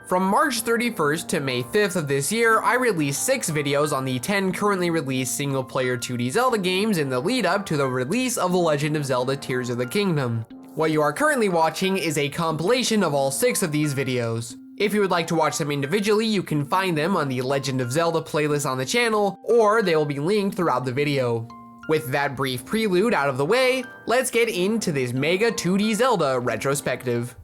From March 31st to May 5th of this year, I released 6 videos on the 10 currently released single-player 2D Zelda games in the lead up to the release of The Legend of Zelda Tears of the Kingdom. What you are currently watching is a compilation of all 6 of these videos. If you would like to watch them individually, you can find them on the Legend of Zelda playlist on the channel, or they will be linked throughout the video. With that brief prelude out of the way, let's get into this mega 2D Zelda retrospective.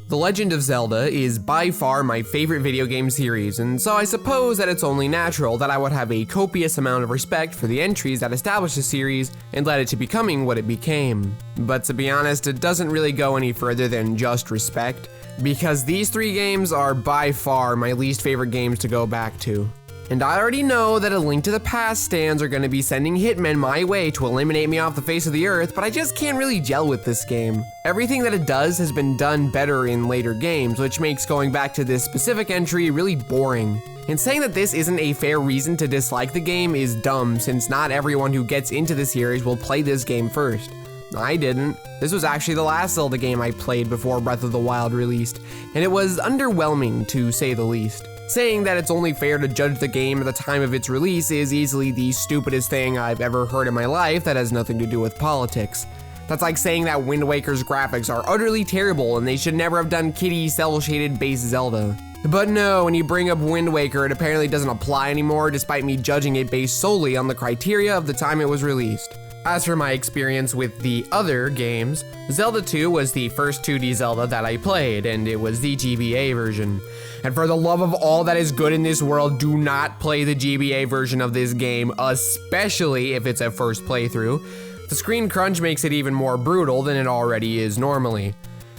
The Legend of Zelda is by far my favorite video game series, and so I suppose that it's only natural that I would have a copious amount of respect for the entries that established the series and led it to becoming what it became. But to be honest, it doesn't really go any further than just respect, because these 3 games are by far my least favorite games to go back to. And I already know that A Link to the Past stands are going to be sending hitmen my way to eliminate me off the face of the earth, but I just can't really gel with this game. Everything that it does has been done better in later games, which makes going back to this specific entry really boring. And saying that this isn't a fair reason to dislike the game is dumb, since not everyone who gets into the series will play this game first. I didn't. This was actually the last Zelda game I played before Breath of the Wild released, and it was underwhelming to say the least. Saying that it's only fair to judge the game at the time of its release is easily the stupidest thing I've ever heard in my life that has nothing to do with politics. That's like saying that Wind Waker's graphics are utterly terrible and they should never have done kitty cel-shaded base Zelda. But no, when you bring up Wind Waker, it apparently doesn't apply anymore, despite me judging it based solely on the criteria of the time it was released. As for my experience with the other games, Zelda 2 was the first 2D Zelda that I played, and it was the GBA version. And for the love of all that is good in this world, do not play the GBA version of this game, especially if it's a first playthrough. The screen crunch makes it even more brutal than it already is normally.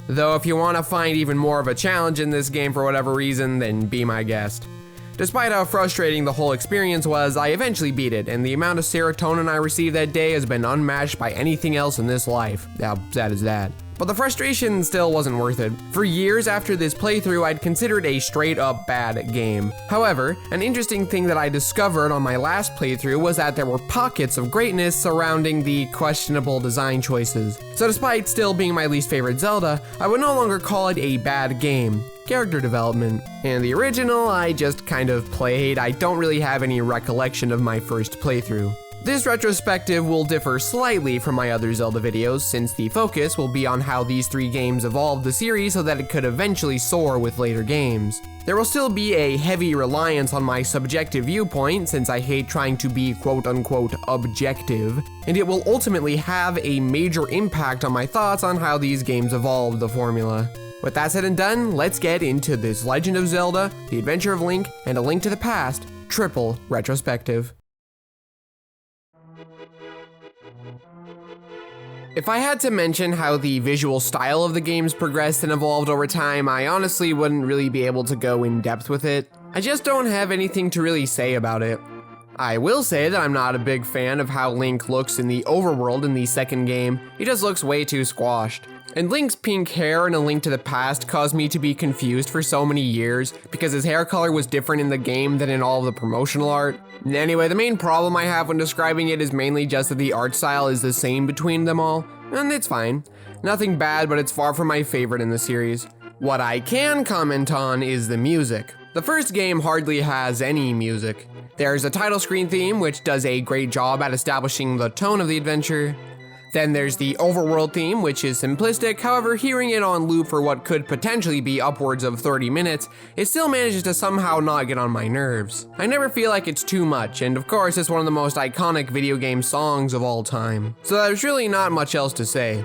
Though if you want to find even more of a challenge in this game for whatever reason, then be my guest. Despite how frustrating the whole experience was, I eventually beat it, and the amount of serotonin I received that day has been unmatched by anything else in this life. How sad is that? But the frustration still wasn't worth it. For years after this playthrough, I'd considered a straight up bad game. However, an interesting thing that I discovered on my last playthrough was that there were pockets of greatness surrounding the questionable design choices. So despite still being my least favorite Zelda, I would no longer call it a bad game. Character development. And the original, I just kind of played. I don't really have any recollection of my first playthrough. This retrospective will differ slightly from my other Zelda videos, since the focus will be on how these 3 games evolved the series so that it could eventually soar with later games. There will still be a heavy reliance on my subjective viewpoint, since I hate trying to be quote-unquote objective, and it will ultimately have a major impact on my thoughts on how these games evolved the formula. With that said and done, let's get into this Legend of Zelda, The Adventure of Link, and A Link to the Past triple retrospective. If I had to mention how the visual style of the games progressed and evolved over time, I honestly wouldn't really be able to go in depth with it. I just don't have anything to really say about it. I will say that I'm not a big fan of how Link looks in the overworld in the second game. He just looks way too squashed. And Link's pink hair in A Link to the Past caused me to be confused for so many years because his hair color was different in the game than in all of the promotional art. Anyway, the main problem I have when describing it is mainly just that the art style is the same between them all, and it's fine. Nothing bad, but it's far from my favorite in the series. What I can comment on is the music. The first game hardly has any music. There's a title screen theme, which does a great job at establishing the tone of the adventure. Then there's the overworld theme, which is simplistic, however, hearing it on loop for what could potentially be upwards of 30 minutes, it still manages to somehow not get on my nerves. I never feel like it's too much, and of course it's one of the most iconic video game songs of all time. So there's really not much else to say.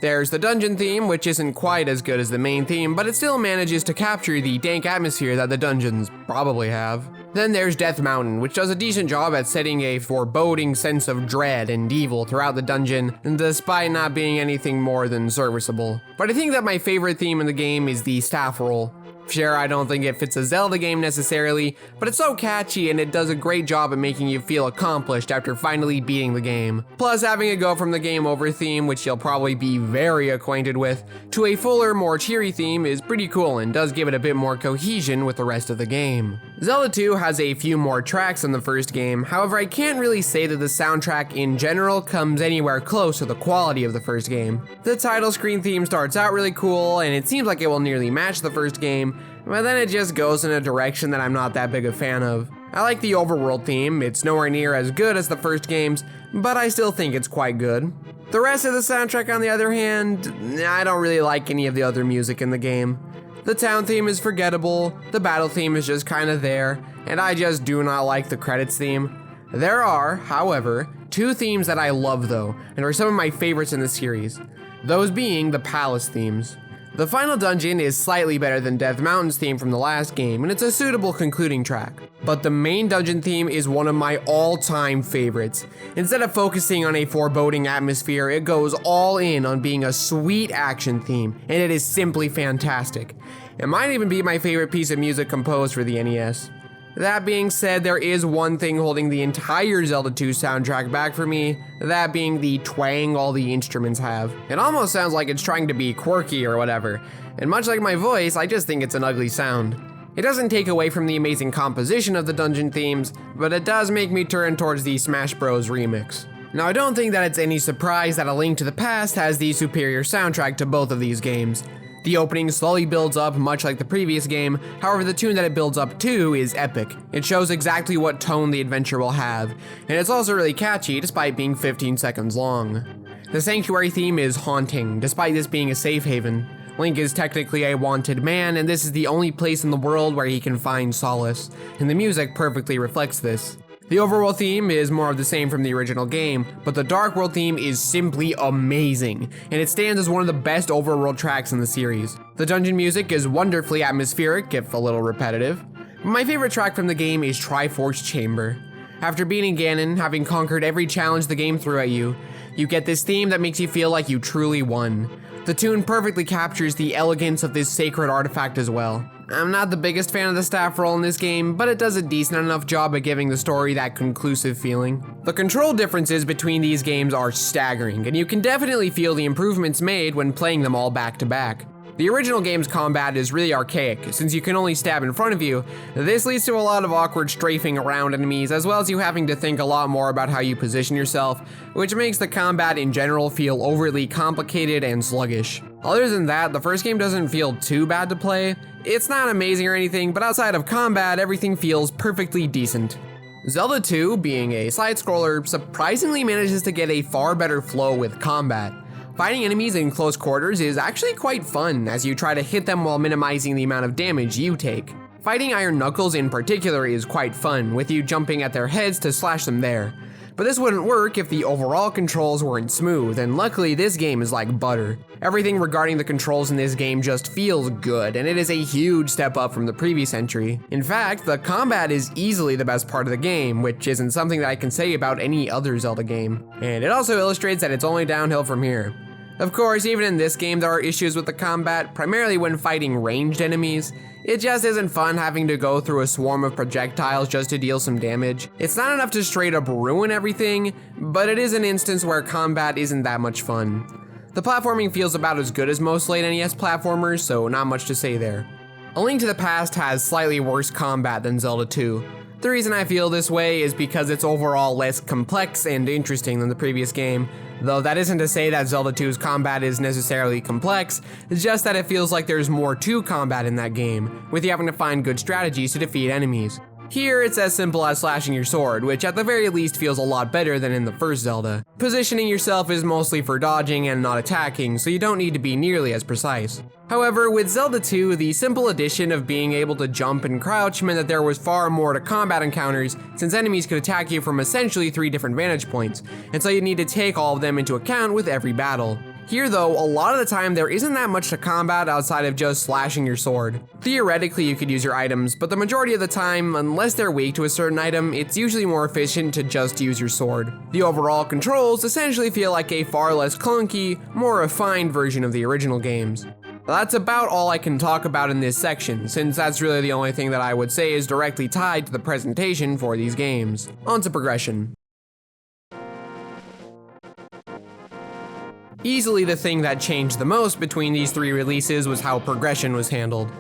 There's the dungeon theme, which isn't quite as good as the main theme, but it still manages to capture the dank atmosphere that the dungeons probably have. Then there's Death Mountain, which does a decent job at setting a foreboding sense of dread and evil throughout the dungeon, despite not being anything more than serviceable. But I think that my favorite theme in the game is the staff roll. Sure, I don't think it fits a Zelda game necessarily, but it's so catchy and it does a great job at making you feel accomplished after finally beating the game. Plus, having it go from the game over theme, which you'll probably be very acquainted with, to a fuller, more cheery theme is pretty cool and does give it a bit more cohesion with the rest of the game. Zelda 2 has a few more tracks than the first game, however I can't really say that the soundtrack in general comes anywhere close to the quality of the first game. The title screen theme starts out really cool, and it seems like it will nearly match the first game, but then it just goes in a direction that I'm not that big a fan of. I like the overworld theme, it's nowhere near as good as the first game's, but I still think it's quite good. The rest of the soundtrack, on the other hand, I don't really like any of the other music in the game. The town theme is forgettable, the battle theme is just kinda there, and I just do not like the credits theme. There are, however, two themes that I love though, and are some of my favorites in the series. Those being the palace themes. The final dungeon is slightly better than Death Mountain's theme from the last game, and it's a suitable concluding track. But the main dungeon theme is one of my all-time favorites. Instead of focusing on a foreboding atmosphere, it goes all in on being a sweet action theme, and it is simply fantastic. It might even be my favorite piece of music composed for the NES. That being said, there is one thing holding the entire Zelda 2 soundtrack back for me, that being the twang all the instruments have. It almost sounds like it's trying to be quirky or whatever, and much like my voice, I just think it's an ugly sound. It doesn't take away from the amazing composition of the dungeon themes, but it does make me turn towards the Smash Bros. Remix. Now I don't think that it's any surprise that A Link to the Past has the superior soundtrack to both of these games. The opening slowly builds up much like the previous game, however the tune that it builds up to is epic. It shows exactly what tone the adventure will have, and it's also really catchy despite being 15 seconds long. The Sanctuary theme is haunting, despite this being a safe haven. Link is technically a wanted man, and this is the only place in the world where he can find solace, and the music perfectly reflects this. The overworld theme is more of the same from the original game, but the Dark World theme is simply amazing, and it stands as one of the best overworld tracks in the series. The dungeon music is wonderfully atmospheric, if a little repetitive. My favorite track from the game is Triforce Chamber. After beating Ganon, having conquered every challenge the game threw at you, you get this theme that makes you feel like you truly won. The tune perfectly captures the elegance of this sacred artifact as well. I'm not the biggest fan of the staff roll in this game, but it does a decent enough job at giving the story that conclusive feeling. The control differences between these games are staggering, and you can definitely feel the improvements made when playing them all back to back. The original game's combat is really archaic, since you can only stab in front of you. This leads to a lot of awkward strafing around enemies, as well as you having to think a lot more about how you position yourself, which makes the combat in general feel overly complicated and sluggish. Other than that, the first game doesn't feel too bad to play. It's not amazing or anything, but outside of combat, everything feels perfectly decent. Zelda 2, being a side-scroller, surprisingly manages to get a far better flow with combat. Fighting enemies in close quarters is actually quite fun, as you try to hit them while minimizing the amount of damage you take. Fighting Iron Knuckles in particular is quite fun, with you jumping at their heads to slash them there. But this wouldn't work if the overall controls weren't smooth, and luckily this game is like butter. Everything regarding the controls in this game just feels good, and it is a huge step up from the previous entry. In fact, the combat is easily the best part of the game, which isn't something that I can say about any other Zelda game. And it also illustrates that it's only downhill from here. Of course, even in this game there are issues with the combat, primarily when fighting ranged enemies. It just isn't fun having to go through a swarm of projectiles just to deal some damage. It's not enough to straight up ruin everything, but it is an instance where combat isn't that much fun. The platforming feels about as good as most late NES platformers, so not much to say there. A Link to the Past has slightly worse combat than Zelda 2. The reason I feel this way is because it's overall less complex and interesting than the previous game, though that isn't to say that Zelda 2's combat is necessarily complex, it's just that it feels like there's more to combat in that game, with you having to find good strategies to defeat enemies. Here, it's as simple as slashing your sword, which at the very least feels a lot better than in the first Zelda. Positioning yourself is mostly for dodging and not attacking, so you don't need to be nearly as precise. However, with Zelda 2, the simple addition of being able to jump and crouch meant that there was far more to combat encounters, since enemies could attack you from essentially 3 different vantage points, and so you need to take all of them into account with every battle. Here though, a lot of the time there isn't that much to combat outside of just slashing your sword. Theoretically you could use your items, but the majority of the time, unless they're weak to a certain item, it's usually more efficient to just use your sword. The overall controls essentially feel like a far less clunky, more refined version of the original games. That's about all I can talk about in this section, since that's really the only thing that I would say is directly tied to the presentation for these games. On to progression. Easily the thing that changed the most between these 3 releases was how progression was handled.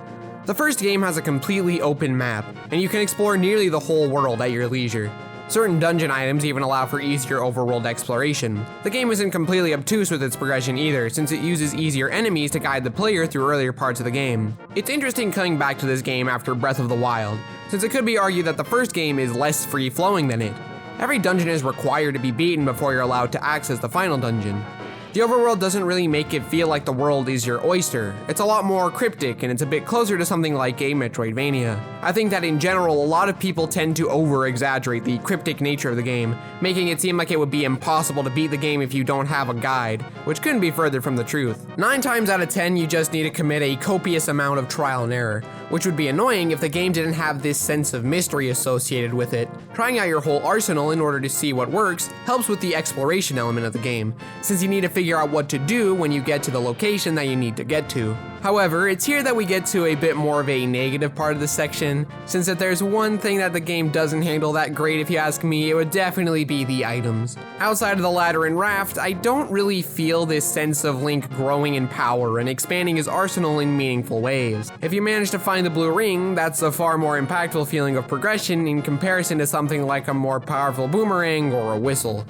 The first game has a completely open map, and you can explore nearly the whole world at your leisure. Certain dungeon items even allow for easier overworld exploration. The game isn't completely obtuse with its progression either, since it uses easier enemies to guide the player through earlier parts of the game. It's interesting coming back to this game after Breath of the Wild, since it could be argued that the first game is less free-flowing than it. Every dungeon is required to be beaten before you're allowed to access the final dungeon. The overworld doesn't really make it feel like the world is your oyster. It's a lot more cryptic, and it's a bit closer to something like a Metroidvania. I think that in general, a lot of people tend to over-exaggerate the cryptic nature of the game, making it seem like it would be impossible to beat the game if you don't have a guide, which couldn't be further from the truth. 9 times out of 10, you just need to commit a copious amount of trial and error, which would be annoying if the game didn't have this sense of mystery associated with it. Trying out your whole arsenal in order to see what works helps with the exploration element of the game, since you need to figure out what to do when you get to the location that you need to get to. However, it's here that we get to a bit more of a negative part of the section, since if there's one thing that the game doesn't handle that great if you ask me, it would definitely be the items. Outside of the ladder and raft, I don't really feel this sense of Link growing in power and expanding his arsenal in meaningful ways. If you manage to find the blue ring, that's a far more impactful feeling of progression in comparison to something like a more powerful boomerang or a whistle.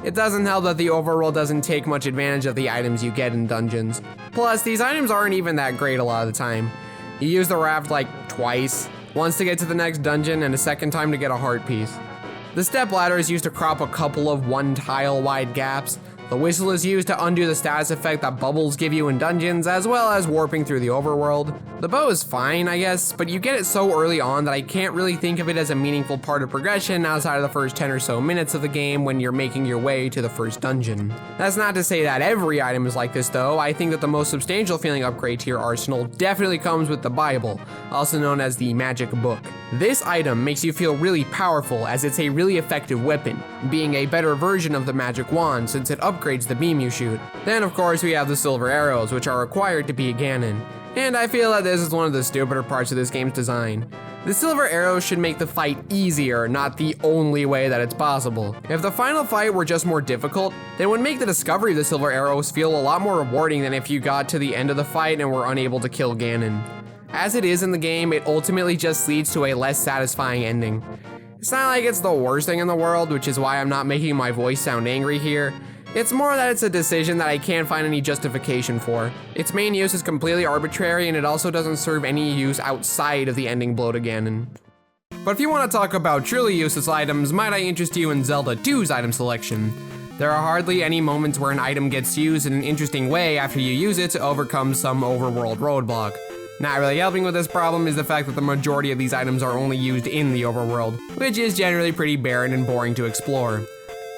It doesn't help that the overworld doesn't take much advantage of the items you get in dungeons. Plus, these items aren't even that great a lot of the time. You use the raft like twice, once to get to the next dungeon and a second time to get a heart piece. The step ladder is used to crop a couple of 1 tile wide gaps. The whistle is used to undo the status effect that bubbles give you in dungeons, as well as warping through the overworld. The bow is fine, I guess, but you get it so early on that I can't really think of it as a meaningful part of progression outside of the first 10 or so minutes of the game when you're making your way to the first dungeon. That's not to say that every item is like this though. I think that the most substantial feeling upgrade to your arsenal definitely comes with the Bible, also known as the Magic Book. This item makes you feel really powerful as it's a really effective weapon, being a better version of the magic wand since it upgrades the beam you shoot. Then of course we have the silver arrows, which are required to beat Ganon. And I feel that this is one of the stupider parts of this game's design. The silver arrows should make the fight easier, not the only way that it's possible. If the final fight were just more difficult, then it would make the discovery of the silver arrows feel a lot more rewarding than if you got to the end of the fight and were unable to kill Ganon. As it is in the game, it ultimately just leads to a less satisfying ending. It's not like it's the worst thing in the world, which is why I'm not making my voice sound angry here. It's more that it's a decision that I can't find any justification for. Its main use is completely arbitrary, and it also doesn't serve any use outside of the ending blow to Ganon. But if you want to talk about truly useless items, might I interest you in Zelda 2's item selection. There are hardly any moments where an item gets used in an interesting way after you use it to overcome some overworld roadblock. Not really helping with this problem is the fact that the majority of these items are only used in the overworld, which is generally pretty barren and boring to explore.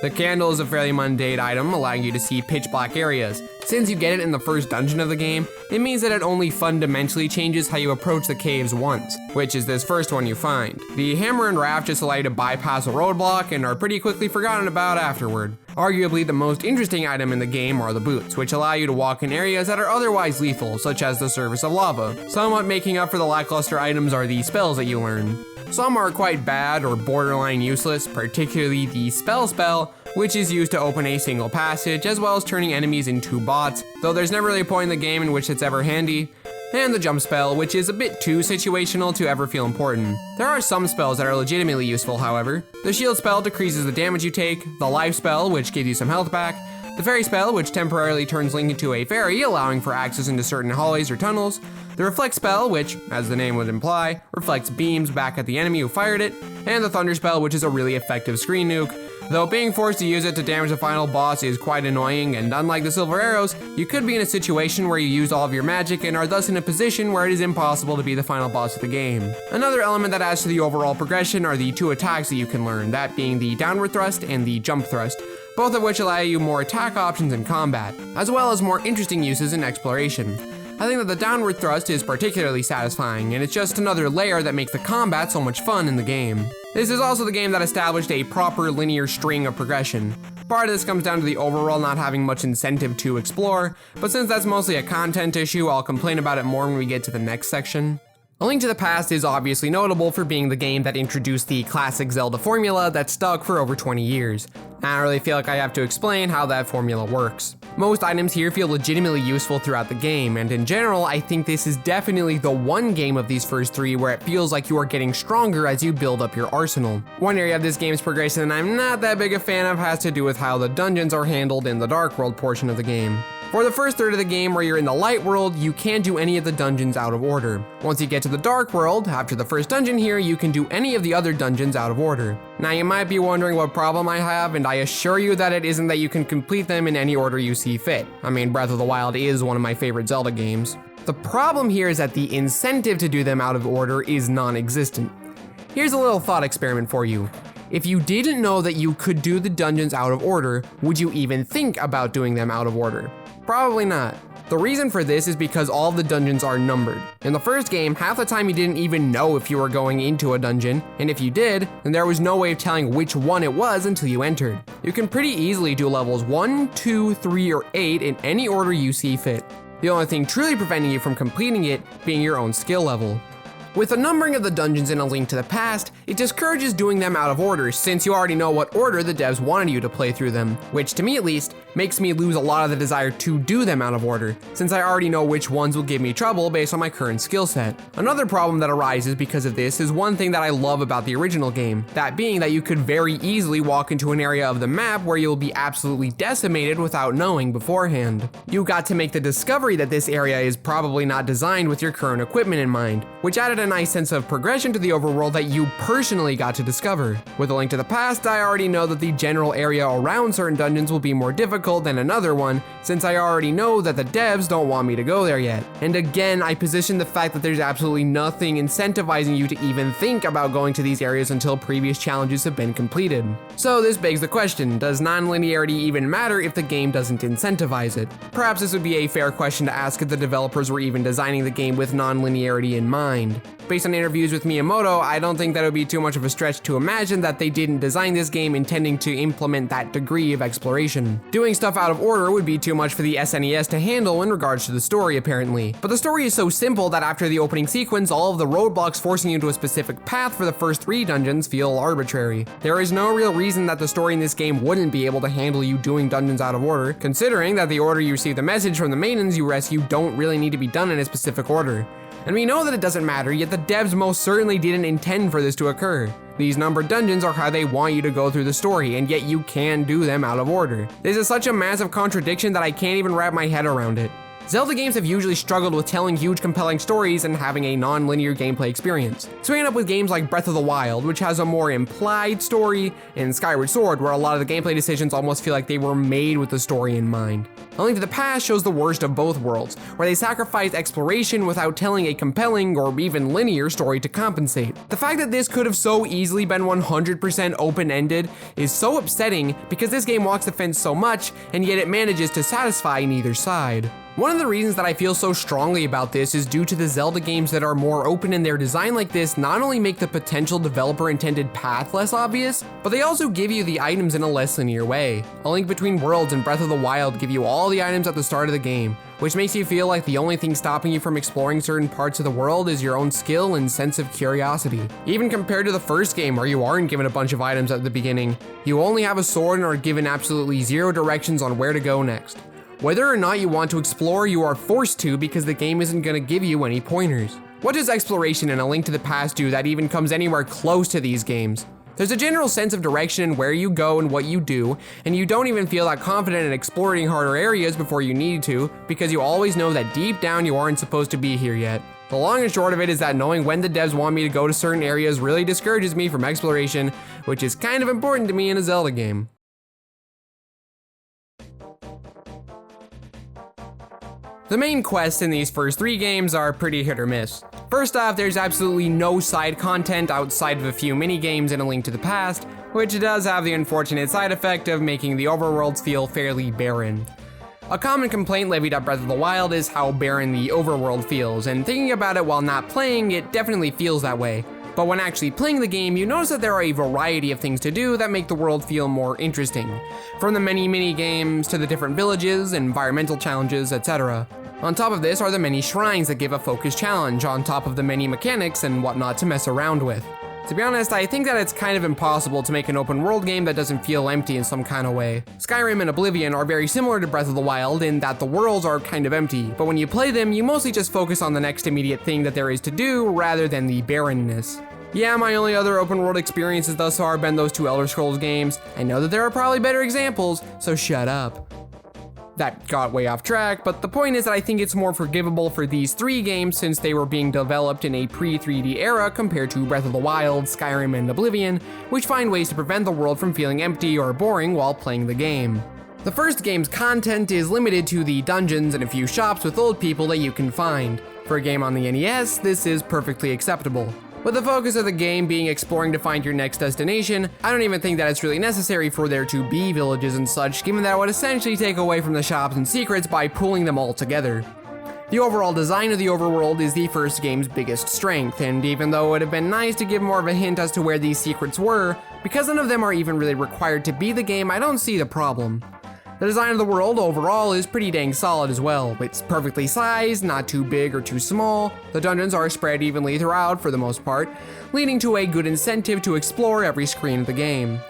The candle is a fairly mundane item, allowing you to see pitch black areas. Since you get it in the first dungeon of the game, it means that it only fundamentally changes how you approach the caves once, which is this first one you find. The hammer and raft just allow you to bypass a roadblock and are pretty quickly forgotten about afterward. Arguably the most interesting item in the game are the boots, which allow you to walk in areas that are otherwise lethal, such as the surface of lava. Somewhat making up for the lackluster items are the spells that you learn. Some are quite bad or borderline useless, particularly the spell, which is used to open a single passage, as well as turning enemies into bots, though there's never really a point in the game in which it's ever handy. And the jump spell, which is a bit too situational to ever feel important. There are some spells that are legitimately useful, however. The shield spell decreases the damage you take, the life spell, which gives you some health back, the fairy spell, which temporarily turns Link into a fairy, allowing for access into certain hallways or tunnels, the reflect spell, which, as the name would imply, reflects beams back at the enemy who fired it, and the thunder spell, which is a really effective screen nuke. Though being forced to use it to damage the final boss is quite annoying, and unlike the silver arrows, you could be in a situation where you use all of your magic and are thus in a position where it is impossible to be the final boss of the game. Another element that adds to the overall progression are the 2 attacks that you can learn, that being the downward thrust and the jump thrust, both of which allow you more attack options in combat, as well as more interesting uses in exploration. I think that the downward thrust is particularly satisfying, and it's just another layer that makes the combat so much fun in the game. This is also the game that established a proper linear string of progression. Part of this comes down to the overworld not having much incentive to explore, but since that's mostly a content issue, I'll complain about it more when we get to the next section. A Link to the Past is obviously notable for being the game that introduced the classic Zelda formula that stuck for over 20 years. I don't really feel like I have to explain how that formula works. Most items here feel legitimately useful throughout the game, and in general, I think this is definitely the one game of these first three where it feels like you are getting stronger as you build up your arsenal. One area of this game's progression that I'm not that big a fan of has to do with how the dungeons are handled in the Dark World portion of the game. For the first third of the game where you're in the Light World, you can't do any of the dungeons out of order. Once you get to the Dark World, after the first dungeon here, you can do any of the other dungeons out of order. Now you might be wondering what problem I have, and I assure you that it isn't that you can complete them in any order you see fit. I mean, Breath of the Wild is one of my favorite Zelda games. The problem here is that the incentive to do them out of order is non-existent. Here's a little thought experiment for you. If you didn't know that you could do the dungeons out of order, would you even think about doing them out of order? Probably not. The reason for this is because all the dungeons are numbered. In the first game, half the time you didn't even know if you were going into a dungeon, and if you did, then there was no way of telling which one it was until you entered. You can pretty easily do levels 1, 2, 3, or 8 in any order you see fit. The only thing truly preventing you from completing it being your own skill level. With the numbering of the dungeons in A Link to the Past, it discourages doing them out of order since you already know what order the devs wanted you to play through them, which to me at least, makes me lose a lot of the desire to do them out of order, since I already know which ones will give me trouble based on my current skill set. Another problem that arises because of this is one thing that I love about the original game, that being that you could very easily walk into an area of the map where you'll be absolutely decimated without knowing beforehand. You got to make the discovery that this area is probably not designed with your current equipment in mind, which added a nice sense of progression to the overworld that you personally got to discover. With A Link to the Past, I already know that the general area around certain dungeons will be more difficult than another one, since I already know that the devs don't want me to go there yet. And again, I position the fact that there's absolutely nothing incentivizing you to even think about going to these areas until previous challenges have been completed. So this begs the question, does non-linearity even matter if the game doesn't incentivize it? Perhaps this would be a fair question to ask if the developers were even designing the game with non-linearity in mind. Based on interviews with Miyamoto, I don't think that it would be too much of a stretch to imagine that they didn't design this game intending to implement that degree of exploration. Doing stuff out of order would be too much for the SNES to handle in regards to the story, apparently. But the story is so simple that after the opening sequence, all of the roadblocks forcing you to a specific path for the first 3 dungeons feel arbitrary. There is no real reason that the story in this game wouldn't be able to handle you doing dungeons out of order, considering that the order you receive the message from the maidens you rescue don't really need to be done in a specific order. And we know that it doesn't matter, yet the devs most certainly didn't intend for this to occur. These numbered dungeons are how they want you to go through the story, and yet you can do them out of order. This is such a massive contradiction that I can't even wrap my head around it. Zelda games have usually struggled with telling huge compelling stories and having a non-linear gameplay experience. So we end up with games like Breath of the Wild, which has a more implied story, and Skyward Sword, where a lot of the gameplay decisions almost feel like they were made with the story in mind. A Link to the Past shows the worst of both worlds, where they sacrifice exploration without telling a compelling or even linear story to compensate. The fact that this could have so easily been 100% open-ended is so upsetting because this game walks the fence so much, and yet it manages to satisfy neither side. One of the reasons that I feel so strongly about this is due to the Zelda games that are more open in their design like this not only make the potential developer-intended path less obvious, but they also give you the items in a less linear way. A Link Between Worlds and Breath of the Wild give you all the items at the start of the game, which makes you feel like the only thing stopping you from exploring certain parts of the world is your own skill and sense of curiosity. Even compared to the first game where you aren't given a bunch of items at the beginning, you only have a sword and are given absolutely 0 directions on where to go next. Whether or not you want to explore, you are forced to because the game isn't going to give you any pointers. What does exploration in A Link to the Past do that even comes anywhere close to these games? There's a general sense of direction in where you go and what you do, and you don't even feel that confident in exploring harder areas before you need to, because you always know that deep down you aren't supposed to be here yet. The long and short of it is that knowing when the devs want me to go to certain areas really discourages me from exploration, which is kind of important to me in a Zelda game. The main quests in these first 3 games are pretty hit or miss. First off, there's absolutely no side content outside of a few mini-games in A Link to the Past, which does have the unfortunate side effect of making the overworlds feel fairly barren. A common complaint levied at Breath of the Wild is how barren the overworld feels, and thinking about it while not playing, it definitely feels that way. But when actually playing the game, you notice that there are a variety of things to do that make the world feel more interesting. From the many mini-games to the different villages, environmental challenges, etc. On top of this are the many shrines that give a focused challenge, on top of the many mechanics and whatnot to mess around with. To be honest, I think that it's kind of impossible to make an open world game that doesn't feel empty in some kind of way. Skyrim and Oblivion are very similar to Breath of the Wild in that the worlds are kind of empty, but when you play them, you mostly just focus on the next immediate thing that there is to do rather than the barrenness. Yeah, my only other open world experiences thus far have been those two Elder Scrolls games. I know that there are probably better examples, so shut up. That got way off track, but the point is that I think it's more forgivable for these three games since they were being developed in a pre-3D era compared to Breath of the Wild, Skyrim, and Oblivion, which find ways to prevent the world from feeling empty or boring while playing the game. The first game's content is limited to the dungeons and a few shops with old people that you can find. For a game on the NES, this is perfectly acceptable. With the focus of the game being exploring to find your next destination, I don't even think that it's really necessary for there to be villages and such, given that it would essentially take away from the shops and secrets by pooling them all together. The overall design of the overworld is the first game's biggest strength, and even though it would have been nice to give more of a hint as to where these secrets were, because none of them are even really required to be the game, I don't see the problem. The design of the world overall is pretty dang solid as well. It's perfectly sized, not too big or too small. The dungeons are spread evenly throughout for the most part, leading to a good incentive to explore every screen of the game.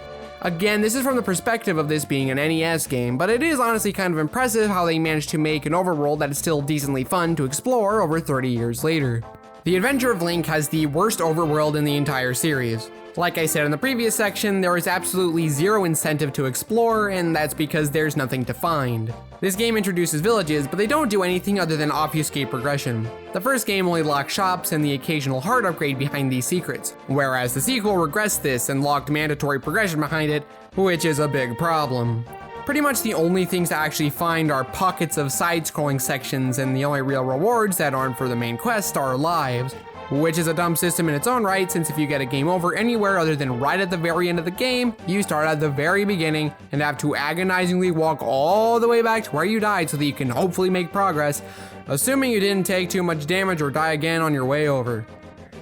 Again, this is from the perspective of this being an NES game, but it is honestly kind of impressive how they managed to make an overworld that is still decently fun to explore over 30 years later. The Adventure of Link has the worst overworld in the entire series. Like I said in the previous section, there is absolutely zero incentive to explore, and that's because there's nothing to find. This game introduces villages, but they don't do anything other than obfuscate progression. The first game only locked shops and the occasional heart upgrade behind these secrets, whereas the sequel regressed this and locked mandatory progression behind it, which is a big problem. Pretty much the only things to actually find are pockets of side-scrolling sections, and the only real rewards that aren't for the main quest are lives. Which is a dumb system in its own right, since if you get a game over anywhere other than right at the very end of the game, you start at the very beginning and have to agonizingly walk all the way back to where you died so that you can hopefully make progress, assuming you didn't take too much damage or die again on your way over.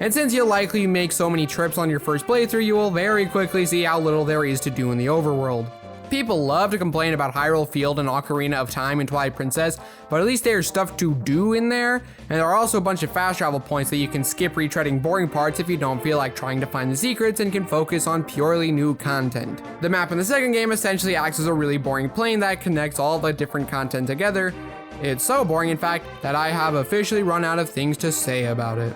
And since you'll likely make so many trips on your first playthrough, you will very quickly see how little there is to do in the overworld. People love to complain about Hyrule Field and Ocarina of Time and Twilight Princess, but at least there's stuff to do in there, and there are also a bunch of fast travel points that you can skip retreading boring parts if you don't feel like trying to find the secrets and can focus on purely new content. The map in the second game essentially acts as a really boring plane that connects all the different content together. It's so boring, in fact, that I have officially run out of things to say about it.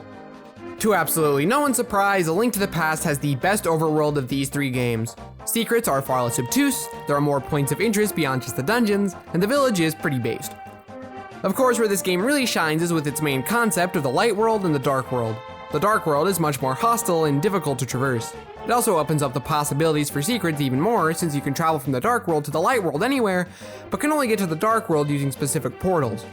To absolutely no one's surprise, A Link to the Past has the best overworld of these three games. Secrets are far less obtuse, there are more points of interest beyond just the dungeons, and the village is pretty based. Of course, where this game really shines is with its main concept of the light world and the dark world. The dark world is much more hostile and difficult to traverse. It also opens up the possibilities for secrets even more, since you can travel from the dark world to the light world anywhere, but can only get to the dark world using specific portals.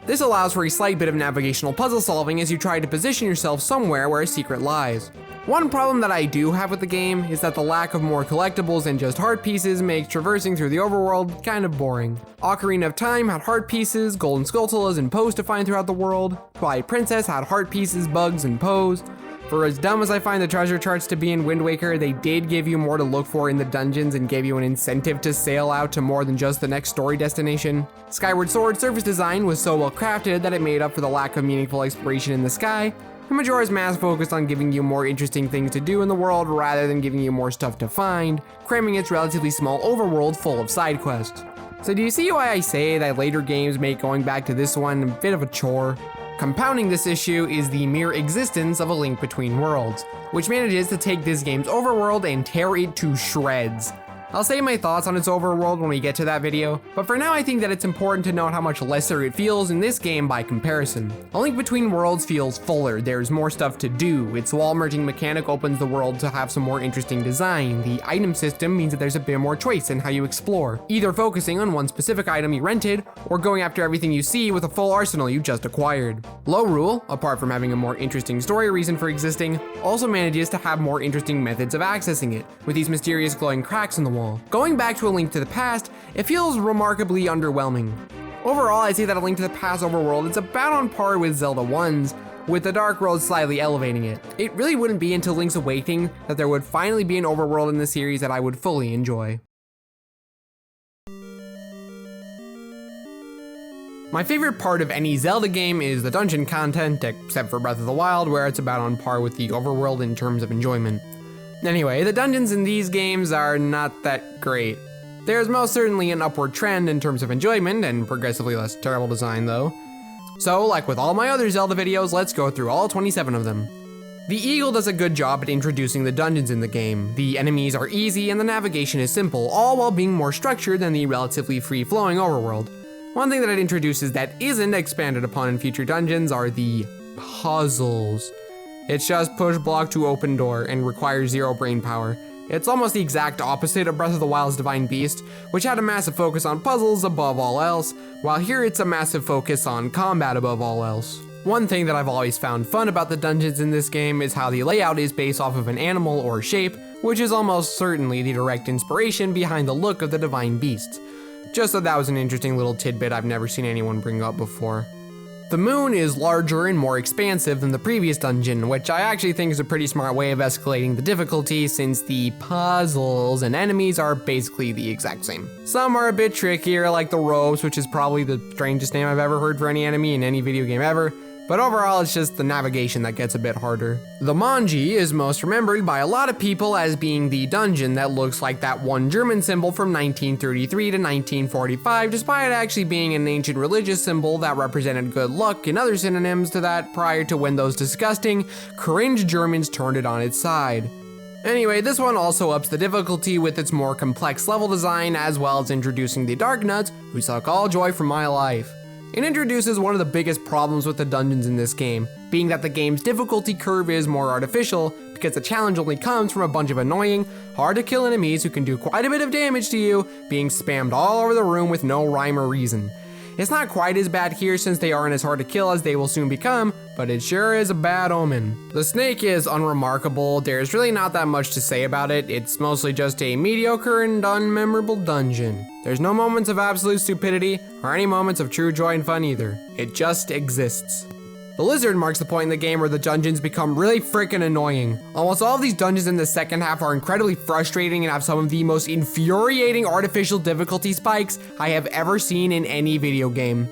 This allows for a slight bit of navigational puzzle solving as you try to position yourself somewhere where a secret lies. One problem that I do have with the game is that the lack of more collectibles than just heart pieces makes traversing through the overworld kind of boring. Ocarina of Time had heart pieces, golden skulltulas, and Poes to find throughout the world. Twilight Princess had heart pieces, bugs, and Poes. For as dumb as I find the treasure charts to be in Wind Waker, they did give you more to look for in the dungeons and gave you an incentive to sail out to more than just the next story destination. Skyward Sword's surface design was so well crafted that it made up for the lack of meaningful exploration in the sky. And Majora's Mask focused on giving you more interesting things to do in the world rather than giving you more stuff to find, cramming its relatively small overworld full of side quests. So do you see why I say that later games make going back to this one a bit of a chore? Compounding this issue is the mere existence of A Link Between Worlds, which manages to take this game's overworld and tear it to shreds. I'll save my thoughts on its overworld when we get to that video, but for now I think that it's important to note how much lesser it feels in this game by comparison. A Link Between Worlds feels fuller, there's more stuff to do, its wall merging mechanic opens the world to have some more interesting design, the item system means that there's a bit more choice in how you explore, either focusing on one specific item you rented, or going after everything you see with a full arsenal you just acquired. Lorule, apart from having a more interesting story reason for existing, also manages to have more interesting methods of accessing it, with these mysterious glowing cracks in the wall. Going back to A Link to the Past, it feels remarkably underwhelming. Overall, I'd say that A Link to the Past overworld is about on par with Zelda 1's, with the Dark World slightly elevating it. It really wouldn't be until Link's Awakening that there would finally be an overworld in the series that I would fully enjoy. My favorite part of any Zelda game is the dungeon content, except for Breath of the Wild, where it's about on par with the overworld in terms of enjoyment. Anyway, the dungeons in these games are not that great. There's most certainly an upward trend in terms of enjoyment and progressively less terrible design though. So, like with all my other Zelda videos, let's go through all 27 of them. The Eagle does a good job at introducing the dungeons in the game. The enemies are easy and the navigation is simple, all while being more structured than the relatively free-flowing overworld. One thing that it introduces that isn't expanded upon in future dungeons are the puzzles. It's just push block to open door and requires 0 brain power. It's almost the exact opposite of Breath of the Wild's Divine Beast, which had a massive focus on puzzles above all else, while here it's a massive focus on combat above all else. One thing that I've always found fun about the dungeons in this game is how the layout is based off of an animal or shape, which is almost certainly the direct inspiration behind the look of the Divine Beasts. Just so that was an interesting little tidbit I've never seen anyone bring up before. The moon is larger and more expansive than the previous dungeon, which I actually think is a pretty smart way of escalating the difficulty since the puzzles and enemies are basically the exact same. Some are a bit trickier, like the ropes, which is probably the strangest name I've ever heard for any enemy in any video game ever, but overall it's just the navigation that gets a bit harder. The Manji is most remembered by a lot of people as being the dungeon that looks like that one German symbol from 1933 to 1945, despite actually being an ancient religious symbol that represented good luck and other synonyms to that prior to when those disgusting, cringe Germans turned it on its side. Anyway, this one also ups the difficulty with its more complex level design as well as introducing the Dark Nuts, who suck all joy from my life. It introduces one of the biggest problems with the dungeons in this game, being that the game's difficulty curve is more artificial because the challenge only comes from a bunch of annoying, hard to kill enemies who can do quite a bit of damage to you being spammed all over the room with no rhyme or reason. It's not quite as bad here since they aren't as hard to kill as they will soon become, but it sure is a bad omen. The snake is unremarkable, there's really not that much to say about it, it's mostly just a mediocre and unmemorable dungeon. There's no moments of absolute stupidity, or any moments of true joy and fun either. It just exists. The lizard marks the point in the game where the dungeons become really freaking annoying. Almost all of these dungeons in the second half are incredibly frustrating and have some of the most infuriating artificial difficulty spikes I have ever seen in any video game.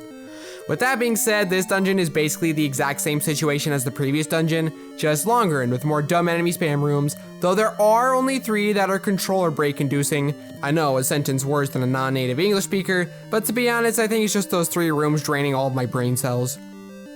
With that being said, this dungeon is basically the exact same situation as the previous dungeon, just longer and with more dumb enemy spam rooms, though there are only 3 that are controller break inducing. I know, a sentence worse than a non-native English speaker, but to be honest, I think it's just those 3 rooms draining all of my brain cells.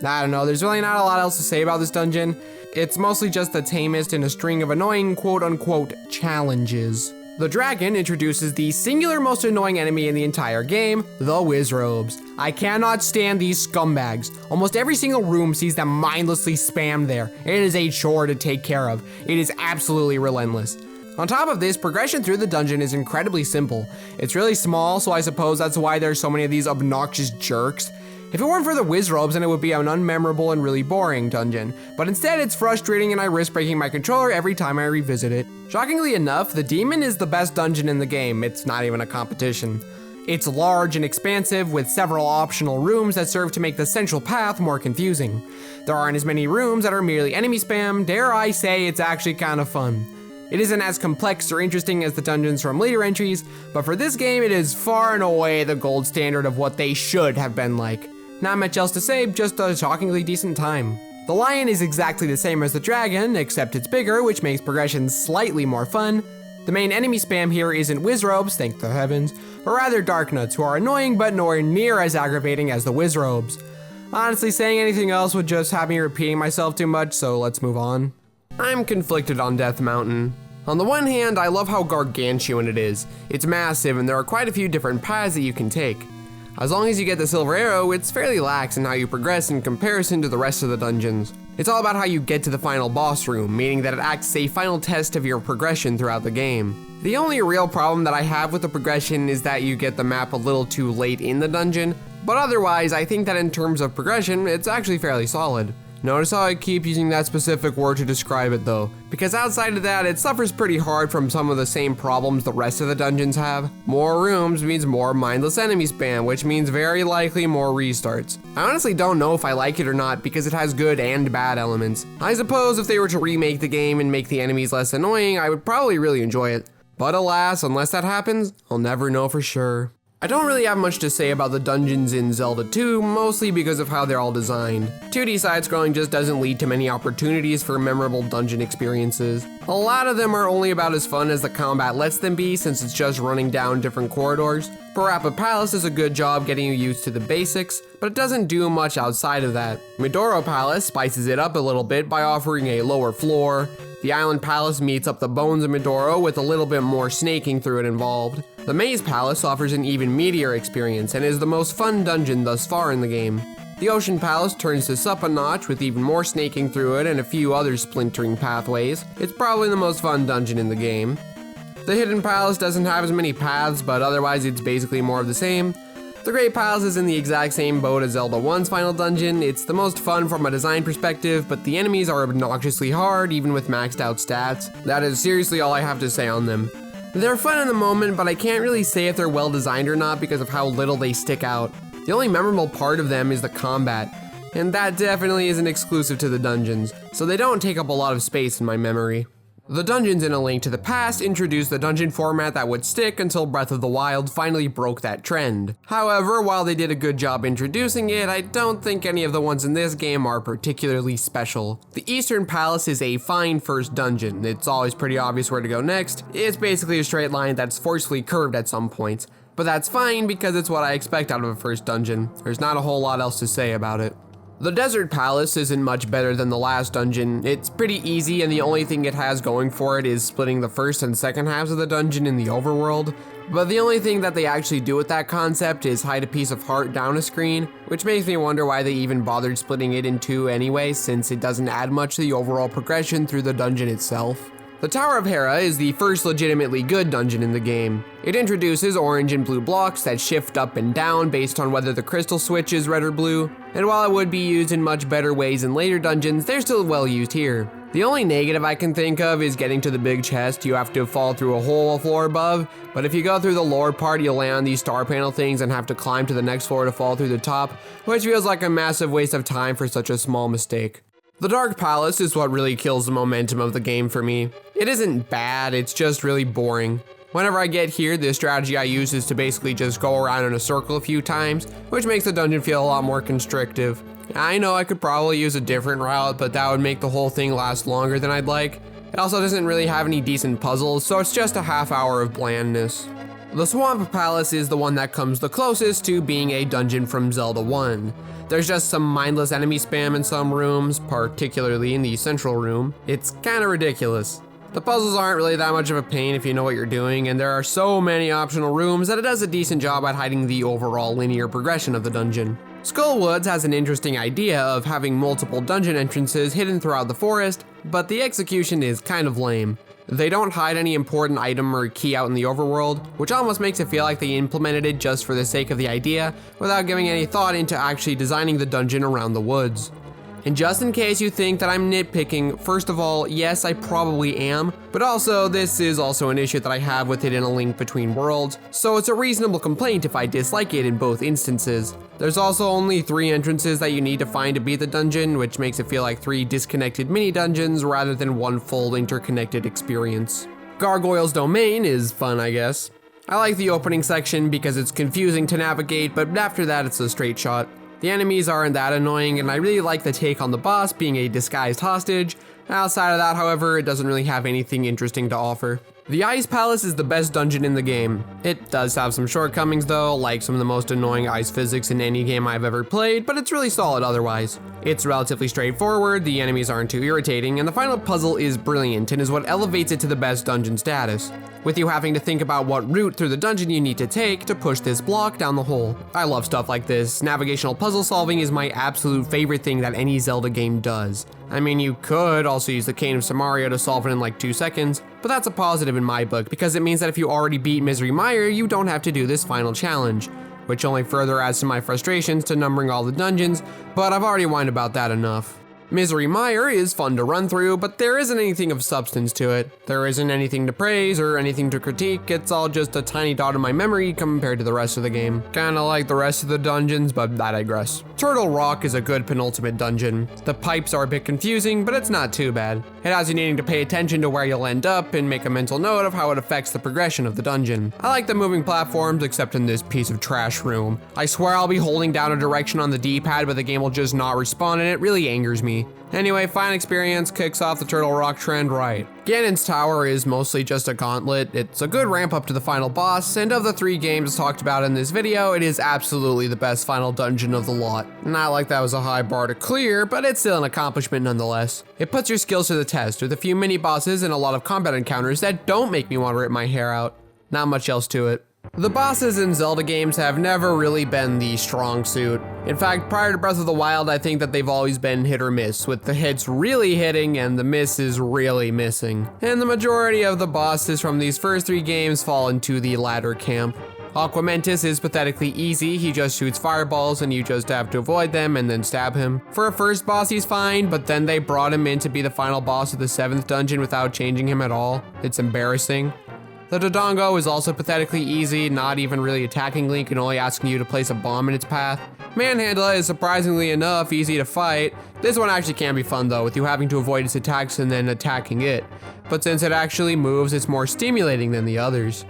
I don't know, there's really not a lot else to say about this dungeon. It's mostly just the tamest in a string of annoying quote-unquote challenges. The dragon introduces the singular most annoying enemy in the entire game, the Wizrobes. I cannot stand these scumbags. Almost every single room sees them mindlessly spammed there. It is a chore to take care of. It is absolutely relentless. On top of this, progression through the dungeon is incredibly simple. It's really small, so I suppose that's why there's so many of these obnoxious jerks. If it weren't for the Wizrobes, then it would be an unmemorable and really boring dungeon. But instead, it's frustrating and I risk breaking my controller every time I revisit it. Shockingly enough, the Demon is the best dungeon in the game. It's not even a competition. It's large and expansive with several optional rooms that serve to make the central path more confusing. There aren't as many rooms that are merely enemy spam. Dare I say it's actually kind of fun. It isn't as complex or interesting as the dungeons from later entries, but for this game it is far and away the gold standard of what they should have been like. Not much else to say, just a shockingly decent time. The lion is exactly the same as the dragon, except it's bigger, which makes progression slightly more fun. The main enemy spam here isn't Wizrobes, thank the heavens, but rather Dark Nuts, who are annoying but nowhere near as aggravating as the Wizrobes. Honestly, saying anything else would just have me repeating myself too much, so let's move on. I'm conflicted on Death Mountain. On the one hand, I love how gargantuan it is. It's massive and there are quite a few different paths that you can take. As long as you get the silver arrow, it's fairly lax in how you progress in comparison to the rest of the dungeons. It's all about how you get to the final boss room, meaning that it acts as a final test of your progression throughout the game. The only real problem that I have with the progression is that you get the map a little too late in the dungeon, but otherwise I think that in terms of progression, it's actually fairly solid. Notice how I keep using that specific word to describe it though, because outside of that, it suffers pretty hard from some of the same problems the rest of the dungeons have. More rooms means more mindless enemy spam, which means very likely more restarts. I honestly don't know if I like it or not because it has good and bad elements. I suppose if they were to remake the game and make the enemies less annoying, I would probably really enjoy it. But alas, unless that happens, I'll never know for sure. I don't really have much to say about the dungeons in Zelda 2, mostly because of how they're all designed. 2D side-scrolling just doesn't lead to many opportunities for memorable dungeon experiences. A lot of them are only about as fun as the combat lets them be, since it's just running down different corridors. Parappa Palace does a good job getting you used to the basics, but it doesn't do much outside of that. Midoro Palace spices it up a little bit by offering a lower floor. The Island Palace meets up the bones of Midoro with a little bit more snaking through it involved. The Maze Palace offers an even meatier experience and is the most fun dungeon thus far in the game. The Ocean Palace turns this up a notch with even more snaking through it and a few other splintering pathways. It's probably the most fun dungeon in the game. The Hidden Palace doesn't have as many paths, but otherwise it's basically more of the same. The Great Palace is in the exact same boat as Zelda 1's final dungeon. It's the most fun from a design perspective, but the enemies are obnoxiously hard even with maxed out stats. That is seriously all I have to say on them. They're fun in the moment, but I can't really say if they're well designed or not because of how little they stick out. The only memorable part of them is the combat, and that definitely isn't exclusive to the dungeons, so they don't take up a lot of space in my memory. The dungeons in A Link to the Past introduced the dungeon format that would stick until Breath of the Wild finally broke that trend. However, while they did a good job introducing it, I don't think any of the ones in this game are particularly special. The Eastern Palace is a fine first dungeon. It's always pretty obvious where to go next. It's basically a straight line that's forcefully curved at some points, but that's fine because it's what I expect out of a first dungeon. There's not a whole lot else to say about it. The Desert Palace isn't much better than the last dungeon. It's pretty easy, and the only thing it has going for it is splitting the first and second halves of the dungeon in the overworld. But the only thing that they actually do with that concept is hide a piece of heart down a screen, which makes me wonder why they even bothered splitting it in two anyway, since it doesn't add much to the overall progression through the dungeon itself. The Tower of Hera is the first legitimately good dungeon in the game. It introduces orange and blue blocks that shift up and down based on whether the crystal switch is red or blue, and while it would be used in much better ways in later dungeons, they're still well used here. The only negative I can think of is getting to the big chest. You have to fall through a whole floor above, but if you go through the lower part, you'll land on these star panel things and have to climb to the next floor to fall through the top, which feels like a massive waste of time for such a small mistake. The Dark Palace is what really kills the momentum of the game for me. It isn't bad, it's just really boring. Whenever I get here, the strategy I use is to basically just go around in a circle a few times, which makes the dungeon feel a lot more constrictive. I know I could probably use a different route, but that would make the whole thing last longer than I'd like. It also doesn't really have any decent puzzles, so it's just a half hour of blandness. The Swamp Palace is the one that comes the closest to being a dungeon from Zelda 1. There's just some mindless enemy spam in some rooms, particularly in the central room. It's kinda ridiculous. The puzzles aren't really that much of a pain if you know what you're doing, and there are so many optional rooms that it does a decent job at hiding the overall linear progression of the dungeon. Skull Woods has an interesting idea of having multiple dungeon entrances hidden throughout the forest, but the execution is kind of lame. They don't hide any important item or key out in the overworld, which almost makes it feel like they implemented it just for the sake of the idea, without giving any thought into actually designing the dungeon around the woods. And just in case you think that I'm nitpicking, first of all, yes, I probably am, but also this is also an issue that I have with it in A Link Between Worlds, so it's a reasonable complaint if I dislike it in both instances. There's also only 3 entrances that you need to find to beat the dungeon, which makes it feel like 3 disconnected mini dungeons rather than one full interconnected experience. Gargoyle's Domain is fun, I guess. I like the opening section because it's confusing to navigate, but after that it's a straight shot. The enemies aren't that annoying, and I really like the take on the boss being a disguised hostage. Outside of that, however, it doesn't really have anything interesting to offer. The Ice Palace is the best dungeon in the game. It does have some shortcomings though, like some of the most annoying ice physics in any game I've ever played, but it's really solid otherwise. It's relatively straightforward, the enemies aren't too irritating, and the final puzzle is brilliant and is what elevates it to the best dungeon status, with you having to think about what route through the dungeon you need to take to push this block down the hole. I love stuff like this. Navigational puzzle solving is my absolute favorite thing that any Zelda game does. I mean, you could also use the Cane of Samaria to solve it in like 2 seconds, but that's a positive in my book because it means that if you already beat Misery Mire, you don't have to do this final challenge, which only further adds to my frustrations to numbering all the dungeons, but I've already whined about that enough. Misery Mire is fun to run through, but there isn't anything of substance to it. There isn't anything to praise or anything to critique, it's all just a tiny dot in my memory compared to the rest of the game. Kinda like the rest of the dungeons, but I digress. Turtle Rock is a good penultimate dungeon. The pipes are a bit confusing, but it's not too bad. It has you needing to pay attention to where you'll end up and make a mental note of how it affects the progression of the dungeon. I like the moving platforms, except in this piece of trash room. I swear I'll be holding down a direction on the D-pad, but the game will just not respond, and it really angers me. Anyway, fine experience, kicks off the Turtle Rock trend right. Ganon's Tower is mostly just a gauntlet. It's a good ramp up to the final boss, and of the 3 games talked about in this video, it is absolutely the best final dungeon of the lot. Not like that was a high bar to clear, but it's still an accomplishment nonetheless. It puts your skills to the test, with a few mini bosses and a lot of combat encounters that don't make me want to rip my hair out. Not much else to it. The bosses in Zelda games have never really been the strong suit. In fact, prior to Breath of the Wild, I think that they've always been hit or miss, with the hits really hitting and the misses really missing. And the majority of the bosses from these first 3 games fall into the latter camp. Aquamentus is pathetically easy, he just shoots fireballs and you just have to avoid them and then stab him. For a first boss he's fine, but then they brought him in to be the final boss of the 7th dungeon without changing him at all. It's embarrassing. The Dodongo is also pathetically easy, not even really attacking Link and only asking you to place a bomb in its path. Manhandla is surprisingly enough easy to fight. This one actually can be fun though, with you having to avoid its attacks and then attacking it. But since it actually moves, it's more stimulating than the others.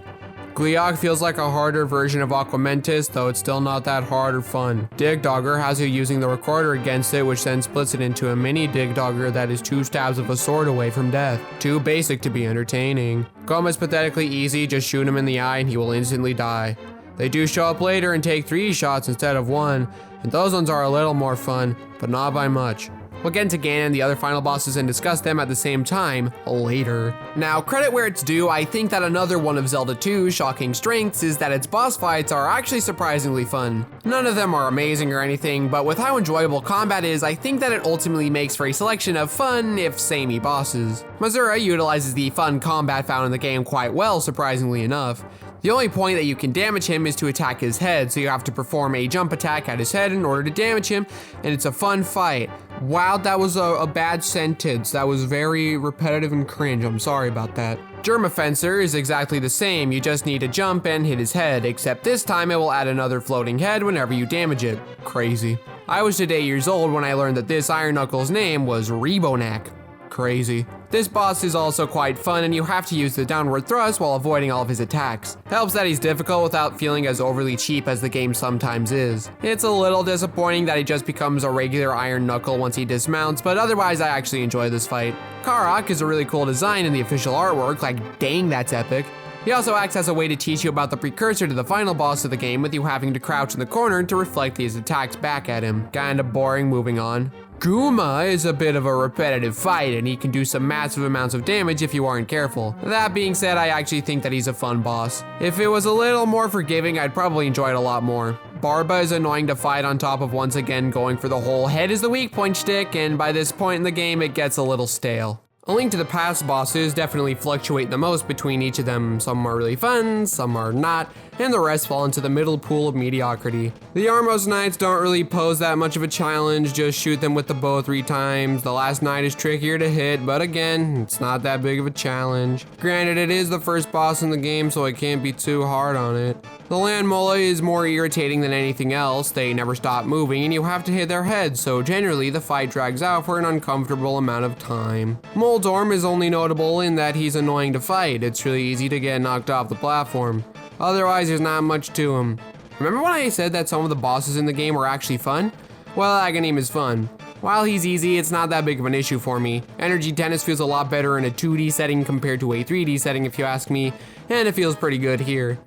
Gleeok feels like a harder version of Aquamentus, though it's still not that hard or fun. Dig Dogger has you using the recorder against it, which then splits it into a mini Dig Dogger that is 2 stabs of a sword away from death. Too basic to be entertaining. Gom is pathetically easy, just shoot him in the eye and he will instantly die. They do show up later and take 3 shots instead of 1, and those ones are a little more fun, but not by much. We'll get into Ganon and the other final bosses and discuss them at the same time later. Now, credit where it's due, I think that another one of Zelda 2's shocking strengths is that its boss fights are actually surprisingly fun. None of them are amazing or anything, but with how enjoyable combat is, I think that it ultimately makes for a selection of fun, if samey bosses. Mazura utilizes the fun combat found in the game quite well, surprisingly enough. The only point that you can damage him is to attack his head, so you have to perform a jump attack at his head in order to damage him, and it's a fun fight. Wow, that was a bad sentence. That was very repetitive and cringe. I'm sorry about that. Germafencer is exactly the same. You just need to jump and hit his head, except this time it will add another floating head whenever you damage it. Crazy. I was today years old when I learned that this Iron Knuckles name was Rebonak. Crazy. This boss is also quite fun and you have to use the downward thrust while avoiding all of his attacks. Helps that he's difficult without feeling as overly cheap as the game sometimes is. It's a little disappointing that he just becomes a regular Iron Knuckle once he dismounts, but otherwise I actually enjoy this fight. Karak is a really cool design in the official artwork, like dang that's epic. He also acts as a way to teach you about the precursor to the final boss of the game, with you having to crouch in the corner to reflect these attacks back at him. Kinda boring, moving on. Guma is a bit of a repetitive fight, and he can do some massive amounts of damage if you aren't careful. That being said, I actually think that he's a fun boss. If it was a little more forgiving, I'd probably enjoy it a lot more. Barba is annoying to fight on top of once again going for the whole head is the weak point shtick, and by this point in the game it gets a little stale. A Link to the Past bosses definitely fluctuate the most between each of them. Some are really fun, some are not, and the rest fall into the middle pool of mediocrity. The Armos Knights don't really pose that much of a challenge, just shoot them with the bow 3 times. The last knight is trickier to hit, but again, it's not that big of a challenge. Granted, it is the first boss in the game, so I can't be too hard on it. The Land Mola is more irritating than anything else. They never stop moving and you have to hit their heads, so generally the fight drags out for an uncomfortable amount of time. Moldorm is only notable in that he's annoying to fight. It's really easy to get knocked off the platform. Otherwise, there's not much to him. Remember when I said that some of the bosses in the game were actually fun? Well, Aghanim is fun. While he's easy, it's not that big of an issue for me. Energy Tennis feels a lot better in a 2D setting compared to a 3D setting if you ask me, and it feels pretty good here.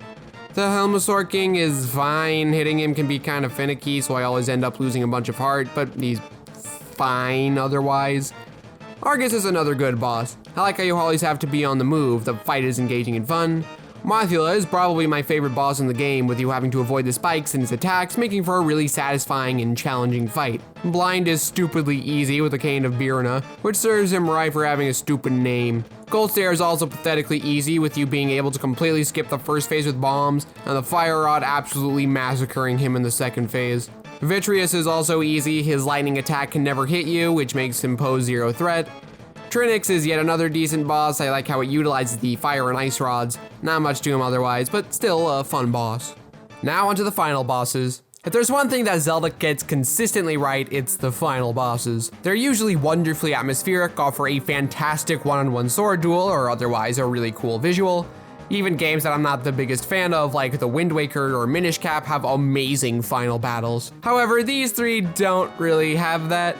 The Helmasaur King is fine. Hitting him can be kind of finicky, so I always end up losing a bunch of heart, but he's fine otherwise. Argus is another good boss. I like how you always have to be on the move. The fight is engaging and fun. Mothula is probably my favorite boss in the game, with you having to avoid the spikes in his attacks, making for a really satisfying and challenging fight. Blind is stupidly easy with the Cane of Birna, which serves him right for having a stupid name. Goldstare is also pathetically easy, with you being able to completely skip the first phase with bombs, and the Fire Rod absolutely massacring him in the second phase. Vitreous is also easy, his lightning attack can never hit you, which makes him pose zero threat. Trinix is yet another decent boss. I like how it utilizes the fire and ice rods. Not much to him otherwise, but still a fun boss. Now onto the final bosses. If there's one thing that Zelda gets consistently right, it's the final bosses. They're usually wonderfully atmospheric, offer a fantastic one-on-one sword duel, or otherwise a really cool visual. Even games that I'm not the biggest fan of, like the Wind Waker or Minish Cap, have amazing final battles. However, these three don't really have that.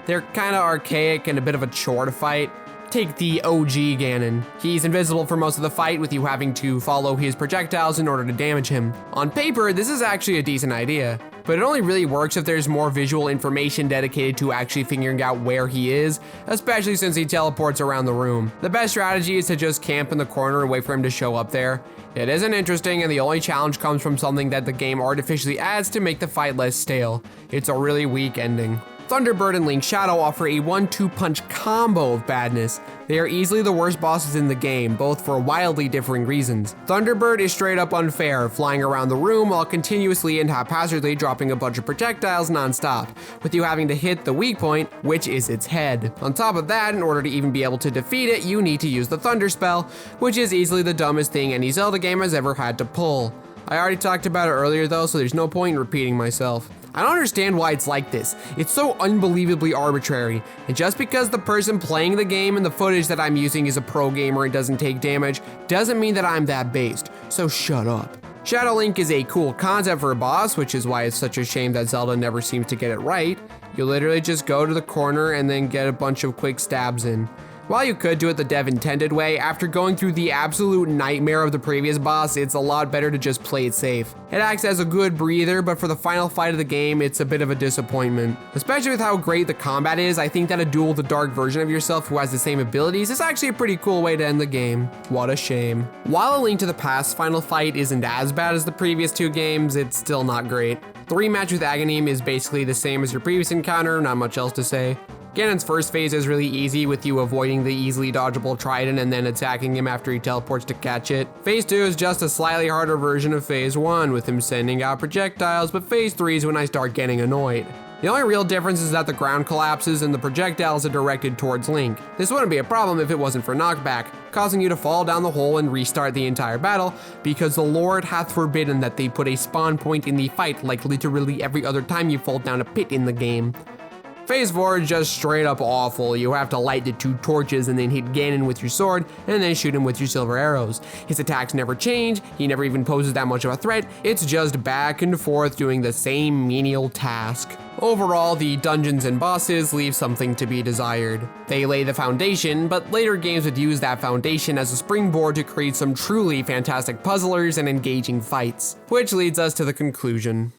They're kinda archaic and a bit of a chore to fight. Take the OG Ganon. He's invisible for most of the fight, with you having to follow his projectiles in order to damage him. On paper, this is actually a decent idea, but it only really works if there's more visual information dedicated to actually figuring out where he is, especially since he teleports around the room. The best strategy is to just camp in the corner and wait for him to show up there. It isn't interesting, and the only challenge comes from something that the game artificially adds to make the fight less stale. It's a really weak ending. Thunderbird and Link Shadow offer a 1-2 punch combo of badness. They are easily the worst bosses in the game, both for wildly differing reasons. Thunderbird is straight up unfair, flying around the room while continuously and haphazardly dropping a bunch of projectiles non-stop, with you having to hit the weak point, which is its head. On top of that, in order to even be able to defeat it, you need to use the Thunder Spell, which is easily the dumbest thing any Zelda game has ever had to pull. I already talked about it earlier though, so there's no point in repeating myself. I don't understand why it's like this. It's so unbelievably arbitrary. And just because the person playing the game and the footage that I'm using is a pro gamer and doesn't take damage, doesn't mean that I'm that based. So shut up. Shadow Link is a cool concept for a boss, which is why it's such a shame that Zelda never seems to get it right. You literally just go to the corner and then get a bunch of quick stabs in. While you could do it the dev intended way, after going through the absolute nightmare of the previous boss, it's a lot better to just play it safe. It acts as a good breather, but for the final fight of the game, it's a bit of a disappointment. Especially with how great the combat is, I think that a duel with a dark version of yourself who has the same abilities is actually a pretty cool way to end the game. What a shame. While A Link to the Past's final fight isn't as bad as the previous two games, it's still not great. The rematch with Aghanim is basically the same as your previous encounter, not much else to say. Ganon's first phase is really easy, with you avoiding the easily dodgeable trident and then attacking him after he teleports to catch it. Phase 2 is just a slightly harder version of phase 1, with him sending out projectiles, but phase 3 is when I start getting annoyed. The only real difference is that the ground collapses and the projectiles are directed towards Link. This wouldn't be a problem if it wasn't for knockback, causing you to fall down the hole and restart the entire battle, because the Lord hath forbidden that they put a spawn point in the fight like literally every other time you fall down a pit in the game. Phase 4 is just straight up awful. You have to light the 2 torches and then hit Ganon with your sword and then shoot him with your silver arrows. His attacks never change, he never even poses that much of a threat, it's just back and forth doing the same menial task. Overall, the dungeons and bosses leave something to be desired. They lay the foundation, but later games would use that foundation as a springboard to create some truly fantastic puzzlers and engaging fights. Which leads us to the conclusion.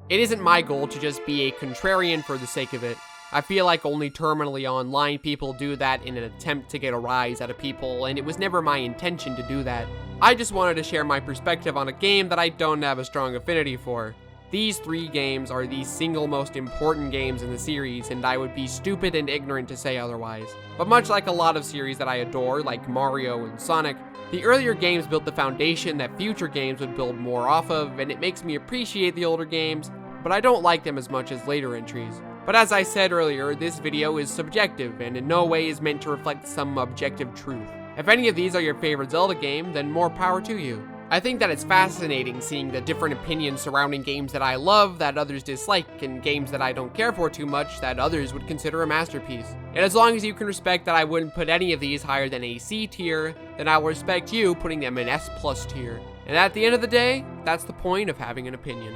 It isn't my goal to just be a contrarian for the sake of it. I feel like only terminally online people do that in an attempt to get a rise out of people, and it was never my intention to do that. I just wanted to share my perspective on a game that I don't have a strong affinity for. These 3 games are the single most important games in the series, and I would be stupid and ignorant to say otherwise. But much like a lot of series that I adore, like Mario and Sonic, the earlier games built the foundation that future games would build more off of, and it makes me appreciate the older games, but I don't like them as much as later entries. But as I said earlier, this video is subjective and in no way is meant to reflect some objective truth. If any of these are your favorite Zelda game, then more power to you. I think that it's fascinating seeing the different opinions surrounding games that I love that others dislike, and games that I don't care for too much that others would consider a masterpiece. And as long as you can respect that I wouldn't put any of these higher than a C tier, then I will respect you putting them in S+ tier. And at the end of the day, that's the point of having an opinion.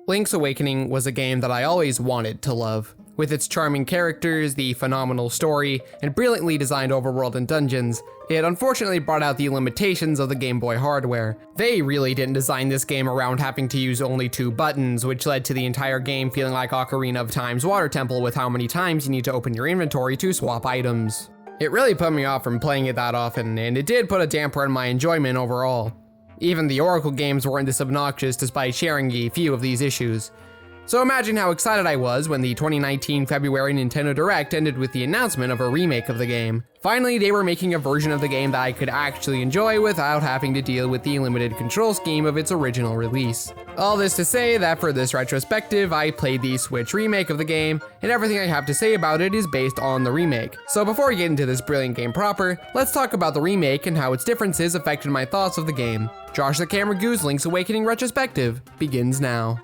Link's Awakening was a game that I always wanted to love. With its charming characters, the phenomenal story, and brilliantly designed overworld and dungeons, it unfortunately brought out the limitations of the Game Boy hardware. They really didn't design this game around having to use only 2 buttons, which led to the entire game feeling like Ocarina of Time's Water Temple with how many times you need to open your inventory to swap items. It really put me off from playing it that often, and it did put a damper on my enjoyment overall. Even the Oracle games weren't this obnoxious despite sharing a few of these issues. So imagine how excited I was when the 2019 February Nintendo Direct ended with the announcement of a remake of the game. Finally, they were making a version of the game that I could actually enjoy without having to deal with the limited control scheme of its original release. All this to say that for this retrospective, I played the Switch remake of the game, and everything I have to say about it is based on the remake. So before we get into this brilliant game proper, let's talk about the remake and how its differences affected my thoughts of the game. Josh the Camera Goose Link's Awakening Retrospective begins now.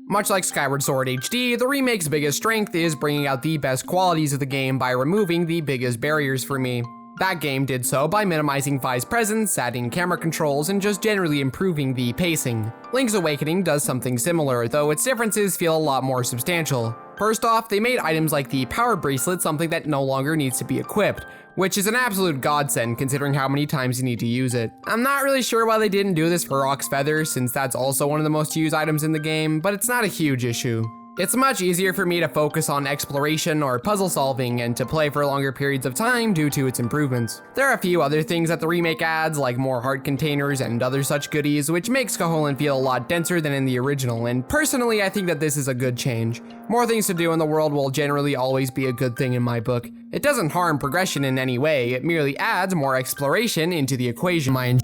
Much like Skyward Sword HD, the remake's biggest strength is bringing out the best qualities of the game by removing the biggest barriers for me. That game did so by minimizing Vi's presence, adding camera controls, and just generally improving the pacing. Link's Awakening does something similar, though its differences feel a lot more substantial. First off, they made items like the Power Bracelet something that no longer needs to be equipped, which is an absolute godsend considering how many times you need to use it. I'm not really sure why they didn't do this for Rock's Feather, since that's also one of the most used items in the game, but it's not a huge issue. It's much easier for me to focus on exploration or puzzle solving and to play for longer periods of time due to its improvements. There are a few other things that the remake adds, like more heart containers and other such goodies, which makes Koholint feel a lot denser than in the original, and personally I think that this is a good change. More things to do in the world will generally always be a good thing in my book. It doesn't harm progression in any way, it merely adds more exploration into the equation.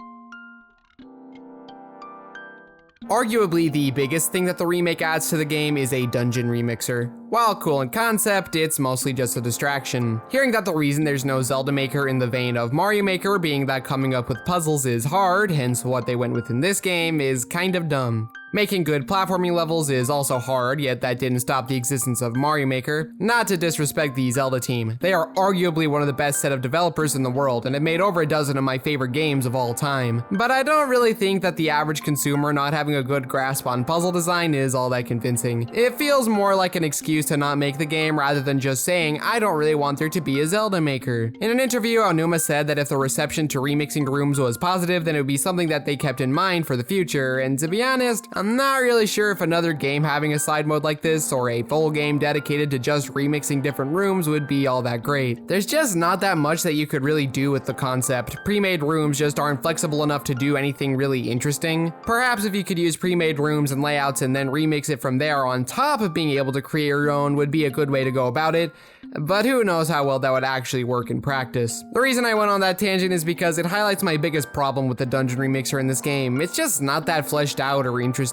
Arguably, the biggest thing that the remake adds to the game is a dungeon remixer. While cool in concept, it's mostly just a distraction. Hearing that the reason there's no Zelda Maker in the vein of Mario Maker being that coming up with puzzles is hard, hence what they went with in this game, is kind of dumb. Making good platforming levels is also hard, yet that didn't stop the existence of Mario Maker. Not to disrespect the Zelda team, they are arguably one of the best set of developers in the world and have made over a dozen of my favorite games of all time. But I don't really think that the average consumer not having a good grasp on puzzle design is all that convincing. It feels more like an excuse to not make the game rather than just saying, I don't really want there to be a Zelda Maker. In an interview, Aonuma said that if the reception to remixing rooms was positive, then it would be something that they kept in mind for the future, and to be honest, I'm not really sure if another game having a side mode like this or a full game dedicated to just remixing different rooms would be all that great. There's just not that much that you could really do with the concept. Pre-made rooms just aren't flexible enough to do anything really interesting. Perhaps if you could use pre-made rooms and layouts and then remix it from there on top of being able to create your own would be a good way to go about it, but who knows how well that would actually work in practice. The reason I went on that tangent is because it highlights my biggest problem with the dungeon remixer in this game. It's just not that fleshed out or interesting.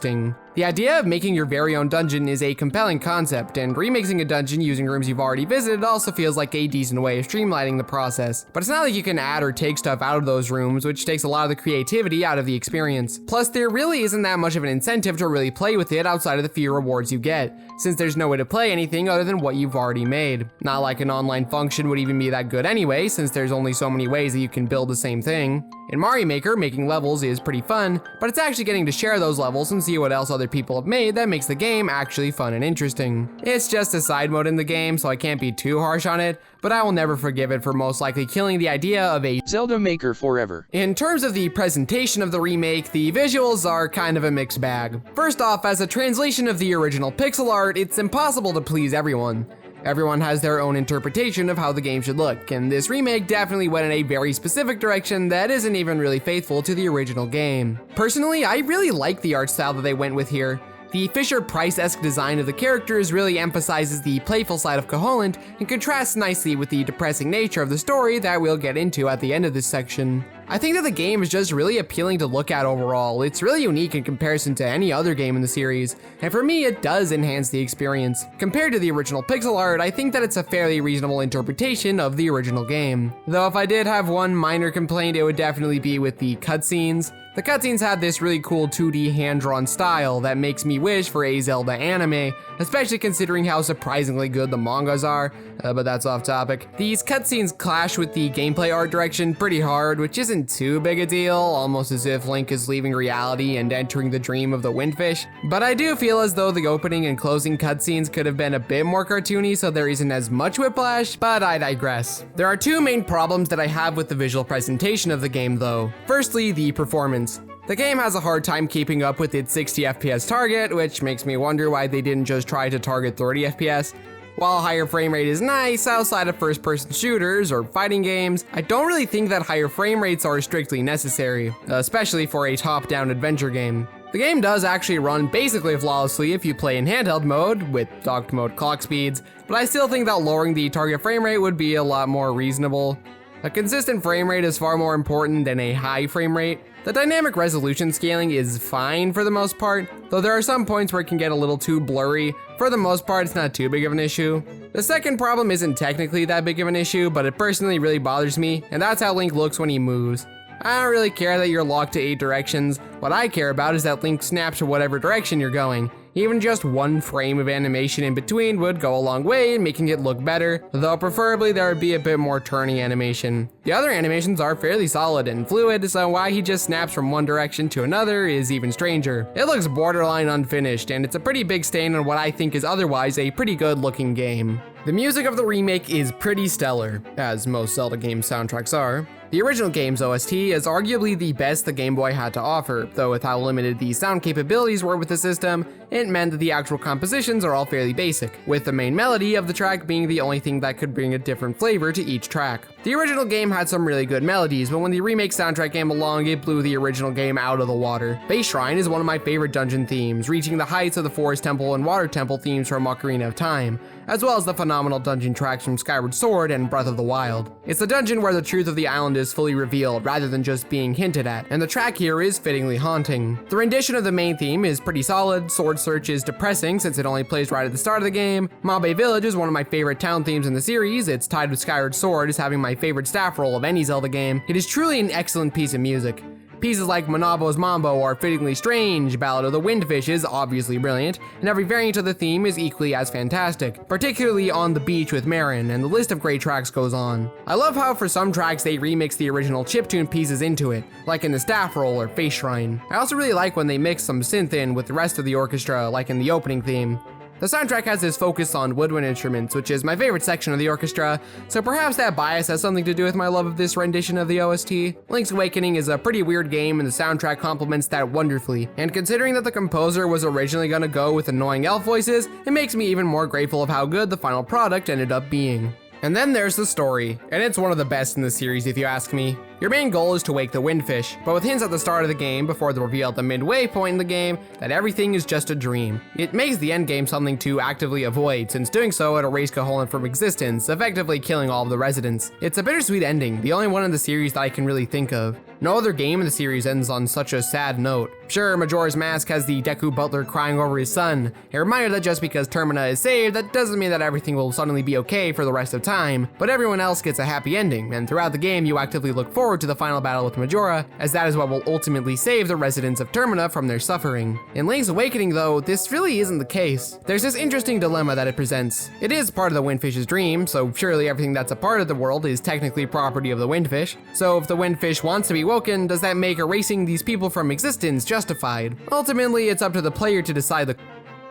The idea of making your very own dungeon is a compelling concept, and remixing a dungeon using rooms you've already visited also feels like a decent way of streamlining the process. But it's not like you can add or take stuff out of those rooms, which takes a lot of the creativity out of the experience. Plus, there really isn't that much of an incentive to really play with it outside of the few rewards you get, since there's no way to play anything other than what you've already made. Not like an online function would even be that good anyway, since there's only so many ways that you can build the same thing. In Mario Maker, making levels is pretty fun, but it's actually getting to share those levels and see what else other people have made that makes the game actually fun and interesting. It's just a side mode in the game, so I can't be too harsh on it, but I will never forgive it for most likely killing the idea of a Zelda Maker forever. In terms of the presentation of the remake, the visuals are kind of a mixed bag. First off, as a translation of the original pixel art, it's impossible to please everyone. Everyone has their own interpretation of how the game should look, and this remake definitely went in a very specific direction that isn't even really faithful to the original game. Personally, I really like the art style that they went with here. The Fisher-Price-esque design of the characters really emphasizes the playful side of Koholint and contrasts nicely with the depressing nature of the story that we'll get into at the end of this section. I think that the game is just really appealing to look at overall. It's really unique in comparison to any other game in the series, and for me it does enhance the experience. Compared to the original pixel art, I think that it's a fairly reasonable interpretation of the original game. Though if I did have one minor complaint, it would definitely be with the cutscenes. The cutscenes had this really cool 2D hand-drawn style that makes me wish for a Zelda anime, especially considering how surprisingly good the mangas are, but that's off topic. These cutscenes clash with the gameplay art direction pretty hard, which isn't too big a deal, almost as if Link is leaving reality and entering the dream of the windfish. But I do feel as though the opening and closing cutscenes could have been a bit more cartoony so there isn't as much whiplash, but I digress. There are two main problems that I have with the visual presentation of the game though. Firstly, the performance. The game has a hard time keeping up with its 60 FPS target, which makes me wonder why they didn't just try to target 30 FPS. While higher frame rate is nice outside of first-person shooters or fighting games, I don't really think that higher frame rates are strictly necessary, especially for a top-down adventure game. The game does actually run basically flawlessly if you play in handheld mode with docked mode clock speeds, but I still think that lowering the target frame rate would be a lot more reasonable. A consistent frame rate is far more important than a high frame rate. The dynamic resolution scaling is fine for the most part, though there are some points where it can get a little too blurry. For the most part, it's not too big of an issue. The second problem isn't technically that big of an issue, but it personally really bothers me, and that's how Link looks when he moves. I don't really care that you're locked to 8 directions. What I care about is that Link snaps to whatever direction you're going. Even just one frame of animation in between would go a long way in making it look better, though preferably there would be a bit more turning animation. The other animations are fairly solid and fluid, so why he just snaps from one direction to another is even stranger. It looks borderline unfinished, and it's a pretty big stain on what I think is otherwise a pretty good looking game. The music of the remake is pretty stellar, as most Zelda game soundtracks are. The original game's OST is arguably the best the Game Boy had to offer, though with how limited the sound capabilities were with the system, it meant that the actual compositions are all fairly basic, with the main melody of the track being the only thing that could bring a different flavor to each track. The original game had some really good melodies, but when the remake soundtrack came along, it blew the original game out of the water. Face Shrine is one of my favorite dungeon themes, reaching the heights of the Forest Temple and Water Temple themes from Ocarina of Time, as well as the phenomenal dungeon tracks from Skyward Sword and Breath of the Wild. It's the dungeon where the truth of the island is fully revealed rather than just being hinted at, and the track here is fittingly haunting. The rendition of the main theme is pretty solid. Sword Search is depressing since it only plays right at the start of the game. Mabe Village is one of my favorite town themes in the series. It's tied with Skyward Sword as having my favorite staff roll of any Zelda game. It is truly an excellent piece of music. Pieces like Manabo's Mambo are fittingly strange, Ballad of the Windfish is obviously brilliant, and every variant of the theme is equally as fantastic, particularly On the Beach with Marin, and the list of great tracks goes on. I love how for some tracks they remix the original chiptune pieces into it, like in the Staff Roll or Face Shrine. I also really like when they mix some synth in with the rest of the orchestra, like in the opening theme. The soundtrack has this focus on woodwind instruments, which is my favorite section of the orchestra, so perhaps that bias has something to do with my love of this rendition of the OST. Link's Awakening is a pretty weird game, and the soundtrack complements that wonderfully, and considering that the composer was originally gonna go with annoying elf voices, it makes me even more grateful of how good the final product ended up being. And then there's the story, and it's one of the best in the series if you ask me. Your main goal is to wake the Windfish, but with hints at the start of the game before the reveal at the midway point in the game that everything is just a dream. It makes the endgame something to actively avoid, since doing so would erase Koholint from existence, effectively killing all of the residents. It's a bittersweet ending, the only one in the series that I can really think of. No other game in the series ends on such a sad note. Sure, Majora's Mask has the Deku Butler crying over his son, a reminder that just because Termina is saved, that doesn't mean that everything will suddenly be okay for the rest of time, but everyone else gets a happy ending, and throughout the game you actively look forward to the final battle with Majora, as that is what will ultimately save the residents of Termina from their suffering. In Link's Awakening though, this really isn't the case. There's this interesting dilemma that it presents. It is part of the Windfish's dream, so surely everything that's a part of the world is technically property of the Windfish. So if the Windfish wants to be woken, does that make erasing these people from existence justified? Ultimately, it's up to the player to decide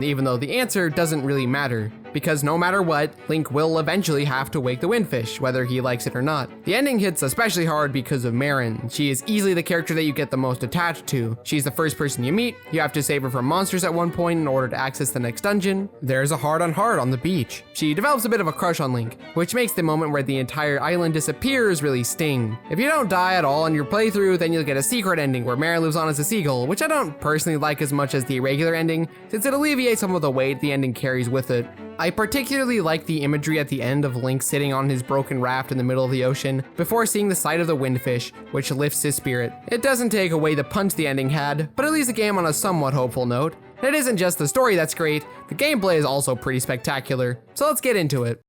even though the answer doesn't really matter. Because no matter what, Link will eventually have to wake the Windfish, whether he likes it or not. The ending hits especially hard because of Marin. She is easily the character that you get the most attached to. She's the first person you meet, you have to save her from monsters at one point in order to access the next dungeon. There's a heart-on-heart on the beach. She develops a bit of a crush on Link, which makes the moment where the entire island disappears really sting. If you don't die at all in your playthrough, then you'll get a secret ending where Marin lives on as a seagull, which I don't personally like as much as the regular ending, since it alleviates some of the weight the ending carries with it. I particularly like the imagery at the end of Link sitting on his broken raft in the middle of the ocean before seeing the sight of the Windfish, which lifts his spirit. It doesn't take away the punch the ending had, but it leaves the game on a somewhat hopeful note. It isn't just the story that's great, the gameplay is also pretty spectacular, so let's get into it.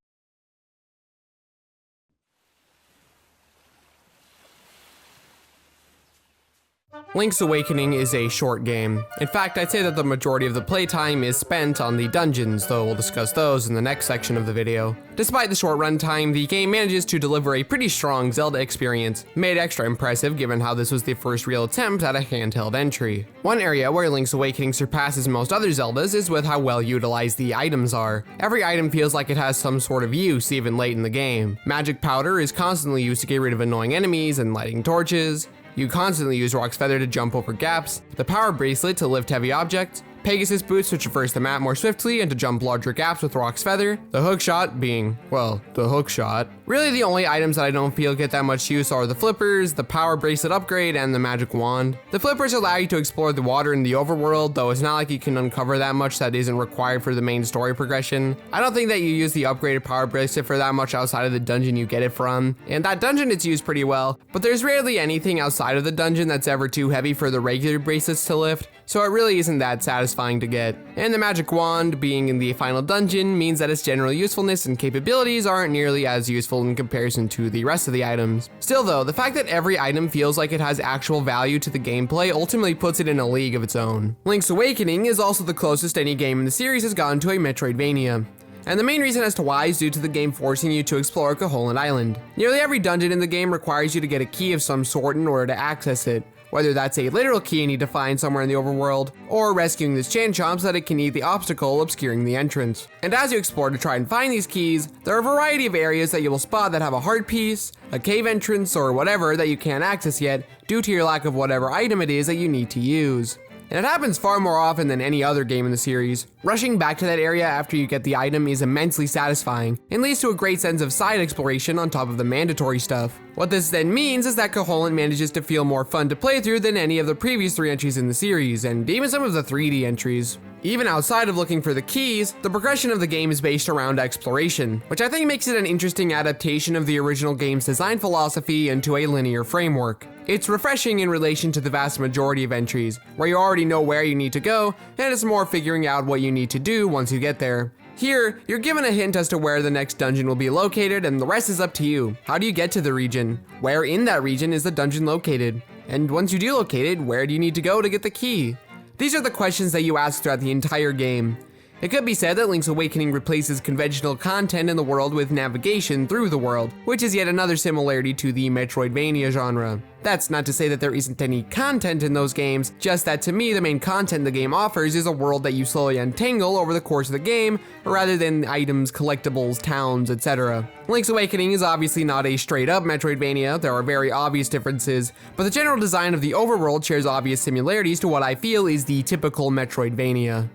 Link's Awakening is a short game. In fact, I'd say that the majority of the playtime is spent on the dungeons, though we'll discuss those in the next section of the video. Despite the short runtime, the game manages to deliver a pretty strong Zelda experience, made extra impressive given how this was the first real attempt at a handheld entry. One area where Link's Awakening surpasses most other Zeldas is with how well utilized the items are. Every item feels like it has some sort of use even late in the game. Magic Powder is constantly used to get rid of annoying enemies and lighting torches. You constantly use Rock's Feather to jump over gaps, the Power Bracelet to lift heavy objects, Pegasus boots to traverse the map more swiftly and to jump larger gaps with Rock's Feather. The hook shot being, well, the hook shot. Really the only items that I don't feel get that much use are the flippers, the power bracelet upgrade, and the magic wand. The flippers allow you to explore the water in the overworld, though it's not like you can uncover that much that isn't required for the main story progression. I don't think that you use the upgraded power bracelet for that much outside of the dungeon you get it from, and that dungeon it's used pretty well, but there's rarely anything outside of the dungeon that's ever too heavy for the regular bracelets to lift, so it really isn't that satisfying to get. And the magic wand, being in the final dungeon, means that its general usefulness and capabilities aren't nearly as useful in comparison to the rest of the items. Still though, the fact that every item feels like it has actual value to the gameplay ultimately puts it in a league of its own. Link's Awakening is also the closest any game in the series has gotten to a Metroidvania. And the main reason as to why is due to the game forcing you to explore Koholint Island. Nearly every dungeon in the game requires you to get a key of some sort in order to access it, whether that's a literal key you need to find somewhere in the overworld, or rescuing this Chanchomp so that it can eat the obstacle obscuring the entrance. And as you explore to try and find these keys, there are a variety of areas that you will spot that have a heart piece, a cave entrance, or whatever that you can't access yet due to your lack of whatever item it is that you need to use. And it happens far more often than any other game in the series. Rushing back to that area after you get the item is immensely satisfying, and leads to a great sense of side exploration on top of the mandatory stuff. What this then means is that Koholint manages to feel more fun to play through than any of the previous 3 entries in the series, and even some of the 3D entries. Even outside of looking for the keys, the progression of the game is based around exploration, which I think makes it an interesting adaptation of the original game's design philosophy into a linear framework. It's refreshing in relation to the vast majority of entries, where you already know where you need to go, and it's more figuring out what you need to do once you get there. Here, you're given a hint as to where the next dungeon will be located, and the rest is up to you. How do you get to the region? Where in that region is the dungeon located? And once you do locate it, where do you need to go to get the key? These are the questions that you ask throughout the entire game. It could be said that Link's Awakening replaces conventional content in the world with navigation through the world, which is yet another similarity to the Metroidvania genre. That's not to say that there isn't any content in those games, just that to me the main content the game offers is a world that you slowly untangle over the course of the game, rather than items, collectibles, towns, etc. Link's Awakening is obviously not a straight up Metroidvania, there are very obvious differences, but the general design of the overworld shares obvious similarities to what I feel is the typical Metroidvania.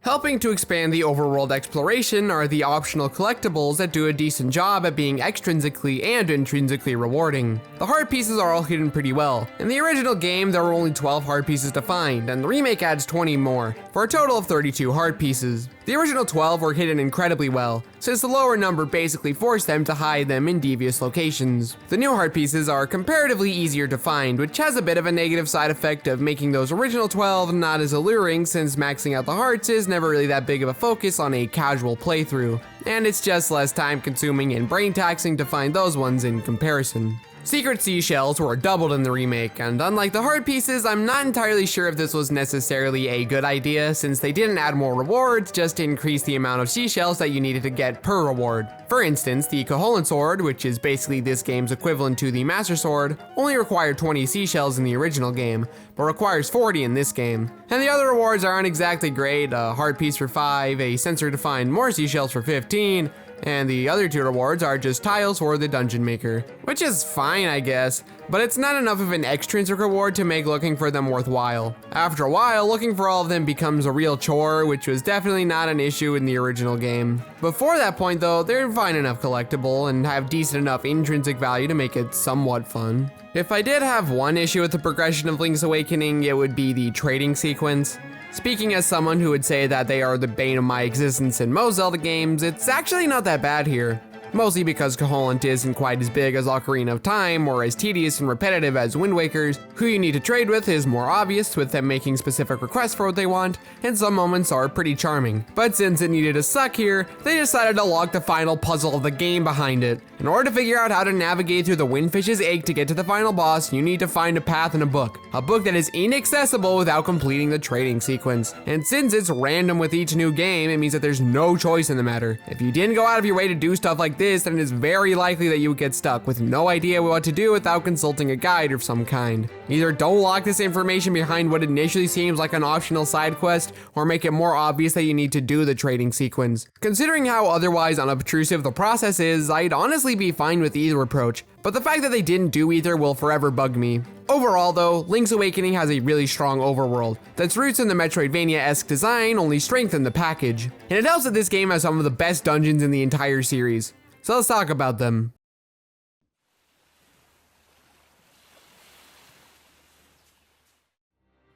Helping to expand the overworld exploration are the optional collectibles that do a decent job at being extrinsically and intrinsically rewarding. The heart pieces are all hidden pretty well. In the original game, there were only 12 heart pieces to find, and the remake adds 20 more, for a total of 32 heart pieces. The original 12 were hidden incredibly well, since the lower number basically forced them to hide them in devious locations. The new heart pieces are comparatively easier to find, which has a bit of a negative side effect of making those original 12 not as alluring, since maxing out the hearts is never really that big of a focus on a casual playthrough, and it's just less time consuming and brain taxing to find those ones in comparison. Secret seashells were doubled in the remake, and unlike the heart pieces, I'm not entirely sure if this was necessarily a good idea, since they didn't add more rewards, just increase the amount of seashells that you needed to get per reward. For instance, the Koholint Sword, which is basically this game's equivalent to the Master Sword, only required 20 seashells in the original game, but requires 40 in this game. And the other rewards aren't exactly great, a heart piece for 5, a sensor to find more seashells for 15, and the other 2 rewards are just tiles for the Dungeon Maker. Which is fine, I guess, but it's not enough of an extrinsic reward to make looking for them worthwhile. After a while, looking for all of them becomes a real chore, which was definitely not an issue in the original game. Before that point though, they're fine enough collectible and have decent enough intrinsic value to make it somewhat fun. If I did have one issue with the progression of Link's Awakening, it would be the trading sequence. Speaking as someone who would say that they are the bane of my existence in most Zelda games, it's actually not that bad here. Mostly because Koholint isn't quite as big as Ocarina of Time, or as tedious and repetitive as Wind Waker's. Who you need to trade with is more obvious, with them making specific requests for what they want, and some moments are pretty charming. But since it needed to suck here, they decided to lock the final puzzle of the game behind it. In order to figure out how to navigate through the Windfish's egg to get to the final boss, you need to find a path in a book that is inaccessible without completing the trading sequence. And since it's random with each new game, it means that there's no choice in the matter. If you didn't go out of your way to do stuff like this, then it is very likely that you would get stuck with no idea what to do without consulting a guide of some kind. Either don't lock this information behind what initially seems like an optional side quest, or make it more obvious that you need to do the trading sequence. Considering how otherwise unobtrusive the process is, I'd honestly completely be fine with either approach, but the fact that they didn't do either will forever bug me. Overall though, Link's Awakening has a really strong overworld that's roots in the Metroidvania-esque design only strengthen the package. And it helps that this game has some of the best dungeons in the entire series. So let's talk about them.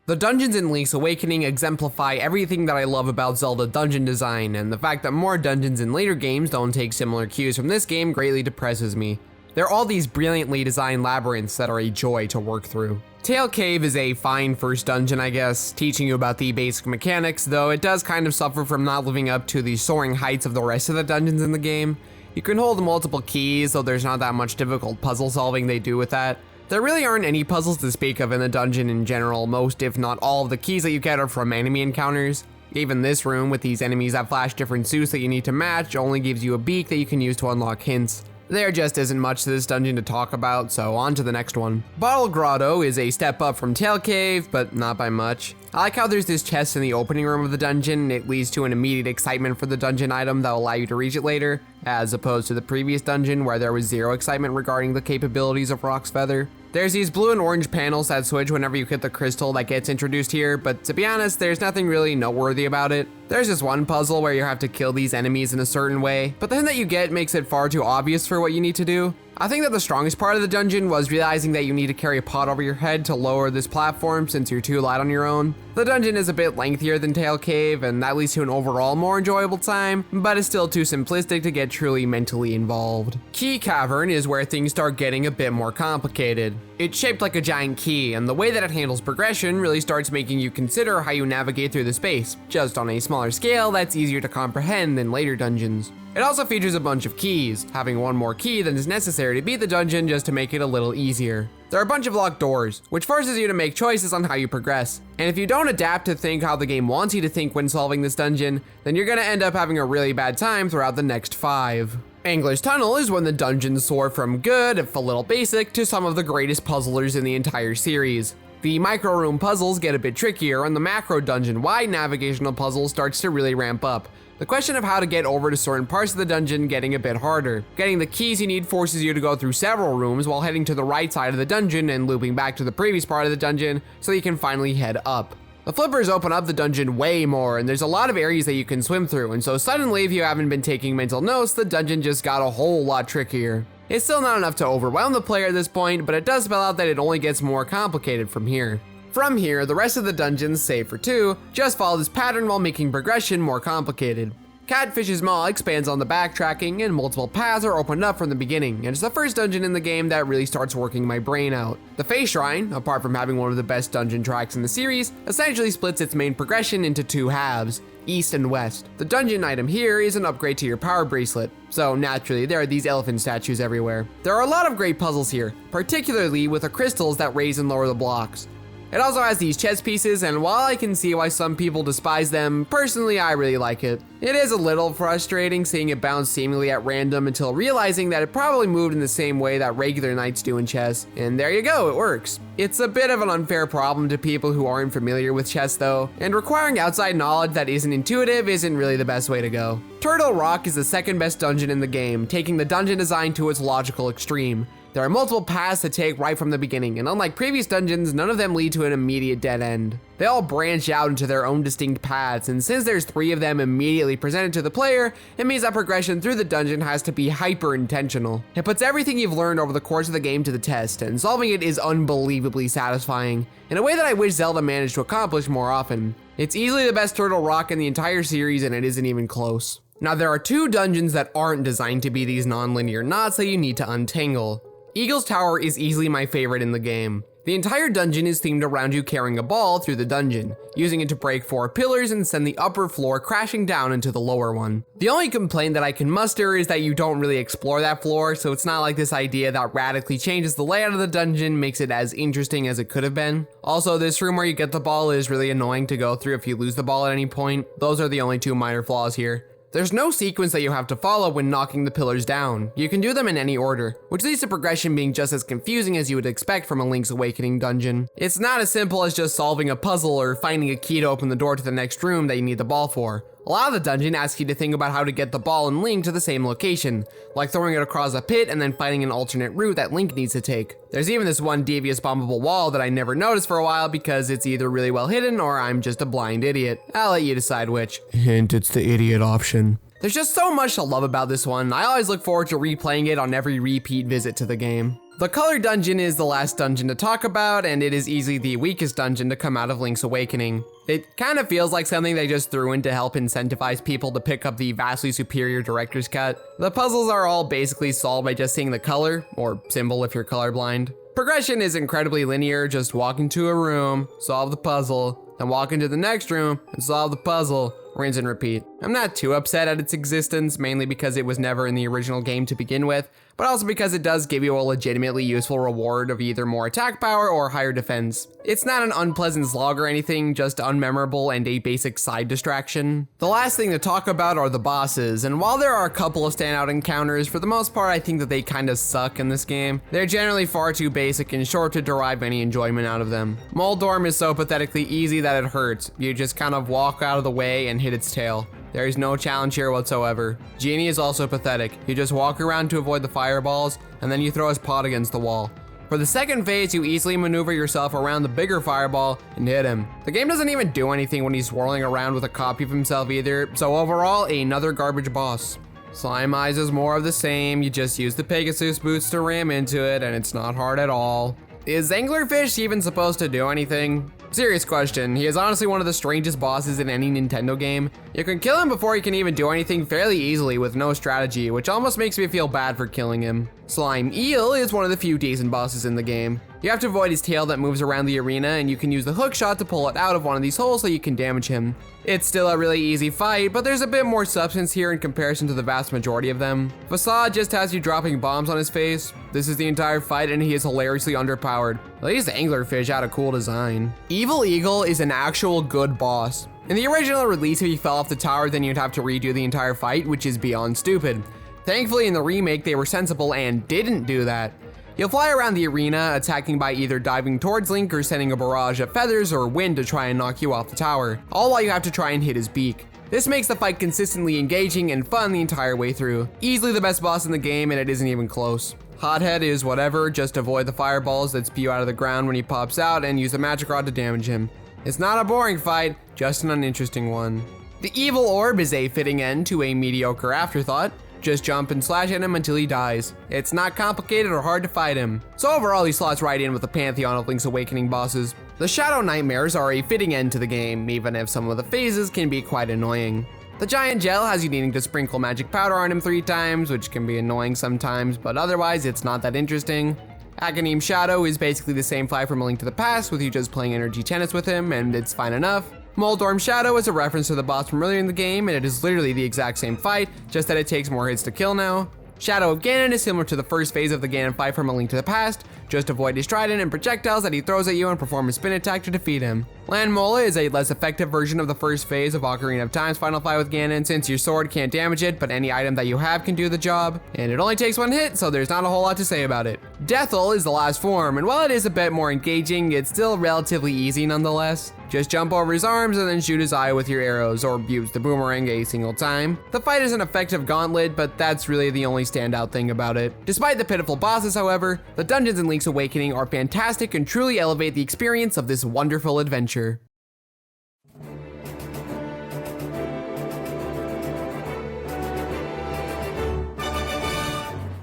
The dungeons in Link's Awakening exemplify everything that I love about Zelda dungeon design, and the fact that more dungeons in later games don't take similar cues from this game greatly depresses me. There are all these brilliantly designed labyrinths that are a joy to work through. Tail Cave is a fine first dungeon, I guess, teaching you about the basic mechanics, though it does kind of suffer from not living up to the soaring heights of the rest of the dungeons in the game. You can hold multiple keys, though there's not that much difficult puzzle solving they do with that. There really aren't any puzzles to speak of in the dungeon in general. Most, if not all, of the keys that you get are from enemy encounters. Even this room, with these enemies that flash different suits that you need to match, only gives you a beak that you can use to unlock hints. There just isn't much to this dungeon to talk about, so on to the next one. Bottle Grotto is a step up from Tail Cave, but not by much. I like how there's this chest in the opening room of the dungeon, and it leads to an immediate excitement for the dungeon item that will allow you to reach it later, as opposed to the previous dungeon where there was zero excitement regarding the capabilities of Rock's Feather. There's these blue and orange panels that switch whenever you hit the crystal that gets introduced here, but to be honest, there's nothing really noteworthy about it. There's this one puzzle where you have to kill these enemies in a certain way, but the hint that you get makes it far too obvious for what you need to do. I think that the strongest part of the dungeon was realizing that you need to carry a pot over your head to lower this platform since you're too light on your own. The dungeon is a bit lengthier than Tail Cave, and that leads to an overall more enjoyable time, but it's still too simplistic to get truly mentally involved. Key Cavern is where things start getting a bit more complicated. It's shaped like a giant key, and the way that it handles progression really starts making you consider how you navigate through the space, just on a smaller scale that's easier to comprehend than later dungeons. It also features a bunch of keys, having one more key than is necessary to beat the dungeon just to make it a little easier. There are a bunch of locked doors, which forces you to make choices on how you progress. And if you don't adapt to think how the game wants you to think when solving this dungeon, then you're gonna end up having a really bad time throughout the next 5. Angler's Tunnel is when the dungeons soar from good, if a little basic, to some of the greatest puzzlers in the entire series. The micro room puzzles get a bit trickier, and the macro dungeon-wide navigational puzzle starts to really ramp up. The question of how to get over to certain parts of the dungeon getting a bit harder. Getting the keys you need forces you to go through several rooms while heading to the right side of the dungeon and looping back to the previous part of the dungeon so you can finally head up. The flippers open up the dungeon way more, and there's a lot of areas that you can swim through, and so suddenly if you haven't been taking mental notes, the dungeon just got a whole lot trickier. It's still not enough to overwhelm the player at this point, but it does spell out that it only gets more complicated from here. From here, the rest of the dungeons, save for 2, just follow this pattern while making progression more complicated. Catfish's Maw expands on the backtracking, and multiple paths are opened up from the beginning, and it's the first dungeon in the game that really starts working my brain out. The Face Shrine, apart from having one of the best dungeon tracks in the series, essentially splits its main progression into 2 halves, east and west. The dungeon item here is an upgrade to your power bracelet, so naturally there are these elephant statues everywhere. There are a lot of great puzzles here, particularly with the crystals that raise and lower the blocks. It also has these chess pieces, and while I can see why some people despise them, personally I really like it. It is a little frustrating seeing it bounce seemingly at random until realizing that it probably moved in the same way that regular knights do in chess, and there you go, it works. It's a bit of an unfair problem to people who aren't familiar with chess though, and requiring outside knowledge that isn't intuitive isn't really the best way to go. Turtle Rock is the second best dungeon in the game, taking the dungeon design to its logical extreme. There are multiple paths to take right from the beginning, and unlike previous dungeons, none of them lead to an immediate dead end. They all branch out into their own distinct paths, and since there's 3 of them immediately presented to the player, it means that progression through the dungeon has to be hyper-intentional. It puts everything you've learned over the course of the game to the test, and solving it is unbelievably satisfying, in a way that I wish Zelda managed to accomplish more often. It's easily the best Turtle Rock in the entire series, and it isn't even close. Now there are 2 dungeons that aren't designed to be these non-linear knots that you need to untangle. Eagle's Tower is easily my favorite in the game. The entire dungeon is themed around you carrying a ball through the dungeon, using it to break 4 pillars and send the upper floor crashing down into the lower one. The only complaint that I can muster is that you don't really explore that floor, so it's not like this idea that radically changes the layout of the dungeon makes it as interesting as it could have been. Also, this room where you get the ball is really annoying to go through if you lose the ball at any point. Those are the only 2 minor flaws here. There's no sequence that you have to follow when knocking the pillars down. You can do them in any order, which leads to progression being just as confusing as you would expect from a Link's Awakening dungeon. It's not as simple as just solving a puzzle or finding a key to open the door to the next room that you need the ball for. A lot of the dungeon asks you to think about how to get the ball and Link to the same location, like throwing it across a pit and then finding an alternate route that Link needs to take. There's even this one devious bombable wall that I never noticed for a while because it's either really well hidden or I'm just a blind idiot. I'll let you decide which. Hint, it's the idiot option. There's just so much to love about this one. I always look forward to replaying it on every repeat visit to the game. The color dungeon is the last dungeon to talk about, and it is easily the weakest dungeon to come out of Link's Awakening. It kind of feels like something they just threw in to help incentivize people to pick up the vastly superior director's cut. The puzzles are all basically solved by just seeing the color, or symbol if you're colorblind. Progression is incredibly linear, just walk into a room, solve the puzzle, then walk into the next room and solve the puzzle, rinse and repeat. I'm not too upset at its existence, mainly because it was never in the original game to begin with, but also because it does give you a legitimately useful reward of either more attack power or higher defense. It's not an unpleasant slog or anything, just unmemorable and a basic side distraction. The last thing to talk about are the bosses, and while there are a couple of standout encounters, for the most part I think that they kind of suck in this game. They're generally far too basic and short to derive any enjoyment out of them. Moldorm is so pathetically easy that it hurts. You just kind of walk out of the way and hit its tail. There is no challenge here whatsoever. Genie is also pathetic. You just walk around to avoid the fireballs, and then you throw his pot against the wall. For the second phase, you easily maneuver yourself around the bigger fireball and hit him. The game doesn't even do anything when he's swirling around with a copy of himself either, so overall, another garbage boss. Slime Eyes is more of the same. You just use the Pegasus boots to ram into it, and it's not hard at all. Is Anglerfish even supposed to do anything? Serious question, he is honestly one of the strangest bosses in any Nintendo game. You can kill him before he can even do anything fairly easily with no strategy, which almost makes me feel bad for killing him. Slime Eel is one of the few decent bosses in the game. You have to avoid his tail that moves around the arena, and you can use the hook shot to pull it out of one of these holes so you can damage him. It's still a really easy fight, but there's a bit more substance here in comparison to the vast majority of them. Facade just has you dropping bombs on his face. This is the entire fight and he is hilariously underpowered. At least Anglerfish had a cool design. Evil Eagle is an actual good boss. In the original release, if he fell off the tower, then you'd have to redo the entire fight, which is beyond stupid. Thankfully, in the remake, they were sensible and didn't do that. You'll fly around the arena, attacking by either diving towards Link or sending a barrage of feathers or wind to try and knock you off the tower, all while you have to try and hit his beak. This makes the fight consistently engaging and fun the entire way through. Easily the best boss in the game, and it isn't even close. Hothead is whatever, just avoid the fireballs that spew out of the ground when he pops out and use the magic rod to damage him. It's not a boring fight, just an uninteresting one. The Evil Orb is a fitting end to a mediocre afterthought. Just jump and slash at him until he dies. It's not complicated or hard to fight him. So overall, he slots right in with the pantheon of Link's Awakening bosses. The Shadow Nightmares are a fitting end to the game, even if some of the phases can be quite annoying. The Giant Gel has you needing to sprinkle magic powder on him 3 times, which can be annoying sometimes, but otherwise it's not that interesting. Aghanim Shadow is basically the same fight from A Link to the Past, with you just playing energy tennis with him, and it's fine enough. Moldorm Shadow is a reference to the boss from earlier in the game, and it is literally the exact same fight, just that it takes more hits to kill now. Shadow of Ganon is similar to the first phase of the Ganon fight from A Link to the Past, just avoid his trident and projectiles that he throws at you and perform a spin attack to defeat him. Land Mola is a less effective version of the first phase of Ocarina of Time's final fight with Ganon, since your sword can't damage it, but any item that you have can do the job, and it only takes 1 hit, so there's not a whole lot to say about it. Deathel is the last form, and while it is a bit more engaging, it's still relatively easy nonetheless. Just jump over his arms and then shoot his eye with your arrows, or use the boomerang a single time. The fight is an effective gauntlet, but that's really the only standout thing about it. Despite the pitiful bosses, however, the dungeons in Link's Awakening are fantastic and truly elevate the experience of this wonderful adventure.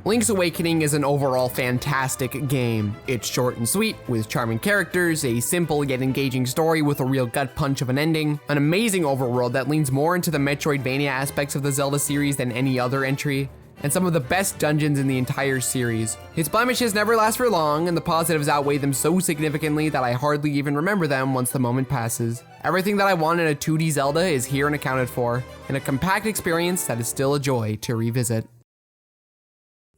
Link's Awakening is an overall fantastic game. It's short and sweet, with charming characters, a simple yet engaging story with a real gut punch of an ending, an amazing overworld that leans more into the Metroidvania aspects of the Zelda series than any other entry, and some of the best dungeons in the entire series. Its blemishes never last for long, and the positives outweigh them so significantly that I hardly even remember them once the moment passes. Everything that I want in a 2D Zelda is here and accounted for, in a compact experience that is still a joy to revisit.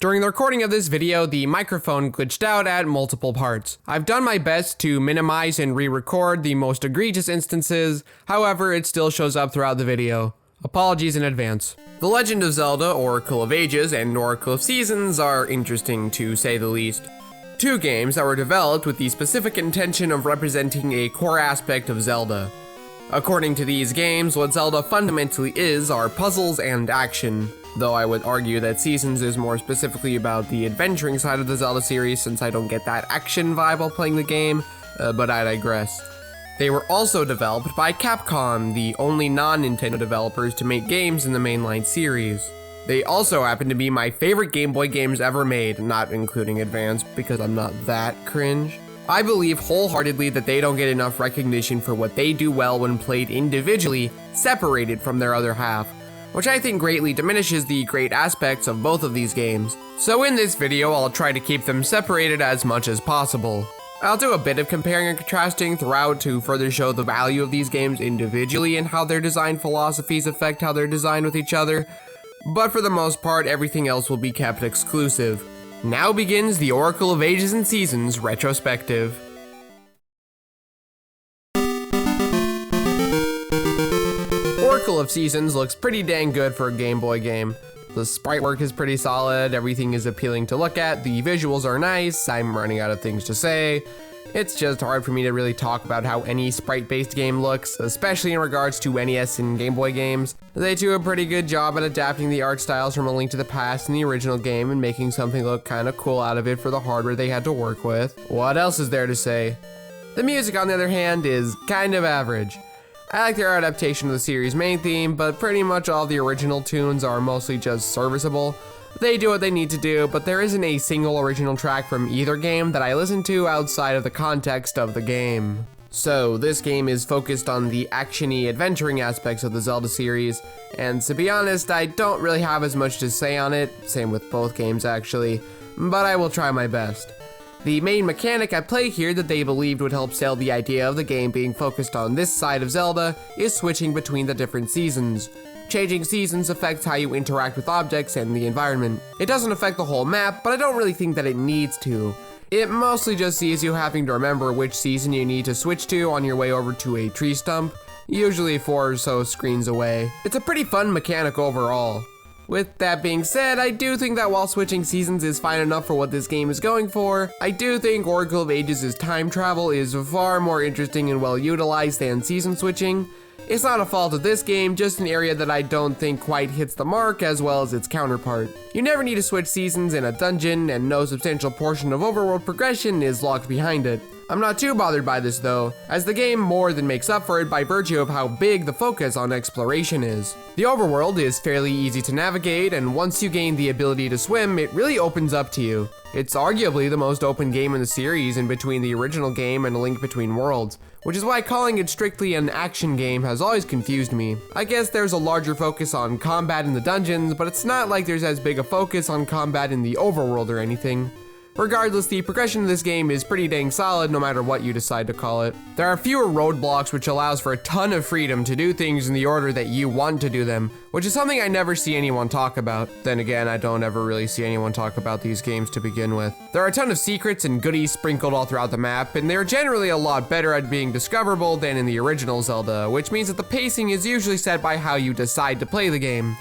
During the recording of this video, the microphone glitched out at multiple parts. I've done my best to minimize and re-record the most egregious instances, however, it still shows up throughout the video. Apologies in advance. The Legend of Zelda, Oracle of Ages, and Oracle of Seasons are interesting to say the least. 2 games that were developed with the specific intention of representing a core aspect of Zelda. According to these games, what Zelda fundamentally is are puzzles and action, though I would argue that Seasons is more specifically about the adventuring side of the Zelda series since I don't get that action vibe while playing the game, but I digress. They were also developed by Capcom, the only non-Nintendo developers to make games in the mainline series. They also happen to be my favorite Game Boy games ever made, not including Advance, because I'm not that cringe. I believe wholeheartedly that they don't get enough recognition for what they do well when played individually, separated from their other half, which I think greatly diminishes the great aspects of both of these games. So in this video, I'll try to keep them separated as much as possible. I'll do a bit of comparing and contrasting throughout to further show the value of these games individually and how their design philosophies affect how they're designed with each other, but for the most part, everything else will be kept exclusive. Now begins the Oracle of Ages and Seasons Retrospective. Oracle of Seasons looks pretty dang good for a Game Boy game. The sprite work is pretty solid, everything is appealing to look at, the visuals are nice, I'm running out of things to say. It's just hard for me to really talk about how any sprite-based game looks, especially in regards to NES and Game Boy games. They do a pretty good job at adapting the art styles from A Link to the Past in the original game and making something look kinda cool out of it for the hardware they had to work with. What else is there to say? The music, on the other hand, is kind of average. I like their adaptation of the series' main theme, but pretty much all the original tunes are mostly just serviceable. They do what they need to do, but there isn't a single original track from either game that I listen to outside of the context of the game. So, this game is focused on the action-y, adventuring aspects of the Zelda series, and to be honest, I don't really have as much to say on it, same with both games actually, but I will try my best. The main mechanic at play here that they believed would help sell the idea of the game being focused on this side of Zelda is switching between the different seasons. Changing seasons affects how you interact with objects and the environment. It doesn't affect the whole map, but I don't really think that it needs to. It mostly just sees you having to remember which season you need to switch to on your way over to a tree stump, usually 4 or so screens away. It's a pretty fun mechanic overall. With that being said, I do think that while switching seasons is fine enough for what this game is going for, I do think Oracle of Ages' time travel is far more interesting and well utilized than season switching. It's not a fault of this game, just an area that I don't think quite hits the mark as well as its counterpart. You never need to switch seasons in a dungeon, and no substantial portion of overworld progression is locked behind it. I'm not too bothered by this though, as the game more than makes up for it by virtue of how big the focus on exploration is. The overworld is fairly easy to navigate, and once you gain the ability to swim, it really opens up to you. It's arguably the most open game in the series in between the original game and A Link Between Worlds, which is why calling it strictly an action game has always confused me. I guess there's a larger focus on combat in the dungeons, but it's not like there's as big a focus on combat in the overworld or anything. Regardless, the progression of this game is pretty dang solid no matter what you decide to call it. There are fewer roadblocks, which allows for a ton of freedom to do things in the order that you want to do them, which is something I never see anyone talk about. Then again, I don't ever really see anyone talk about these games to begin with. There are a ton of secrets and goodies sprinkled all throughout the map, and they're generally a lot better at being discoverable than in the original Zelda, which means that the pacing is usually set by how you decide to play the game.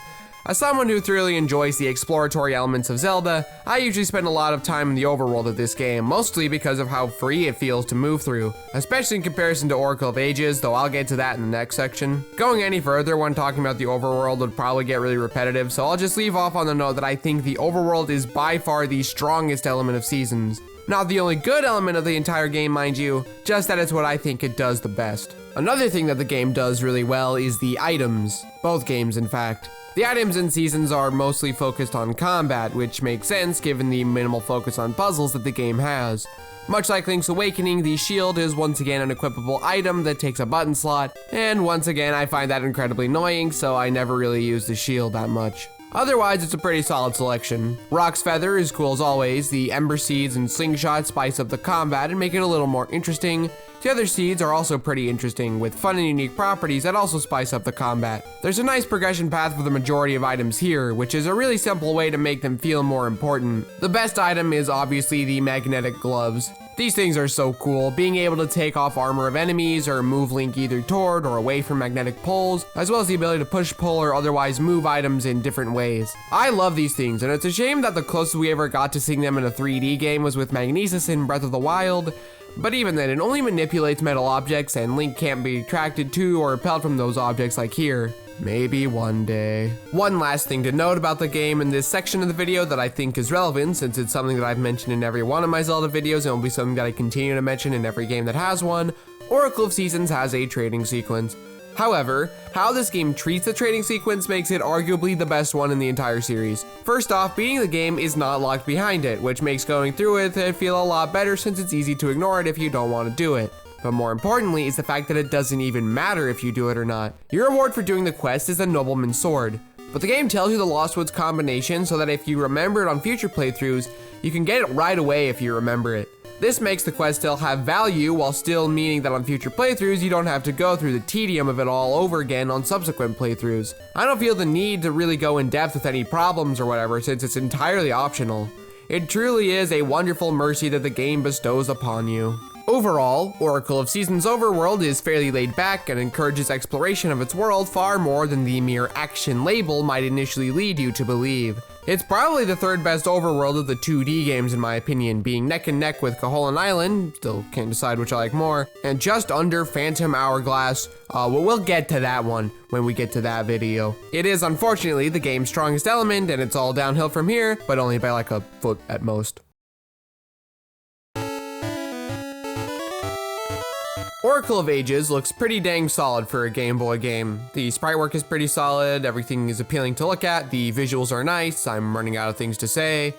As someone who thoroughly enjoys the exploratory elements of Zelda, I usually spend a lot of time in the overworld of this game, mostly because of how free it feels to move through, especially in comparison to Oracle of Ages, though I'll get to that in the next section. Going any further when talking about the overworld would probably get really repetitive, so I'll just leave off on the note that I think the overworld is by far the strongest element of Seasons. Not the only good element of the entire game, mind you, just that it's what I think it does the best. Another thing that the game does really well is the items. Both games, in fact. The items in Seasons are mostly focused on combat, which makes sense given the minimal focus on puzzles that the game has. Much like Link's Awakening, the shield is once again an equipable item that takes a button slot, and once again I find that incredibly annoying, so I never really use the shield that much. Otherwise, it's a pretty solid selection. Rock's Feather is cool as always, the Ember Seeds and Slingshot spice up the combat and make it a little more interesting. The other seeds are also pretty interesting, with fun and unique properties that also spice up the combat. There's a nice progression path for the majority of items here, which is a really simple way to make them feel more important. The best item is obviously the magnetic gloves. These things are so cool, being able to take off armor of enemies or move Link either toward or away from magnetic poles, as well as the ability to push, pull, or otherwise move items in different ways. I love these things, and it's a shame that the closest we ever got to seeing them in a 3D game was with Magnesis in Breath of the Wild, But even then, it only manipulates metal objects and Link can't be attracted to or repelled from those objects like here. Maybe one day. One last thing to note about the game in this section of the video that I think is relevant, since it's something that I've mentioned in every one of my Zelda videos and will be something that I continue to mention in every game that has one. Oracle of Seasons has a trading sequence. However, how this game treats the trading sequence makes it arguably the best one in the entire series. First off, beating the game is not locked behind it, which makes going through it feel a lot better since it's easy to ignore it if you don't want to do it. But more importantly is the fact that it doesn't even matter if you do it or not. Your reward for doing the quest is the Nobleman's Sword. But the game tells you the Lost Woods combination so that if you remember it on future playthroughs, you can get it right away if you remember it. This makes the quest still have value while still meaning that on future playthroughs you don't have to go through the tedium of it all over again on subsequent playthroughs. I don't feel the need to really go in depth with any problems or whatever since it's entirely optional. It truly is a wonderful mercy that the game bestows upon you. Overall, Oracle of Seasons Overworld is fairly laid back and encourages exploration of its world far more than the mere action label might initially lead you to believe. It's probably the third best overworld of the 2D games in my opinion, being neck and neck with Koholint Island, still can't decide which I like more, and just under Phantom Hourglass. We'll get to that one when we get to that video. It is unfortunately the game's strongest element and it's all downhill from here, but only by like a foot at most. Oracle of Ages looks pretty dang solid for a Game Boy game. The sprite work is pretty solid, everything is appealing to look at, the visuals are nice, I'm running out of things to say.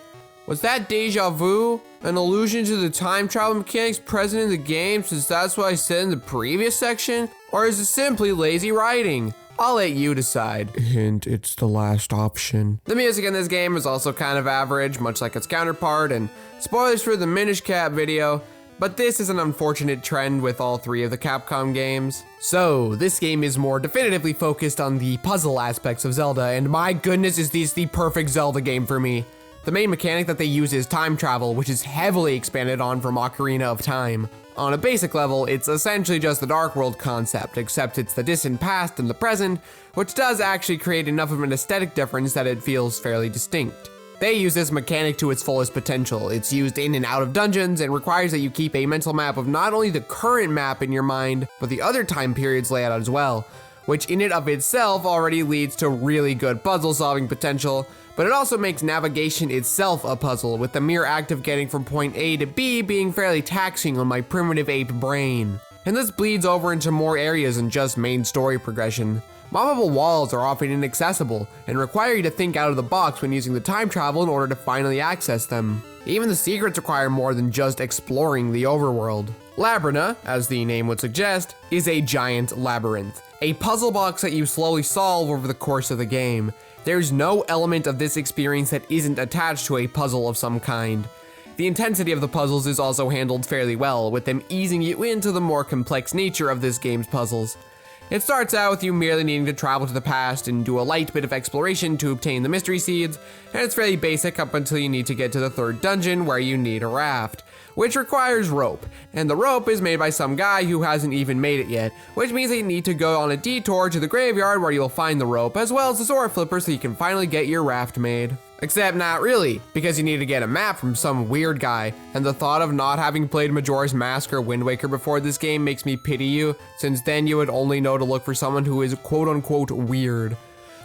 Was that deja vu? An allusion to the time travel mechanics present in the game since that's what I said in the previous section? Or is it simply lazy writing? I'll let you decide. Hint, it's the last option. The music in this game is also kind of average, much like its counterpart, and spoilers for the Minish Cap video, but this is an unfortunate trend with all three of the Capcom games. So, this game is more definitively focused on the puzzle aspects of Zelda, and my goodness is this the perfect Zelda game for me. The main mechanic that they use is time travel, which is heavily expanded on from Ocarina of Time. On a basic level, it's essentially just the Dark World concept, except it's the distant past and the present, which does actually create enough of an aesthetic difference that it feels fairly distinct. They use this mechanic to its fullest potential. It's used in and out of dungeons and requires that you keep a mental map of not only the current map in your mind, but the other time periods laid out as well, which in and of itself already leads to really good puzzle solving potential, but it also makes navigation itself a puzzle, with the mere act of getting from point A to B being fairly taxing on my primitive ape brain. And this bleeds over into more areas than just main story progression. Mobbable walls are often inaccessible and require you to think out of the box when using the time travel in order to finally access them. Even the secrets require more than just exploring the overworld. Labyrinth, as the name would suggest, is a giant labyrinth, a puzzle box that you slowly solve over the course of the game. There's no element of this experience that isn't attached to a puzzle of some kind. The intensity of the puzzles is also handled fairly well, with them easing you into the more complex nature of this game's puzzles. It starts out with you merely needing to travel to the past and do a light bit of exploration to obtain the mystery seeds, and it's fairly basic up until you need to get to the third dungeon where you need a raft, which requires rope, and the rope is made by some guy who hasn't even made it yet, which means that you need to go on a detour to the graveyard where you'll find the rope, as well as the Zora Flipper so you can finally get your raft made. Except not really, because you need to get a map from some weird guy, and the thought of not having played Majora's Mask or Wind Waker before this game makes me pity you, since then you would only know to look for someone who is quote-unquote weird.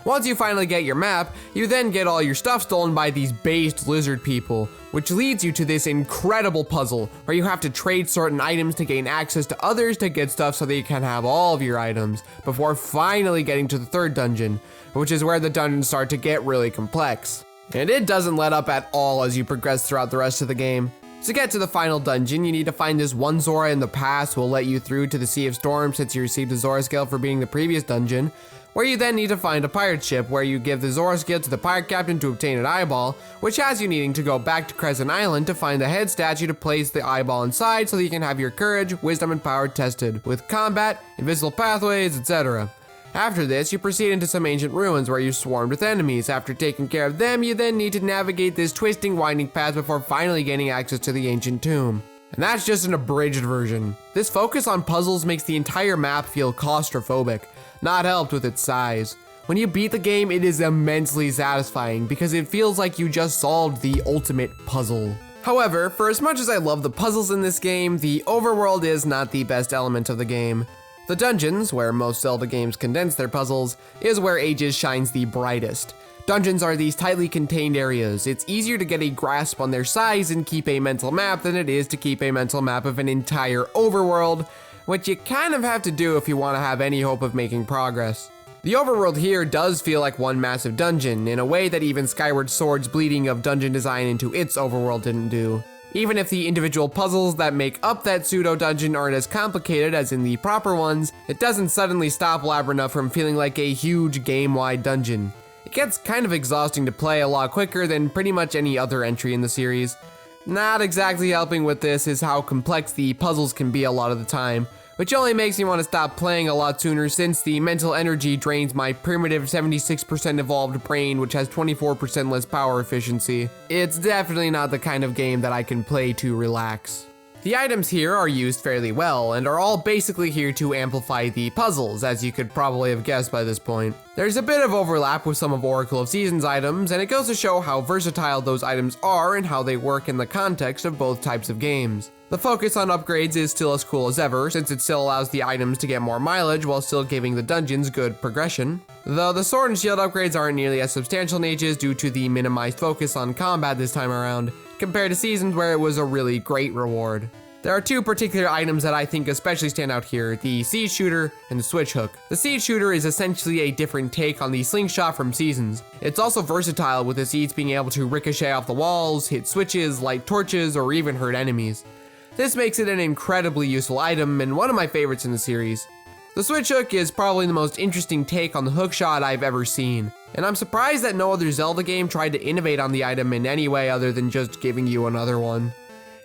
Once you finally get your map, you then get all your stuff stolen by these based lizard people, which leads you to this incredible puzzle where you have to trade certain items to gain access to others to get stuff so that you can have all of your items, before finally getting to the third dungeon, which is where the dungeons start to get really complex. And it doesn't let up at all as you progress throughout the rest of the game. To get to the final dungeon, you need to find this one Zora in the past who will let you through to the Sea of Storms since you received the Zora scale for being the previous dungeon, where you then need to find a pirate ship where you give the Zora scale to the pirate captain to obtain an eyeball, which has you needing to go back to Crescent Island to find the head statue to place the eyeball inside so that you can have your courage, wisdom, and power tested, with combat, invisible pathways, etc. After this, you proceed into some ancient ruins where you're swarmed with enemies. After taking care of them, you then need to navigate this twisting, winding path before finally gaining access to the ancient tomb. And that's just an abridged version. This focus on puzzles makes the entire map feel claustrophobic, not helped with its size. When you beat the game, it is immensely satisfying because it feels like you just solved the ultimate puzzle. However, for as much as I love the puzzles in this game, the overworld is not the best element of the game. The dungeons, where most Zelda games condense their puzzles, is where Ages shines the brightest. Dungeons are these tightly contained areas. It's easier to get a grasp on their size and keep a mental map than it is to keep a mental map of an entire overworld, which you kind of have to do if you want to have any hope of making progress. The overworld here does feel like one massive dungeon, in a way that even Skyward Sword's bleeding of dungeon design into its overworld didn't do. Even if the individual puzzles that make up that pseudo-dungeon aren't as complicated as in the proper ones, it doesn't suddenly stop Labyrinth from feeling like a huge game-wide dungeon. It gets kind of exhausting to play a lot quicker than pretty much any other entry in the series. Not exactly helping with this is how complex the puzzles can be a lot of the time, which only makes me want to stop playing a lot sooner since the mental energy drains my primitive 76% evolved brain, which has 24% less power efficiency. It's definitely not the kind of game that I can play to relax. The items here are used fairly well, and are all basically here to amplify the puzzles, as you could probably have guessed by this point. There's a bit of overlap with some of Oracle of Seasons items, and it goes to show how versatile those items are and how they work in the context of both types of games. The focus on upgrades is still as cool as ever, since it still allows the items to get more mileage while still giving the dungeons good progression. Though the sword and shield upgrades aren't nearly as substantial in Ages due to the minimized focus on combat this time around, compared to Seasons where it was a really great reward. There are two particular items that I think especially stand out here, the Siege Shooter and the Switch Hook. The Siege Shooter is essentially a different take on the Slingshot from Seasons. It's also versatile, with the seeds being able to ricochet off the walls, hit switches, light torches, or even hurt enemies. This makes it an incredibly useful item and one of my favorites in the series. The Switch Hook is probably the most interesting take on the hookshot I've ever seen, and I'm surprised that no other Zelda game tried to innovate on the item in any way other than just giving you another one.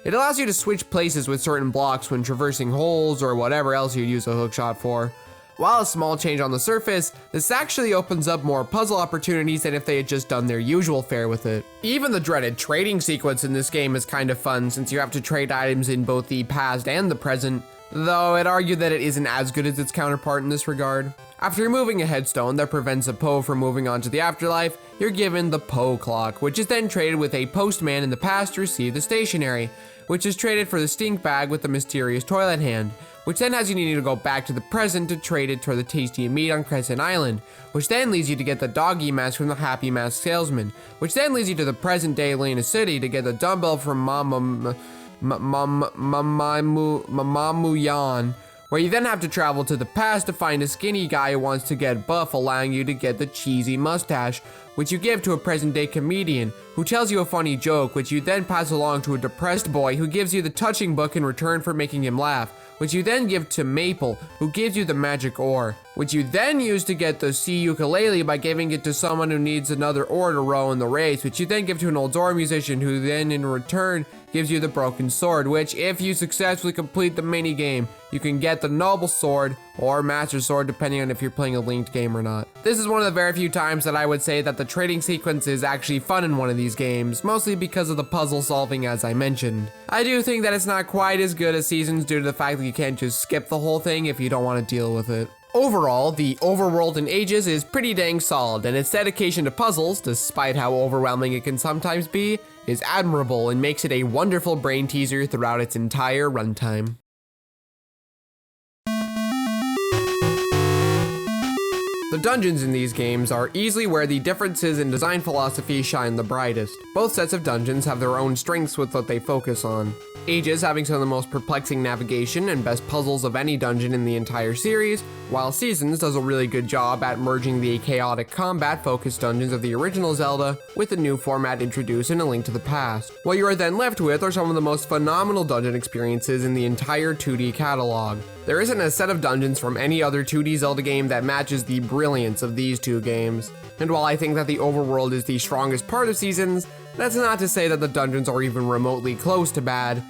It allows you to switch places with certain blocks when traversing holes or whatever else you'd use a hookshot for. While a small change on the surface, this actually opens up more puzzle opportunities than if they had just done their usual fare with it. Even the dreaded trading sequence in this game is kind of fun, since you have to trade items in both the past and the present, though I'd argue that it isn't as good as its counterpart in this regard. After removing a headstone that prevents a Poe from moving on to the afterlife, you're given the Poe Clock, which is then traded with a postman in the past to receive the stationery, which is traded for the stink bag with the mysterious toilet hand, which then has you needing to go back to the present to trade it for the tasty meat on Crescent Island, which then leads you to get the doggy mask from the Happy Mask salesman, which then leads you to the present day Lena City to get the dumbbell from Mamamuyan, where you then have to travel to the past to find a skinny guy who wants to get buff, allowing you to get the cheesy mustache, which you give to a present-day comedian, who tells you a funny joke, which you then pass along to a depressed boy who gives you the touching book in return for making him laugh, which you then give to Maple, who gives you the magic ore, which you then use to get the sea ukulele by giving it to someone who needs another oar to row in the race, which you then give to an old Zora musician who then in return gives you the broken sword, which if you successfully complete the mini game, you can get the noble sword or master sword depending on if you're playing a linked game or not. This is one of the very few times that I would say that the trading sequence is actually fun in one of these games, mostly because of the puzzle solving as I mentioned. I do think that it's not quite as good as Seasons due to the fact that you can't just skip the whole thing if you don't want to deal with it. Overall, the overworld in Ages is pretty dang solid, and its dedication to puzzles, despite how overwhelming it can sometimes be, is admirable and makes it a wonderful brain teaser throughout its entire runtime. The dungeons in these games are easily where the differences in design philosophy shine the brightest. Both sets of dungeons have their own strengths with what they focus on. Ages having some of the most perplexing navigation and best puzzles of any dungeon in the entire series, while Seasons does a really good job at merging the chaotic combat-focused dungeons of the original Zelda with the new format introduced in A Link to the Past. What you are then left with are some of the most phenomenal dungeon experiences in the entire 2D catalog. There isn't a set of dungeons from any other 2D Zelda game that matches the brilliance of these two games. And while I think that the overworld is the strongest part of Seasons, that's not to say that the dungeons are even remotely close to bad,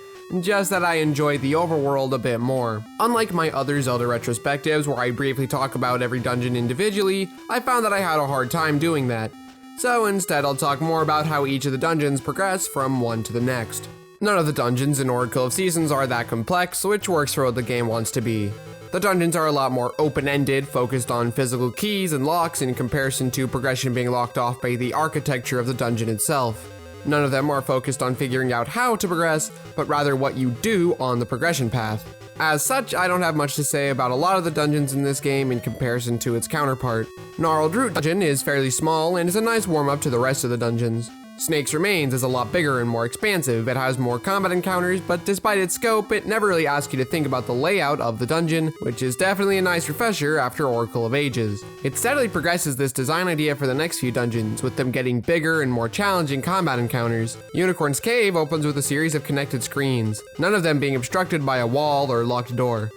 just that I enjoy the overworld a bit more. Unlike my other Zelda retrospectives where I briefly talk about every dungeon individually, I found that I had a hard time doing that. So instead I'll talk more about how each of the dungeons progress from one to the next. None of the dungeons in Oracle of Seasons are that complex, which works for what the game wants to be. The dungeons are a lot more open-ended, focused on physical keys and locks in comparison to progression being locked off by the architecture of the dungeon itself. None of them are focused on figuring out how to progress, but rather what you do on the progression path. As such, I don't have much to say about a lot of the dungeons in this game in comparison to its counterpart. Gnarled Root Dungeon is fairly small and is a nice warm-up to the rest of the dungeons. Snake's Remains is a lot bigger and more expansive. It has more combat encounters, but despite its scope, it never really asks you to think about the layout of the dungeon, which is definitely a nice refresher after Oracle of Ages. It steadily progresses this design idea for the next few dungeons, with them getting bigger and more challenging combat encounters. Unicorn's Cave opens with a series of connected screens, none of them being obstructed by a wall or locked door.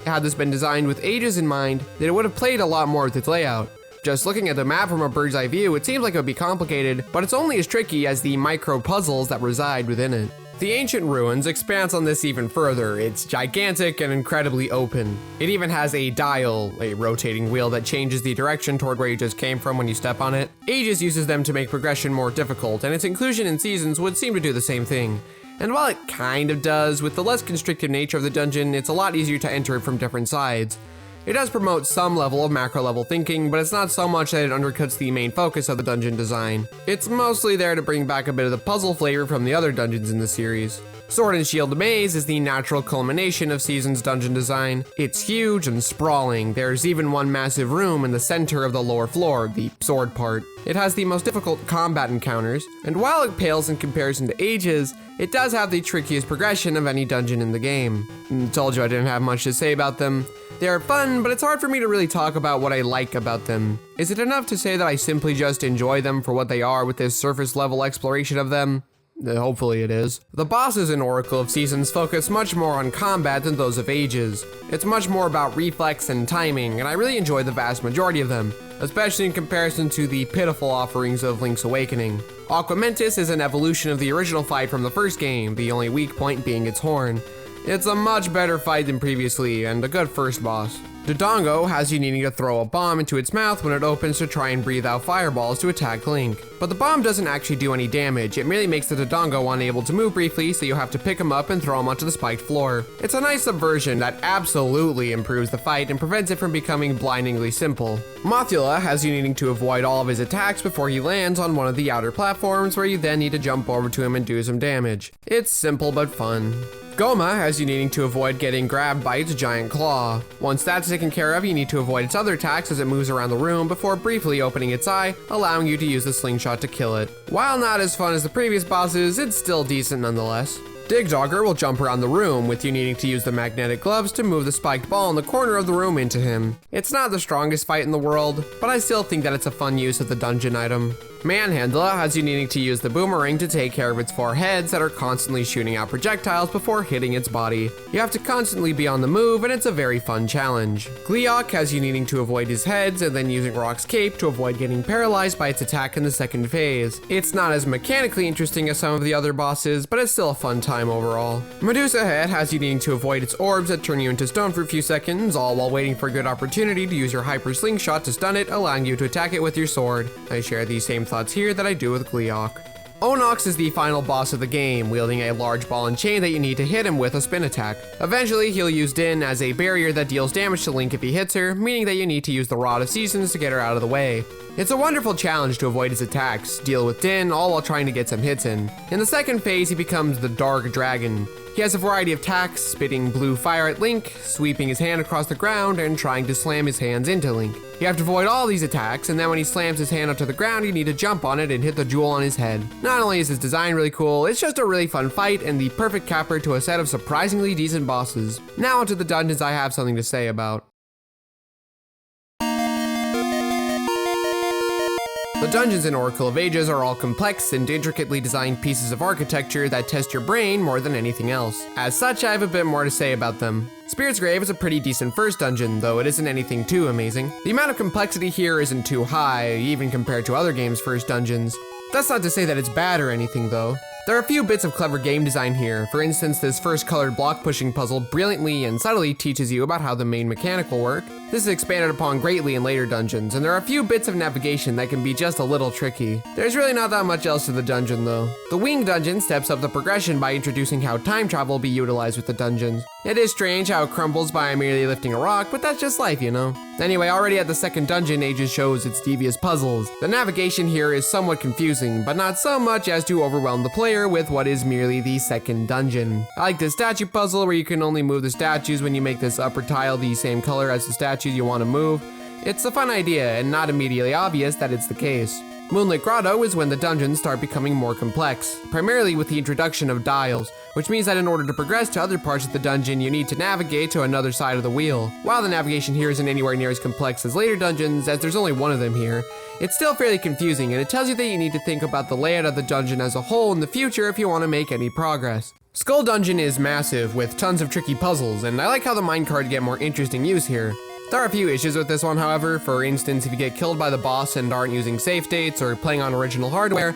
Had this been designed with Ages in mind, then it would have played a lot more with its layout. Just looking at the map from a bird's eye view, it seems like it would be complicated, but it's only as tricky as the micro puzzles that reside within it. The Ancient Ruins expands on this even further. It's gigantic and incredibly open. It even has a dial, a rotating wheel that changes the direction toward where you just came from when you step on it. Ages uses them to make progression more difficult, and its inclusion in seasons would seem to do the same thing. And while it kind of does, with the less constrictive nature of the dungeon, it's a lot easier to enter it from different sides. It does promote some level of macro level thinking, but it's not so much that it undercuts the main focus of the dungeon design. It's mostly there to bring back a bit of the puzzle flavor from the other dungeons in the series. Sword and Shield Maze is the natural culmination of Season's dungeon design. It's huge and sprawling. There's even one massive room in the center of the lower floor, the sword part. It has the most difficult combat encounters, and while it pales in comparison to Ages, it does have the trickiest progression of any dungeon in the game. Told you I didn't have much to say about them. They are fun, but it's hard for me to really talk about what I like about them. Is it enough to say that I simply just enjoy them for what they are with this surface level exploration of them? Hopefully it is. The bosses in Oracle of Seasons focus much more on combat than those of Ages. It's much more about reflex and timing, and I really enjoy the vast majority of them, especially in comparison to the pitiful offerings of Link's Awakening. Aquamentus is an evolution of the original fight from the first game, the only weak point being its horn. It's a much better fight than previously, and a good first boss. Dodongo has you needing to throw a bomb into its mouth when it opens to try and breathe out fireballs to attack Link. But the bomb doesn't actually do any damage, it merely makes the Dodongo unable to move briefly, so you have to pick him up and throw him onto the spiked floor. It's a nice subversion that absolutely improves the fight and prevents it from becoming blindingly simple. Mothula has you needing to avoid all of his attacks before he lands on one of the outer platforms, where you then need to jump over to him and do some damage. It's simple but fun. Goma has you needing to avoid getting grabbed by its giant claw. Once that's taken care of, you need to avoid its other attacks as it moves around the room before briefly opening its eye, allowing you to use the slingshot to kill it. While not as fun as the previous bosses, it's still decent nonetheless. Digdogger will jump around the room, with you needing to use the magnetic gloves to move the spiked ball in the corner of the room into him. It's not the strongest fight in the world, but I still think that it's a fun use of the dungeon item. Manhandla has you needing to use the boomerang to take care of its 4 heads that are constantly shooting out projectiles before hitting its body. You have to constantly be on the move, and it's a very fun challenge. Gleeok has you needing to avoid his heads and then using Rock's cape to avoid getting paralyzed by its attack in the second phase. It's not as mechanically interesting as some of the other bosses, but it's still a fun time overall. Medusa Head has you needing to avoid its orbs that turn you into stone for a few seconds, all while waiting for a good opportunity to use your hyper slingshot to stun it, allowing you to attack it with your sword. I share these same thoughts here that I do with Gleeok. Onox is the final boss of the game, wielding a large ball and chain that you need to hit him with a spin attack. Eventually, he'll use Din as a barrier that deals damage to Link if he hits her, meaning that you need to use the Rod of Seasons to get her out of the way. It's a wonderful challenge to avoid his attacks, deal with Din, all while trying to get some hits in. In the second phase, he becomes the Dark Dragon. He has a variety of attacks, spitting blue fire at Link, sweeping his hand across the ground, and trying to slam his hands into Link. You have to avoid all these attacks, and then when he slams his hand onto the ground, you need to jump on it and hit the jewel on his head. Not only is his design really cool, it's just a really fun fight and the perfect capper to a set of surprisingly decent bosses. Now onto the dungeons I have something to say about. The dungeons in Oracle of Ages are all complex and intricately designed pieces of architecture that test your brain more than anything else. As such, I have a bit more to say about them. Spirit's Grave is a pretty decent first dungeon, though it isn't anything too amazing. The amount of complexity here isn't too high, even compared to other games' first dungeons. That's not to say that it's bad or anything, though. There are a few bits of clever game design here. For instance, this first colored block pushing puzzle brilliantly and subtly teaches you about how the main mechanic will work. This is expanded upon greatly in later dungeons, and there are a few bits of navigation that can be just a little tricky. There's really not that much else to the dungeon though. The Wing dungeon steps up the progression by introducing how time travel will be utilized with the dungeons. It is strange how it crumbles by merely lifting a rock, but that's just life, you know? Anyway, already at the second dungeon, it just shows its devious puzzles. The navigation here is somewhat confusing, but not so much as to overwhelm the player with what is merely the second dungeon. I like the statue puzzle where you can only move the statues when you make this upper tile the same color as the statues you want to move. It's a fun idea and not immediately obvious that it's the case. Moonlit Grotto is when the dungeons start becoming more complex, primarily with the introduction of dials, which means that in order to progress to other parts of the dungeon, you need to navigate to another side of the wheel. While the navigation here isn't anywhere near as complex as later dungeons, as there's only one of them here, it's still fairly confusing, and it tells you that you need to think about the layout of the dungeon as a whole in the future if you want to make any progress. Skull Dungeon is massive, with tons of tricky puzzles, and I like how the minecart get more interesting use here. There are a few issues with this one, however. For instance, if you get killed by the boss and aren't using save states or playing on original hardware,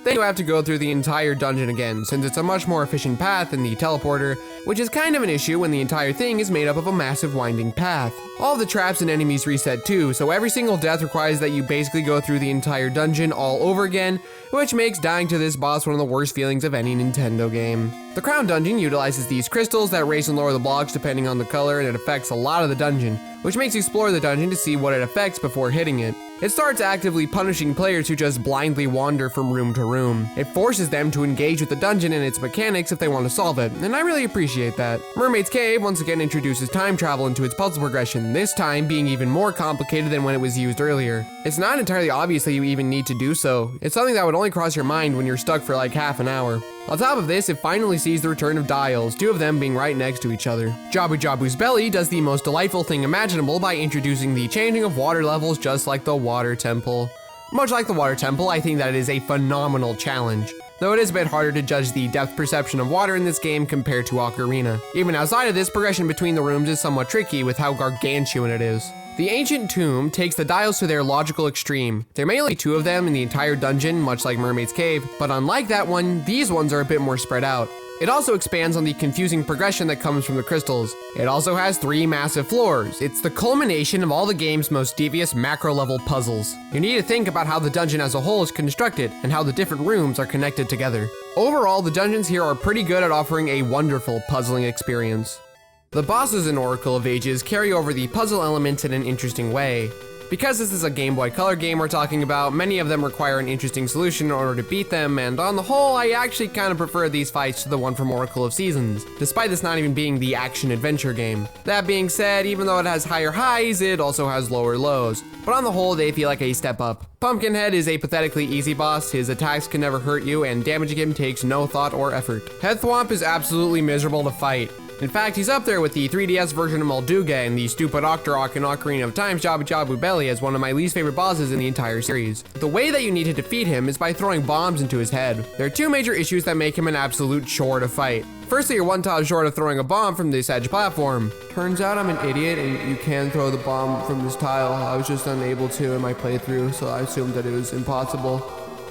then you have to go through the entire dungeon again, since it's a much more efficient path than the teleporter, which is kind of an issue when the entire thing is made up of a massive winding path. All of the traps and enemies reset too, so every single death requires that you basically go through the entire dungeon all over again, which makes dying to this boss one of the worst feelings of any Nintendo game. The Crown Dungeon utilizes these crystals that raise and lower the blocks depending on the color, and it affects a lot of the dungeon, which makes you explore the dungeon to see what it affects before hitting it. It starts actively punishing players who just blindly wander from room to room. It forces them to engage with the dungeon and its mechanics if they want to solve it, and I really appreciate that. Mermaid's Cave once again introduces time travel into its puzzle progression, this time being even more complicated than when it was used earlier. It's not entirely obvious that you even need to do so. It's something that would only cross your mind when you're stuck for like half an hour. On top of this, it finally sees the return of dials, two of them being right next to each other. Jabu Jabu's Belly does the most delightful thing imaginable by introducing the changing of water levels just like the Water Temple. Much like the Water Temple, I think that it is a phenomenal challenge, though it is a bit harder to judge the depth perception of water in this game compared to Ocarina. Even outside of this, progression between the rooms is somewhat tricky with how gargantuan it is. The Ancient Tomb takes the dials to their logical extreme. There may only be two of them in the entire dungeon, much like Mermaid's Cave, but unlike that one, these ones are a bit more spread out. It also expands on the confusing progression that comes from the crystals. It also has 3 massive floors. It's the culmination of all the game's most devious macro-level puzzles. You need to think about how the dungeon as a whole is constructed and how the different rooms are connected together. Overall, the dungeons here are pretty good at offering a wonderful puzzling experience. The bosses in Oracle of Ages carry over the puzzle elements in an interesting way. Because this is a Game Boy Color game we're talking about, many of them require an interesting solution in order to beat them, and on the whole, I actually kind of prefer these fights to the one from Oracle of Seasons, despite this not even being the action-adventure game. That being said, even though it has higher highs, it also has lower lows, but on the whole, they feel like a step up. Pumpkinhead is a pathetically easy boss, his attacks can never hurt you, and damaging him takes no thought or effort. Head Thwomp is absolutely miserable to fight. In fact, he's up there with the 3DS version of Molduga and the stupid Octorok in Ocarina of Time's Jabu Jabu Belly as one of my least favorite bosses in the entire series. The way that you need to defeat him is by throwing bombs into his head. There are 2 major issues that make him an absolute chore to fight. Firstly, you're one tile short of throwing a bomb from this edge platform. Turns out I'm an idiot and you can throw the bomb from this tile. I was just unable to in my playthrough, so I assumed that it was impossible.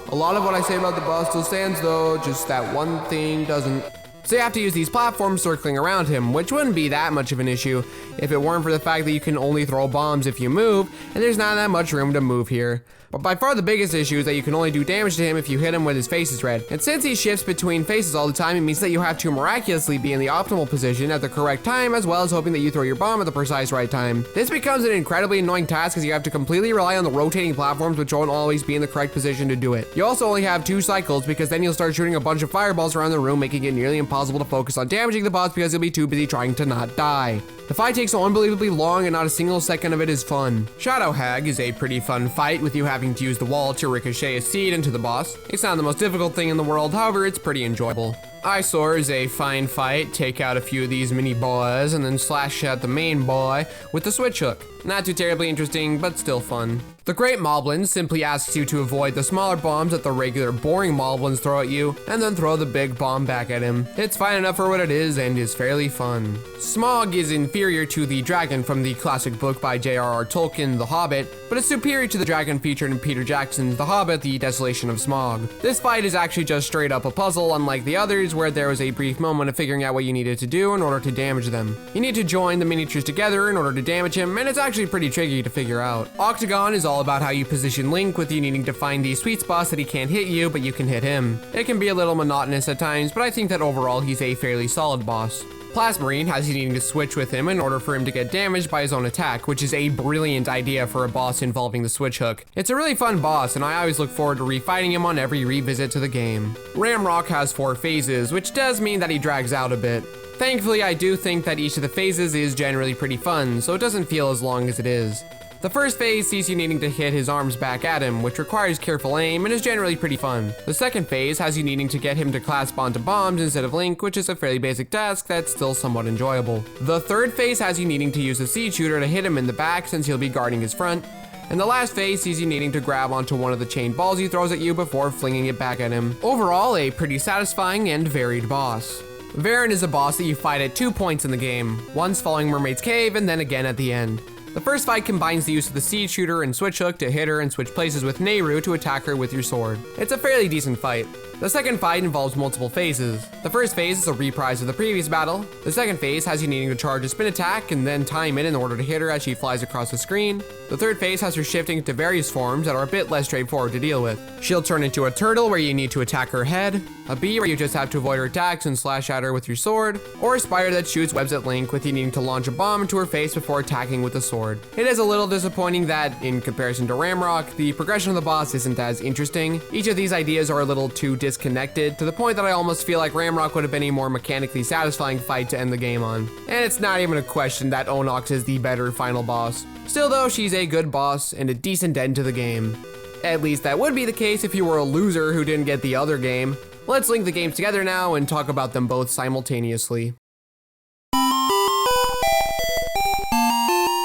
A lot of what I say about the boss still stands though, just that one thing doesn't. So you have to use these platforms circling around him, which wouldn't be that much of an issue if it weren't for the fact that you can only throw bombs if you move, and there's not that much room to move here. But by far the biggest issue is that you can only do damage to him if you hit him when his face is red. And since he shifts between faces all the time, it means that you have to miraculously be in the optimal position at the correct time, as well as hoping that you throw your bomb at the precise right time. This becomes an incredibly annoying task as you have to completely rely on the rotating platforms, which won't always be in the correct position to do it. You also only have 2 cycles because then you'll start shooting a bunch of fireballs around the room, making it nearly impossible to focus on damaging the boss because you'll be too busy trying to not die. The fight takes so unbelievably long and not a single second of it is fun. Shadow Hag is a pretty fun fight with you having to use the wall to ricochet a seed into the boss. It's not the most difficult thing in the world, however, it's pretty enjoyable. Eyesore is a fine fight. Take out a few of these mini boys and then slash at the main boy with the switch hook. Not too terribly interesting, but still fun. The Great Moblin simply asks you to avoid the smaller bombs that the regular boring Moblins throw at you, and then throw the big bomb back at him. It's fine enough for what it is and is fairly fun. Smog is inferior to the dragon from the classic book by J.R.R. Tolkien, The Hobbit, but it's superior to the dragon featured in Peter Jackson's The Hobbit, The Desolation of Smog. This fight is actually just straight up a puzzle, unlike the others where there was a brief moment of figuring out what you needed to do in order to damage them. You need to join the miniatures together in order to damage him, and it's actually pretty tricky to figure out. Octagon is all about how you position Link, with you needing to find the sweet spots that he can't hit you, but you can hit him. It can be a little monotonous at times, but I think that overall he's a fairly solid boss. Plasmarine has you needing to switch with him in order for him to get damaged by his own attack, which is a brilliant idea for a boss involving the switch hook. It's a really fun boss, and I always look forward to refighting him on every revisit to the game. Ramrock has 4 phases, which does mean that he drags out a bit. Thankfully, I do think that each of the phases is generally pretty fun, so it doesn't feel as long as it is. The first phase sees you needing to hit his arms back at him, which requires careful aim and is generally pretty fun. The second phase has you needing to get him to clasp onto bombs instead of Link, which is a fairly basic task that's still somewhat enjoyable. The third phase has you needing to use a seed shooter to hit him in the back since he'll be guarding his front. And the last phase sees you needing to grab onto one of the chain balls he throws at you before flinging it back at him. Overall, a pretty satisfying and varied boss. Varen is a boss that you fight at 2 points in the game, once following Mermaid's Cave and then again at the end. The first fight combines the use of the seed shooter and switch hook to hit her and switch places with Nehru to attack her with your sword. It's a fairly decent fight. The second fight involves multiple phases. The first phase is a reprise of the previous battle. The second phase has you needing to charge a spin attack and then time it in order to hit her as she flies across the screen. The third phase has her shifting to various forms that are a bit less straightforward to deal with. She'll turn into a turtle where you need to attack her head, a bee where you just have to avoid her attacks and slash at her with your sword, or a spider that shoots webs at Link with you needing to launch a bomb into her face before attacking with a sword. It is a little disappointing that, in comparison to Ramrock, the progression of the boss isn't as interesting. Each of these ideas are a little too disconnected, to the point that I almost feel like Ramrock would have been a more mechanically satisfying fight to end the game on. And it's not even a question that Onox is the better final boss. Still though, she's a good boss and a decent end to the game. At least that would be the case if you were a loser who didn't get the other game. Let's link the games together now and talk about them both simultaneously.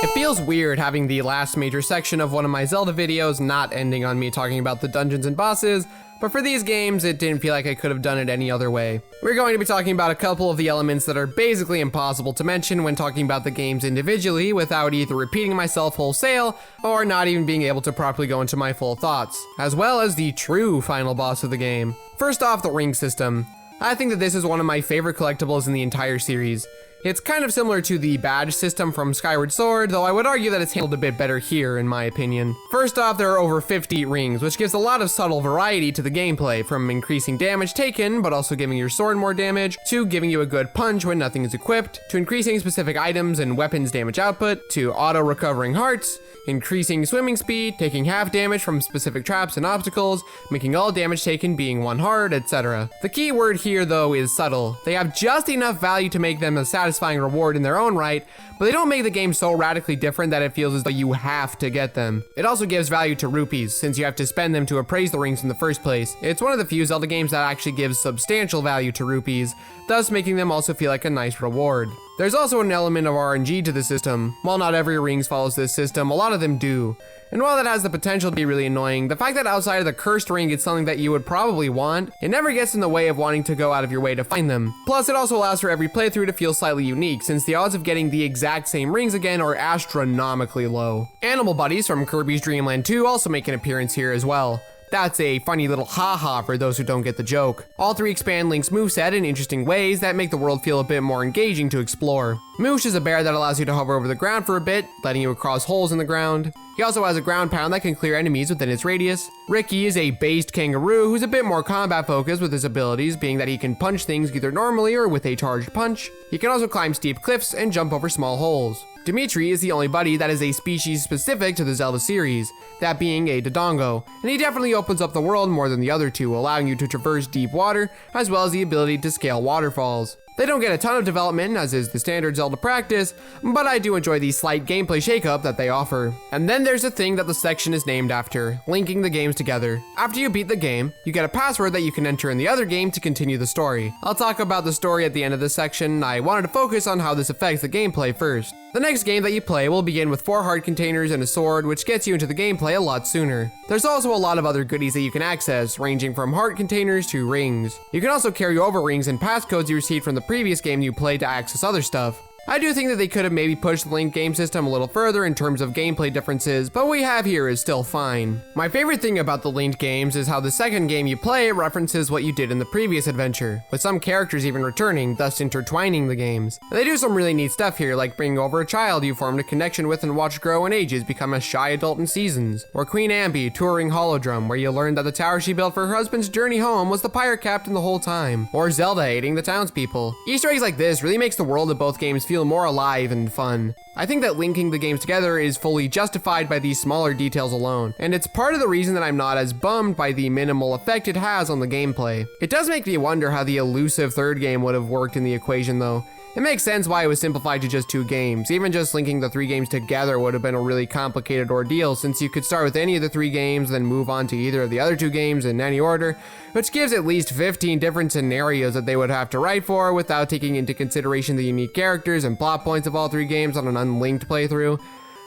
It feels weird having the last major section of one of my Zelda videos not ending on me talking about the dungeons and bosses, but for these games, it didn't feel like I could have done it any other way. We're going to be talking about a couple of the elements that are basically impossible to mention when talking about the games individually without either repeating myself wholesale or not even being able to properly go into my full thoughts, as well as the true final boss of the game. First off, the ring system. I think that this is one of my favorite collectibles in the entire series. It's kind of similar to the badge system from Skyward Sword, though I would argue that it's handled a bit better here, in my opinion. First off, there are over 50 rings, which gives a lot of subtle variety to the gameplay, from increasing damage taken, but also giving your sword more damage, to giving you a good punch when nothing is equipped, to increasing specific items and weapons damage output, to auto-recovering hearts, increasing swimming speed, taking half damage from specific traps and obstacles, making all damage taken being 1 heart, etc. The key word here, though, is subtle. They have just enough value to make them a satisfying reward in their own right, but they don't make the game so radically different that it feels as though you have to get them. It also gives value to rupees, since you have to spend them to appraise the rings in the first place. It's one of the few Zelda games that actually gives substantial value to rupees, thus making them also feel like a nice reward. There's also an element of RNG to the system. While not every rings follows this system, a lot of them do. And while that has the potential to be really annoying, the fact that outside of the cursed ring it's something that you would probably want, it never gets in the way of wanting to go out of your way to find them. Plus, it also allows for every playthrough to feel slightly unique, since the odds of getting the exact same rings again are astronomically low. Animal buddies from Kirby's Dream Land 2 also make an appearance here as well. That's a funny little haha for those who don't get the joke. All 3 expand Link's moveset in interesting ways that make the world feel a bit more engaging to explore. Moosh is a bear that allows you to hover over the ground for a bit, letting you cross holes in the ground. He also has a ground pound that can clear enemies within its radius. Ricky is a based kangaroo who's a bit more combat focused with his abilities being that he can punch things either normally or with a charged punch. He can also climb steep cliffs and jump over small holes. Dimitri is the only buddy that is a species specific to the Zelda series, that being a Dodongo, and he definitely opens up the world more than the other 2, allowing you to traverse deep water, as well as the ability to scale waterfalls. They don't get a ton of development, as is the standard Zelda practice, but I do enjoy the slight gameplay shakeup that they offer. And then there's a thing that the section is named after, linking the games together. After you beat the game, you get a password that you can enter in the other game to continue the story. I'll talk about the story at the end of this section. I wanted to focus on how this affects the gameplay first. The next game that you play will begin with 4 heart containers and a sword, which gets you into the gameplay a lot sooner. There's also a lot of other goodies that you can access, ranging from heart containers to rings. You can also carry over rings and passcodes you received from the previous game you played to access other stuff. I do think that they could have maybe pushed the Link game system a little further in terms of gameplay differences, but what we have here is still fine. My favorite thing about the Link games is how the second game you play references what you did in the previous adventure, with some characters even returning, thus intertwining the games. And they do some really neat stuff here, like bringing over a child you formed a connection with and watched grow in ages become a shy adult in Seasons, or Queen Ambi touring Holodrum, where you learned that the tower she built for her husband's journey home was the pirate captain the whole time, or Zelda aiding the townspeople. Easter eggs like this really makes the world of both games feel more alive and fun. I think that linking the games together is fully justified by these smaller details alone, and it's part of the reason that I'm not as bummed by the minimal effect it has on the gameplay. It does make me wonder how the elusive third game would have worked in the equation though. It makes sense why it was simplified to just 2 games. Even just linking the 3 games together would have been a really complicated ordeal, since you could start with any of the 3 games, then move on to either of the other 2 games in any order, which gives at least 15 different scenarios that they would have to write for without taking into consideration the unique characters and plot points of all 3 games on an unlinked playthrough.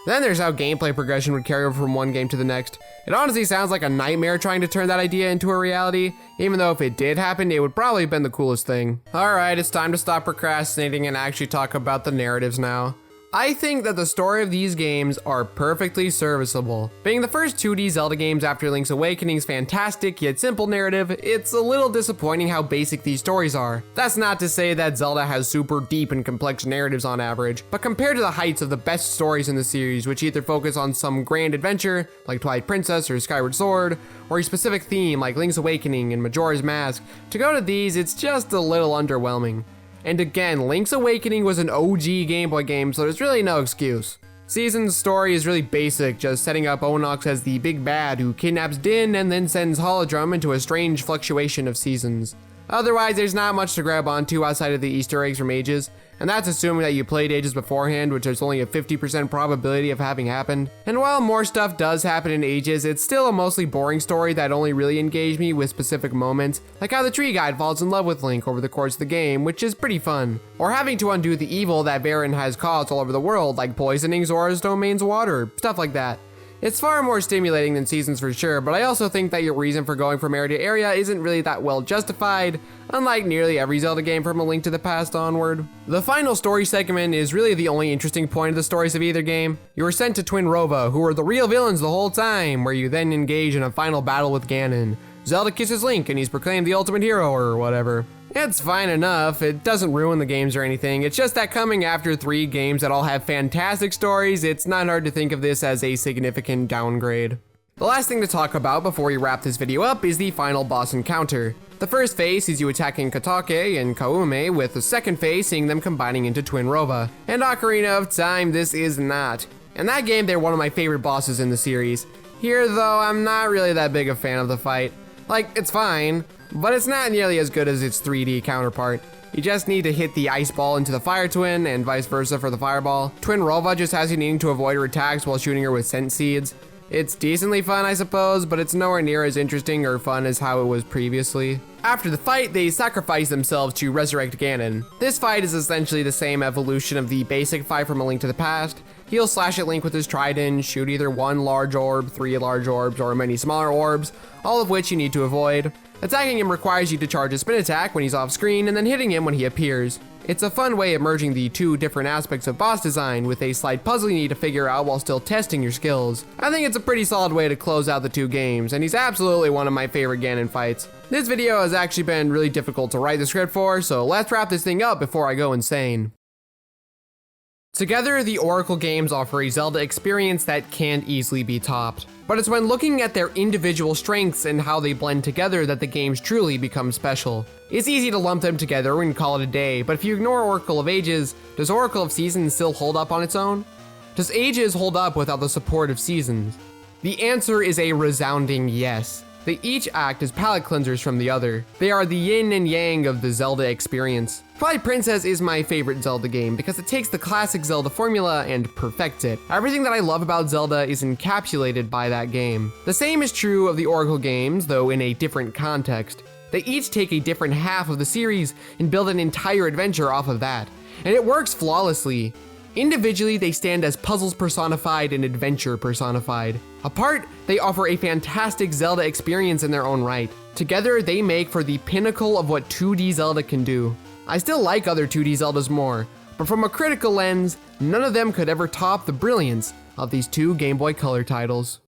Then there's how gameplay progression would carry over from one game to the next. It honestly sounds like a nightmare trying to turn that idea into a reality, even though if it did happen, it would probably have been the coolest thing. Alright, it's time to stop procrastinating and actually talk about the narratives now. I think that the story of these games are perfectly serviceable. Being the first 2D Zelda games after Link's Awakening's fantastic yet simple narrative, it's a little disappointing how basic these stories are. That's not to say that Zelda has super deep and complex narratives on average, but compared to the heights of the best stories in the series, which either focus on some grand adventure, like Twilight Princess or Skyward Sword, or a specific theme like Link's Awakening and Majora's Mask, to go to these, it's just a little underwhelming. And again, Link's Awakening was an OG Game Boy game, so there's really no excuse. Season's story is really basic, just setting up Onox as the big bad who kidnaps Din and then sends Holodrum into a strange fluctuation of seasons. Otherwise, there's not much to grab onto outside of the Easter eggs from Ages, and that's assuming that you played Ages beforehand, which there's only a 50% probability of having happened. And while more stuff does happen in Ages, it's still a mostly boring story that only really engaged me with specific moments, like how the tree guide falls in love with Link over the course of the game, which is pretty fun. Or having to undo the evil that Baron has caused all over the world, like poisoning Zora's domain's water, stuff like that. It's far more stimulating than Seasons for sure, but I also think that your reason for going from area to area isn't really that well justified, unlike nearly every Zelda game from A Link to the Past onward. The final story segment is really the only interesting point of the stories of either game. You are sent to Twinrova, who are the real villains the whole time, where you then engage in a final battle with Ganon. Zelda kisses Link and he's proclaimed the ultimate hero or whatever. It's fine enough, it doesn't ruin the games or anything, it's just that coming after 3 games that all have fantastic stories, it's not hard to think of this as a significant downgrade. The last thing to talk about before we wrap this video up is the final boss encounter. The first phase sees you attacking Katake and Kaume, with the second phase seeing them combining into Twinrova. And Ocarina of Time, this is not. In that game, they're one of my favorite bosses in the series. Here though, I'm not really that big a fan of the fight. Like, it's fine, but it's not nearly as good as its 3D counterpart. You just need to hit the ice ball into the fire twin and vice versa for the fireball. Twinrova just has you needing to avoid her attacks while shooting her with scent seeds. It's decently fun, I suppose, but it's nowhere near as interesting or fun as how it was previously. After the fight, they sacrifice themselves to resurrect Ganon. This fight is essentially the same evolution of the basic fight from A Link to the Past. He'll slash at Link with his trident, shoot either 1 large orb, 3 large orbs, or many smaller orbs, all of which you need to avoid. Attacking him requires you to charge a spin attack when he's off screen and then hitting him when he appears. It's a fun way of merging the 2 different aspects of boss design with a slight puzzle you need to figure out while still testing your skills. I think it's a pretty solid way to close out the 2 games, and he's absolutely one of my favorite Ganon fights. This video has actually been really difficult to write the script for, so let's wrap this thing up before I go insane. Together, the Oracle games offer a Zelda experience that can't easily be topped. But it's when looking at their individual strengths and how they blend together that the games truly become special. It's easy to lump them together and call it a day, but if you ignore Oracle of Ages, does Oracle of Seasons still hold up on its own? Does Ages hold up without the support of Seasons? The answer is a resounding yes. They each act as palate cleansers from the other. They are the yin and yang of the Zelda experience. Twilight Princess is my favorite Zelda game because it takes the classic Zelda formula and perfects it. Everything that I love about Zelda is encapsulated by that game. The same is true of the Oracle games, though in a different context. They each take a different half of the series and build an entire adventure off of that. And it works flawlessly. Individually, they stand as puzzles personified and adventure personified. Apart, they offer a fantastic Zelda experience in their own right. Together, they make for the pinnacle of what 2D Zelda can do. I still like other 2D Zeldas more, but from a critical lens, none of them could ever top the brilliance of these two Game Boy Color titles.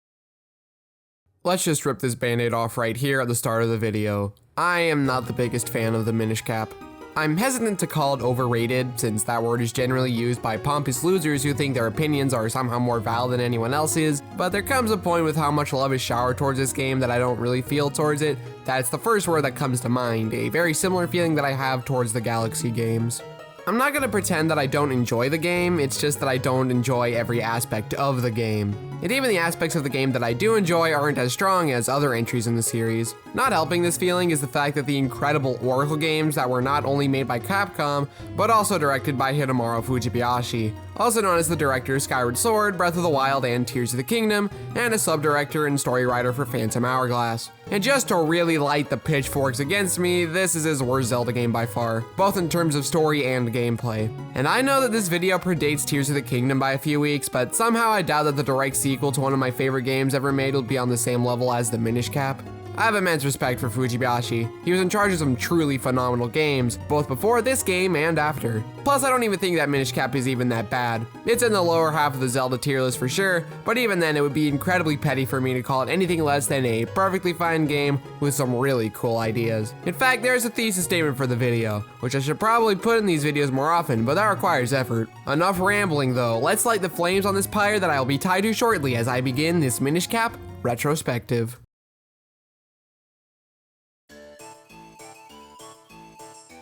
Let's just rip this band-aid off right here at the start of the video. I am not the biggest fan of the Minish Cap. I'm hesitant to call it overrated, since that word is generally used by pompous losers who think their opinions are somehow more valid than anyone else's, but there comes a point with how much love is showered towards this game that I don't really feel towards it. That's the first word that comes to mind, a very similar feeling that I have towards the Galaxy games. I'm not gonna pretend that I don't enjoy the game, it's just that I don't enjoy every aspect of the game. And even the aspects of the game that I do enjoy aren't as strong as other entries in the series. Not helping this feeling is the fact that the incredible Oracle games that were not only made by Capcom, but also directed by Hidemaro Fujibayashi, also known as the director of Skyward Sword, Breath of the Wild, and Tears of the Kingdom, and a sub-director and story writer for Phantom Hourglass. And just to really light the pitchforks against me, this is his worst Zelda game by far, both in terms of story and gameplay. And I know that this video predates Tears of the Kingdom by a few weeks, but somehow I doubt that the direct sequel to one of my favorite games ever made will be on the same level as the Minish Cap. I have immense respect for Fujibayashi. He was in charge of some truly phenomenal games, both before this game and after. Plus, I don't even think that Minish Cap is even that bad. It's in the lower half of the Zelda tier list for sure, but even then it would be incredibly petty for me to call it anything less than a perfectly fine game with some really cool ideas. In fact, there's a thesis statement for the video, which I should probably put in these videos more often, but that requires effort. Enough rambling though, let's light the flames on this pyre that I will be tied to shortly as I begin this Minish Cap retrospective.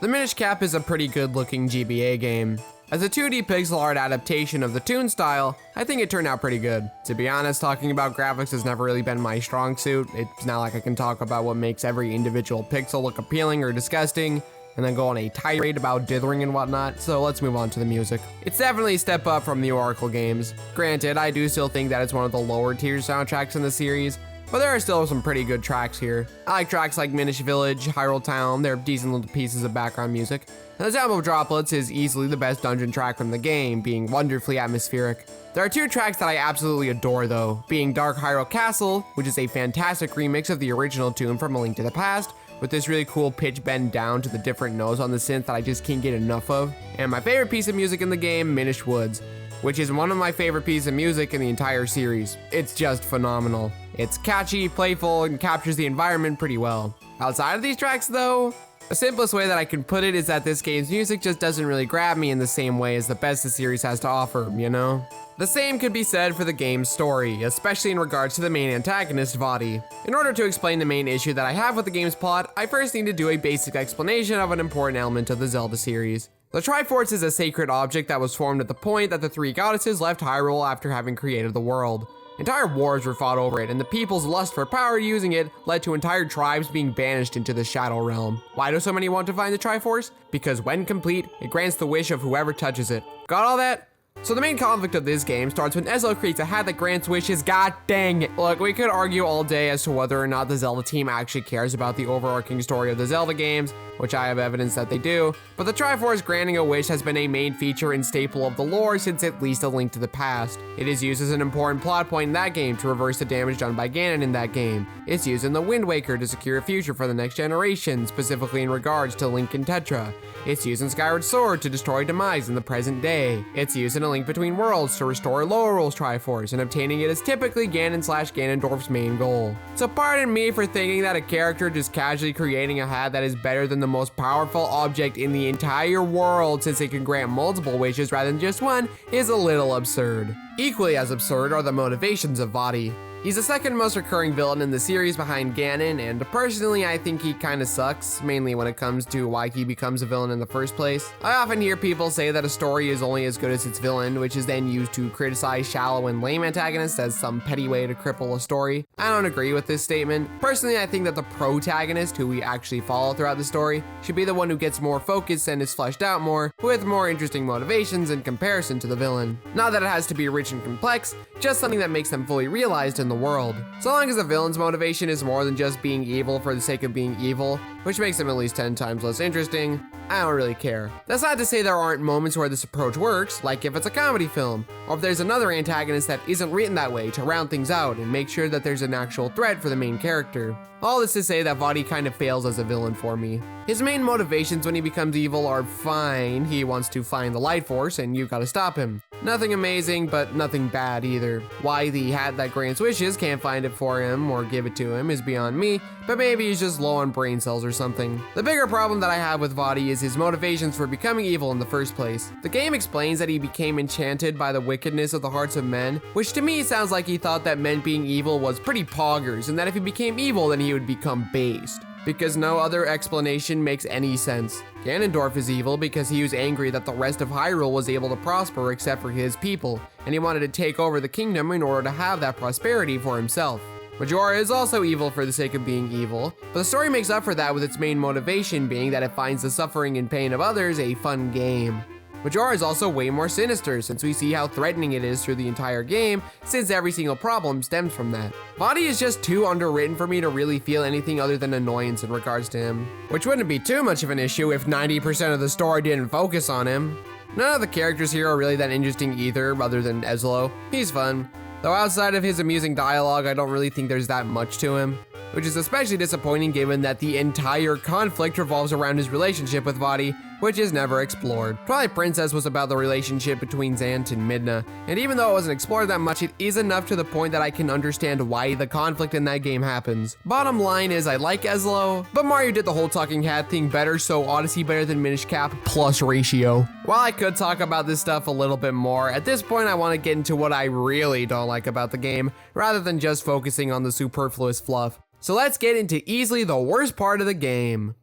The Minish Cap is a pretty good looking GBA game. As a 2D pixel art adaptation of the Toon style, I think it turned out pretty good. To be honest, talking about graphics has never really been my strong suit. It's not like I can talk about what makes every individual pixel look appealing or disgusting, and then go on a tirade about dithering and whatnot, so let's move on to the music. It's definitely a step up from the Oracle games. Granted, I do still think that it's one of the lower tier soundtracks in the series, but there are still some pretty good tracks here. I like tracks like Minish Village, Hyrule Town, they're decent little pieces of background music. And the Temple of Droplets is easily the best dungeon track from the game, being wonderfully atmospheric. There are two tracks that I absolutely adore though, being Dark Hyrule Castle, which is a fantastic remix of the original tune from A Link to the Past, with this really cool pitch bend down to the different notes on the synth that I just can't get enough of. And my favorite piece of music in the game, Minish Woods, which is one of my favorite pieces of music in the entire series. It's just phenomenal. It's catchy, playful, and captures the environment pretty well. Outside of these tracks though, the simplest way that I can put it is that this game's music just doesn't really grab me in the same way as the best the series has to offer, you know? The same could be said for the game's story, especially in regards to the main antagonist, Vaati. In order to explain the main issue that I have with the game's plot, I first need to do a basic explanation of an important element of the Zelda series. The Triforce is a sacred object that was formed at the point that the three goddesses left Hyrule after having created the world. Entire wars were fought over it, and the people's lust for power using it led to entire tribes being banished into the Shadow Realm. Why do so many want to find the Triforce? Because when complete, it grants the wish of whoever touches it. Got all that? So the main conflict of this game starts when Ezzo creates a hat that grants wishes. God dang it. Look, we could argue all day as to whether or not the Zelda team actually cares about the overarching story of the Zelda games, which I have evidence that they do, but the Triforce granting a wish has been a main feature and staple of the lore since at least A Link to the Past. It is used as an important plot point in that game to reverse the damage done by Ganon in that game. It's used in the Wind Waker to secure a future for the next generation, specifically in regards to Link and Tetra. It's used in Skyward Sword to destroy Demise in the present day. It's used in A Link Between Worlds to restore Lorule's Triforce, and obtaining it is typically Ganon/Ganondorf's main goal. So pardon me for thinking that a character just casually creating a hat that is better than the most powerful object in the entire world, since it can grant multiple wishes rather than just one, is a little absurd. Equally as absurd are the motivations of Vaati. He's the second most recurring villain in the series behind Ganon, and personally I think he kinda sucks, mainly when it comes to why he becomes a villain in the first place. I often hear people say that a story is only as good as its villain, which is then used to criticize shallow and lame antagonists as some petty way to cripple a story. I don't agree with this statement. Personally, I think that the protagonist, who we actually follow throughout the story, should be the one who gets more focus and is fleshed out more, with more interesting motivations in comparison to the villain. Not that it has to be rich and complex, just something that makes them fully realized in the world. So long as the villain's motivation is more than just being evil for the sake of being evil, which makes them at least 10 times less interesting. I don't really care. That's not to say there aren't moments where this approach works, like if it's a comedy film, or if there's another antagonist that isn't written that way to round things out and make sure that there's an actual threat for the main character. All this to say that Vaati kind of fails as a villain for me. His main motivations when he becomes evil are fine. He wants to find the light force and you gotta stop him. Nothing amazing, but nothing bad either. Why the hat that grants wishes can't find it for him or give it to him is beyond me, but maybe he's just low on brain cells or something. The bigger problem that I have with Vaati is his motivations for becoming evil in the first place. The game explains that he became enchanted by the wickedness of the hearts of men, which to me sounds like he thought that men being evil was pretty poggers, and that if he became evil then he would become based. Because no other explanation makes any sense. Ganondorf is evil because he was angry that the rest of Hyrule was able to prosper except for his people, and he wanted to take over the kingdom in order to have that prosperity for himself. Majora is also evil for the sake of being evil, but the story makes up for that with its main motivation being that it finds the suffering and pain of others a fun game. Majora is also way more sinister since we see how threatening it is through the entire game, since every single problem stems from that. Vaati is just too underwritten for me to really feel anything other than annoyance in regards to him, which wouldn't be too much of an issue if 90% of the story didn't focus on him. None of the characters here are really that interesting either, other than Ezlo. He's fun, though outside of his amusing dialogue, I don't really think there's that much to him, which is especially disappointing given that the entire conflict revolves around his relationship with Vaati, which is never explored. Twilight Princess was about the relationship between Zant and Midna, and even though it wasn't explored that much, it is enough to the point that I can understand why the conflict in that game happens. Bottom line is I like Ezlo, but Mario did the whole talking hat thing better, so Odyssey better than Minish Cap plus ratio. While I could talk about this stuff a little bit more, at this point I want to get into what I really don't like about the game, rather than just focusing on the superfluous fluff. So let's get into easily the worst part of the game.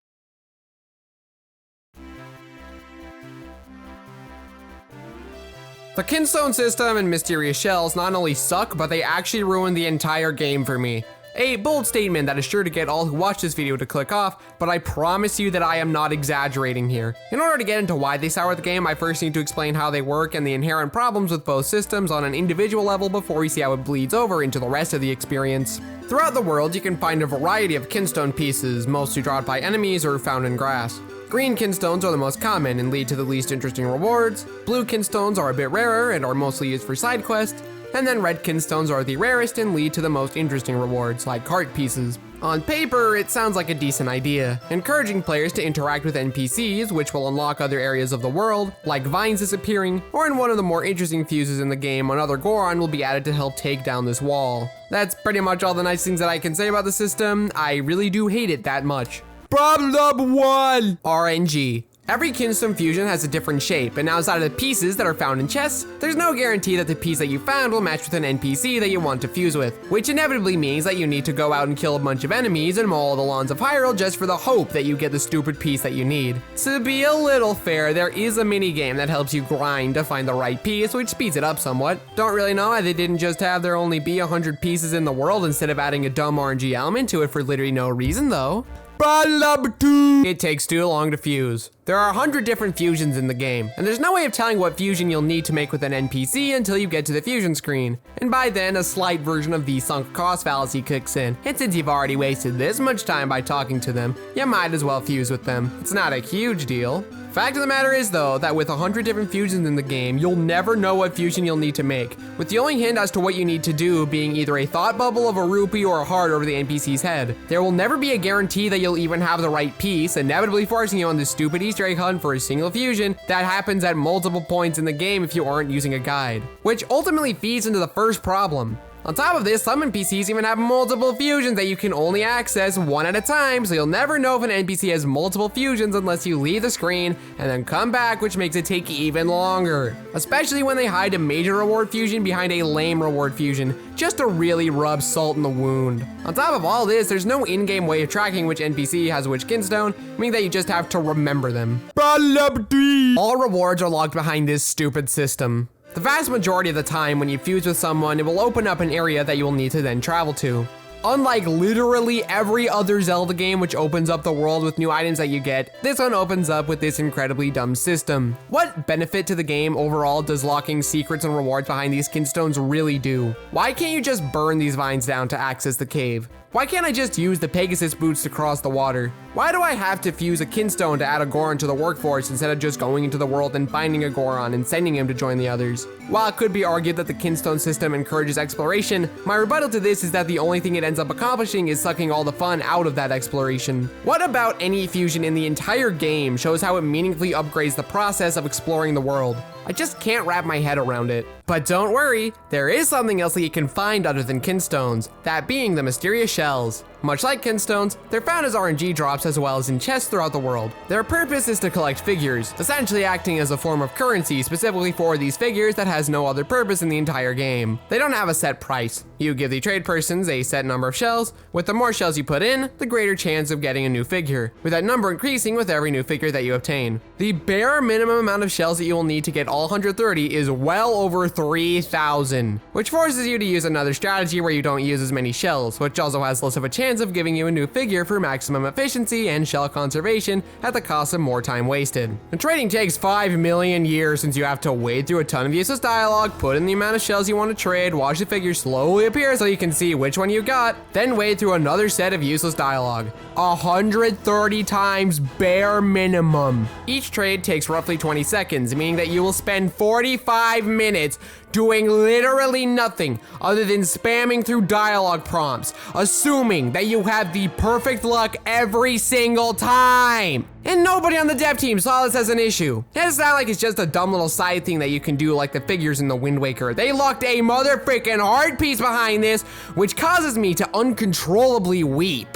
The Kinstone system and Mysterious Shells not only suck, but they actually ruin the entire game for me. A bold statement that is sure to get all who watch this video to click off, but I promise you that I am not exaggerating here. In order to get into why they sour the game, I first need to explain how they work and the inherent problems with both systems on an individual level before we see how it bleeds over into the rest of the experience. Throughout the world, you can find a variety of Kinstone pieces, mostly dropped by enemies or found in grass. Green Kinstones are the most common and lead to the least interesting rewards. Blue Kinstones are a bit rarer and are mostly used for side quests. And then red Kinstones are the rarest and lead to the most interesting rewards, like cart pieces. On paper, it sounds like a decent idea, encouraging players to interact with NPCs, which will unlock other areas of the world, like vines disappearing, or in one of the more interesting fuses in the game, another Goron will be added to help take down this wall. That's pretty much all the nice things that I can say about the system. I really do hate it that much. Problem number 1! RNG. Every Kinstone fusion has a different shape, and outside of the pieces that are found in chests, there's no guarantee that the piece that you found will match with an NPC that you want to fuse with, which inevitably means that you need to go out and kill a bunch of enemies and mow all the lawns of Hyrule just for the hope that you get the stupid piece that you need. To be a little fair, there is a mini game that helps you grind to find the right piece, which speeds it up somewhat. Don't really know why they didn't just have there only be 100 pieces in the world instead of adding a dumb RNG element to it for literally no reason though. It takes too long to fuse. There are 100 different fusions in the game, and there's no way of telling what fusion you'll need to make with an NPC until you get to the fusion screen. And by then, a slight version of the sunk cost fallacy kicks in, and since you've already wasted this much time by talking to them, you might as well fuse with them. It's not a huge deal. Fact of the matter is though, that with 100 different fusions in the game, you'll never know what fusion you'll need to make, with the only hint as to what you need to do being either a thought bubble of a rupee or a heart over the NPC's head. There will never be a guarantee that you'll even have the right piece, inevitably forcing you on this stupid Easter egg hunt for a single fusion that happens at multiple points in the game if you aren't using a guide, which ultimately feeds into the first problem. On top of this, some NPCs even have multiple fusions that you can only access one at a time, so you'll never know if an NPC has multiple fusions unless you leave the screen and then come back, which makes it take even longer. Especially when they hide a major reward fusion behind a lame reward fusion, just to really rub salt in the wound. On top of all this, there's no in-game way of tracking which NPC has which Kinstone, meaning that you just have to remember them. All rewards are locked behind this stupid system. The vast majority of the time when you fuse with someone, it will open up an area that you will need to then travel to. Unlike literally every other Zelda game which opens up the world with new items that you get, this one opens up with this incredibly dumb system. What benefit to the game overall does locking secrets and rewards behind these Kinstones really do? Why can't you just burn these vines down to access the cave? Why can't I just use the Pegasus boots to cross the water? Why do I have to fuse a kinstone to add a Goron to the workforce instead of just going into the world and finding a Goron and sending him to join the others? While it could be argued that the kinstone system encourages exploration, my rebuttal to this is that the only thing it ends up accomplishing is sucking all the fun out of that exploration. What about any fusion in the entire game shows how it meaningfully upgrades the process of exploring the world? I just can't wrap my head around it. But don't worry, there is something else that you can find other than kinstones, that being the mysterious shells. Much like kinstones, they're found as RNG drops as well as in chests throughout the world. Their purpose is to collect figures, essentially acting as a form of currency specifically for these figures that has no other purpose in the entire game. They don't have a set price. You give the trade persons a set number of shells. With the more shells you put in, the greater chance of getting a new figure, with that number increasing with every new figure that you obtain. The bare minimum amount of shells that you will need to get all 130 is well over 3,000, which forces you to use another strategy where you don't use as many shells, which also has less of a chance of giving you a new figure for maximum efficiency and shell conservation at the cost of more time wasted. And trading takes 5 million years since you have to wade through a ton of useless dialogue, put in the amount of shells you want to trade, watch the figure slowly appear so you can see which one you got, then wade through another set of useless dialogue. 130 times bare minimum. Each trade takes roughly 20 seconds, meaning that you will spend 45 minutes doing literally nothing other than spamming through dialogue prompts, assuming that you have the perfect luck every single time. And nobody on the dev team saw this as an issue. It's not like it's just a dumb little side thing that you can do like the figures in the Wind Waker. They locked a motherfreaking hard piece behind this, which causes me to uncontrollably weep.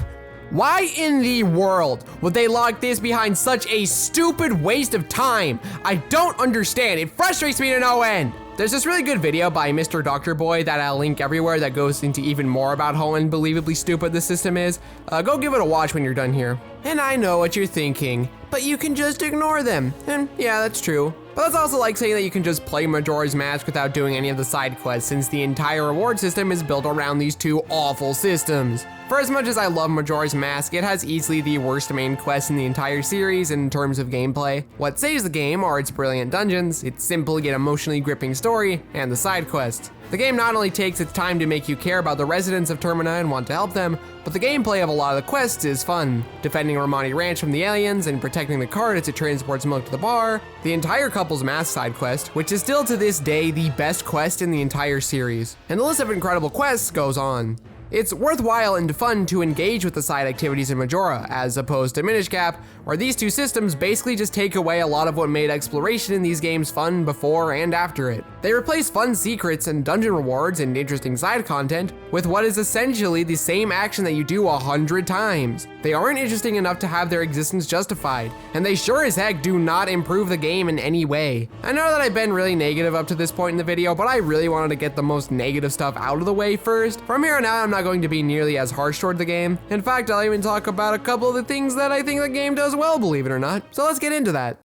Why in the world would they lock this behind such a stupid waste of time? I don't understand. It frustrates me to no end. There's this really good video by Mr. Dr. Boy that I'll link everywhere that goes into even more about how unbelievably stupid this system is. Go give it a watch when you're done here. And I know what you're thinking, but you can just ignore them. And yeah, that's true. But that's also like saying that you can just play Majora's Mask without doing any of the side quests, since the entire reward system is built around these two awful systems. For as much as I love Majora's Mask, it has easily the worst main quest in the entire series in terms of gameplay. What saves the game are its brilliant dungeons, its simple yet emotionally gripping story, and the side quests. The game not only takes its time to make you care about the residents of Termina and want to help them, but the gameplay of a lot of the quests is fun. Defending Romani Ranch from the aliens and protecting the cart as it transports milk to the bar, the entire couple's mask side quest, which is still to this day the best quest in the entire series. And the list of incredible quests goes on. It's worthwhile and fun to engage with the side activities in Majora, as opposed to Minish Cap, where these two systems basically just take away a lot of what made exploration in these games fun before and after it. They replace fun secrets and dungeon rewards and interesting side content with what is essentially the same action that you do 100 times. They aren't interesting enough to have their existence justified, and they sure as heck do not improve the game in any way. I know that I've been really negative up to this point in the video, but I really wanted to get the most negative stuff out of the way first. From here on out, I'm not going to be nearly as harsh toward the game. In fact, I'll even talk about a couple of the things that I think the game does well, believe it or not. So let's get into that.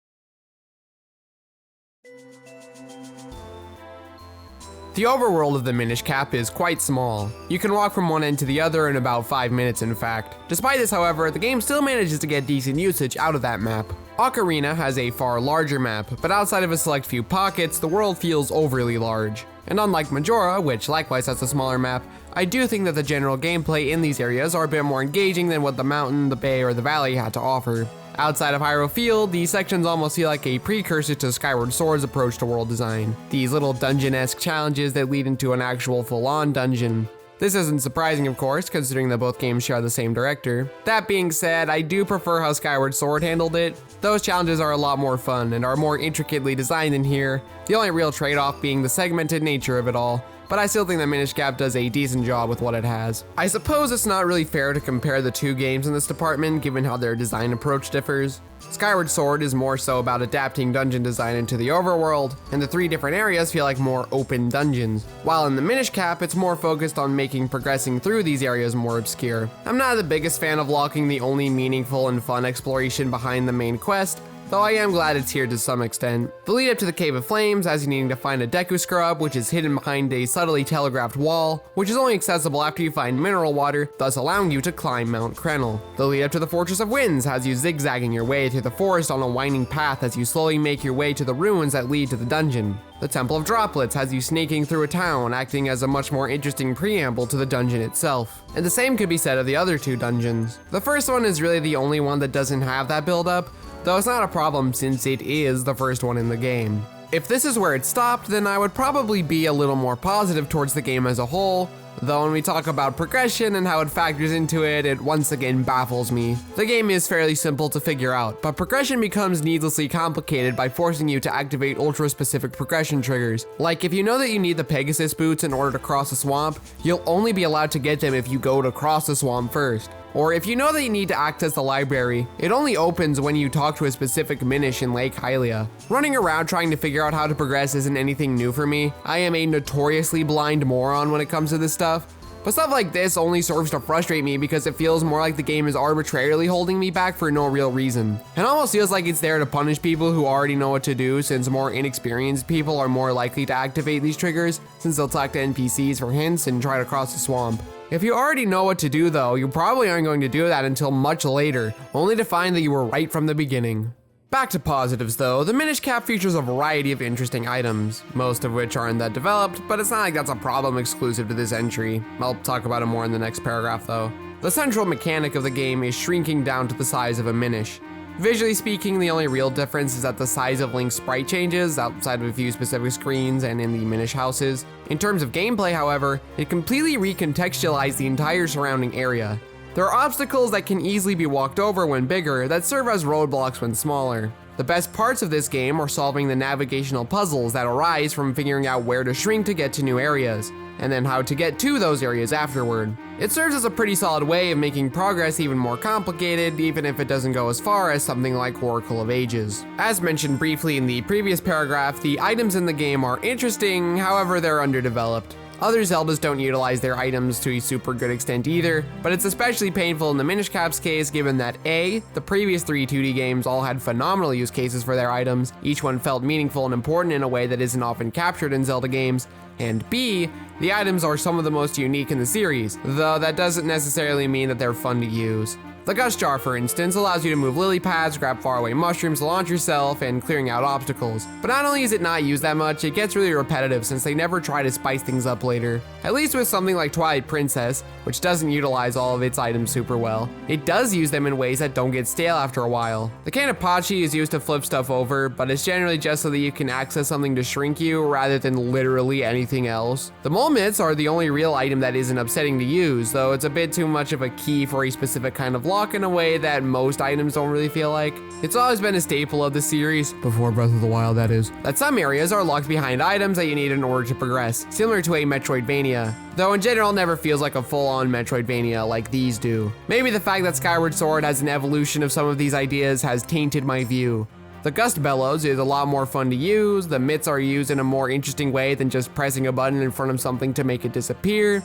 The overworld of the Minish Cap is quite small. You can walk from one end to the other in about 5 minutes, in fact. Despite this, however, the game still manages to get decent usage out of that map. Ocarina has a far larger map, but outside of a select few pockets, the world feels overly large. And unlike Majora, which likewise has a smaller map, I do think that the general gameplay in these areas are a bit more engaging than what the mountain, the bay, or the valley had to offer. Outside of Hyrule Field, these sections almost feel like a precursor to Skyward Sword's approach to world design. These little dungeon-esque challenges that lead into an actual full-on dungeon. This isn't surprising, of course, considering that both games share the same director. That being said, I do prefer how Skyward Sword handled it. Those challenges are a lot more fun and are more intricately designed than here, the only real trade-off being the segmented nature of it all. But I still think that Minish Cap does a decent job with what it has. I suppose it's not really fair to compare the two games in this department given how their design approach differs. Skyward Sword is more so about adapting dungeon design into the overworld, and the 3 different areas feel like more open dungeons. While in the Minish Cap, it's more focused on making progressing through these areas more obscure. I'm not the biggest fan of locking the only meaningful and fun exploration behind the main quest, though I am glad it's here to some extent. The lead up to the Cave of Flames has you needing to find a Deku Scrub, which is hidden behind a subtly telegraphed wall, which is only accessible after you find mineral water, thus allowing you to climb Mount Krennel. The lead up to the Fortress of Winds has you zigzagging your way through the forest on a winding path as you slowly make your way to the ruins that lead to the dungeon. The Temple of Droplets has you sneaking through a town, acting as a much more interesting preamble to the dungeon itself. And the same could be said of the other two dungeons. The first one is really the only one that doesn't have that build up, though it's not a problem since it is the first one in the game. If this is where it stopped, then I would probably be a little more positive towards the game as a whole, though when we talk about progression and how it factors into it, it once again baffles me. The game is fairly simple to figure out, but progression becomes needlessly complicated by forcing you to activate ultra-specific progression triggers. Like, if you know that you need the Pegasus boots in order to cross a swamp, you'll only be allowed to get them if you go to cross the swamp first. Or if you know that you need to access the library, it only opens when you talk to a specific Minish in Lake Hylia. Running around trying to figure out how to progress isn't anything new for me. I am a notoriously blind moron when it comes to this stuff. But stuff like this only serves to frustrate me because it feels more like the game is arbitrarily holding me back for no real reason. It almost feels like it's there to punish people who already know what to do, since more inexperienced people are more likely to activate these triggers, since they'll talk to NPCs for hints and try to cross the swamp. If you already know what to do though, you probably aren't going to do that until much later, only to find that you were right from the beginning. Back to positives though, the Minish Cap features a variety of interesting items, most of which aren't that developed, but it's not like that's a problem exclusive to this entry. I'll talk about it more in the next paragraph though. The central mechanic of the game is shrinking down to the size of a Minish. Visually speaking, the only real difference is that the size of Link's sprite changes outside of a few specific screens and in the Minish houses. In terms of gameplay, however, it completely recontextualized the entire surrounding area. There are obstacles that can easily be walked over when bigger that serve as roadblocks when smaller. The best parts of this game are solving the navigational puzzles that arise from figuring out where to shrink to get to new areas, and then how to get to those areas afterward. It serves as a pretty solid way of making progress even more complicated, even if it doesn't go as far as something like Oracle of Ages. As mentioned briefly in the previous paragraph, the items in the game are interesting, however they're underdeveloped. Other Zeldas don't utilize their items to a super good extent either, but it's especially painful in the Minish Cap's case given that A, the previous 3 2D games all had phenomenal use cases for their items, each one felt meaningful and important in a way that isn't often captured in Zelda games, and B, the items are some of the most unique in the series, though that doesn't necessarily mean that they're fun to use. The Gust Jar, for instance, allows you to move lily pads, grab faraway mushrooms, launch yourself, and clearing out obstacles. But not only is it not used that much, it gets really repetitive since they never try to spice things up later. At least with something like Twilight Princess, which doesn't utilize all of its items super well. It does use them in ways that don't get stale after a while. The Kanapachi is used to flip stuff over, but it's generally just so that you can access something to shrink you rather than literally anything else. The Mole Mitts are the only real item that isn't upsetting to use, though it's a bit too much of a key for a specific kind of lock in a way that most items don't really feel like. It's always been a staple of the series, before Breath of the Wild that is, that some areas are locked behind items that you need in order to progress, similar to a Metroidvania, though in general never feels like a full-on Metroidvania like these do. Maybe the fact that Skyward Sword has an evolution of some of these ideas has tainted my view. The Gust Bellows is a lot more fun to use, the mitts are used in a more interesting way than just pressing a button in front of something to make it disappear.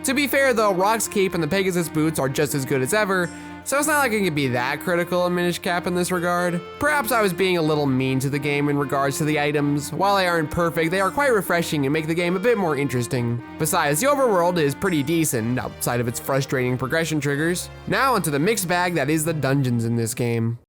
To be fair though, Rock's Cape and the Pegasus boots are just as good as ever, so it's not like I can be that critical of Minish Cap in this regard. Perhaps I was being a little mean to the game in regards to the items. While they aren't perfect, they are quite refreshing and make the game a bit more interesting. Besides, the overworld is pretty decent, outside of its frustrating progression triggers. Now onto the mixed bag that is the dungeons in this game.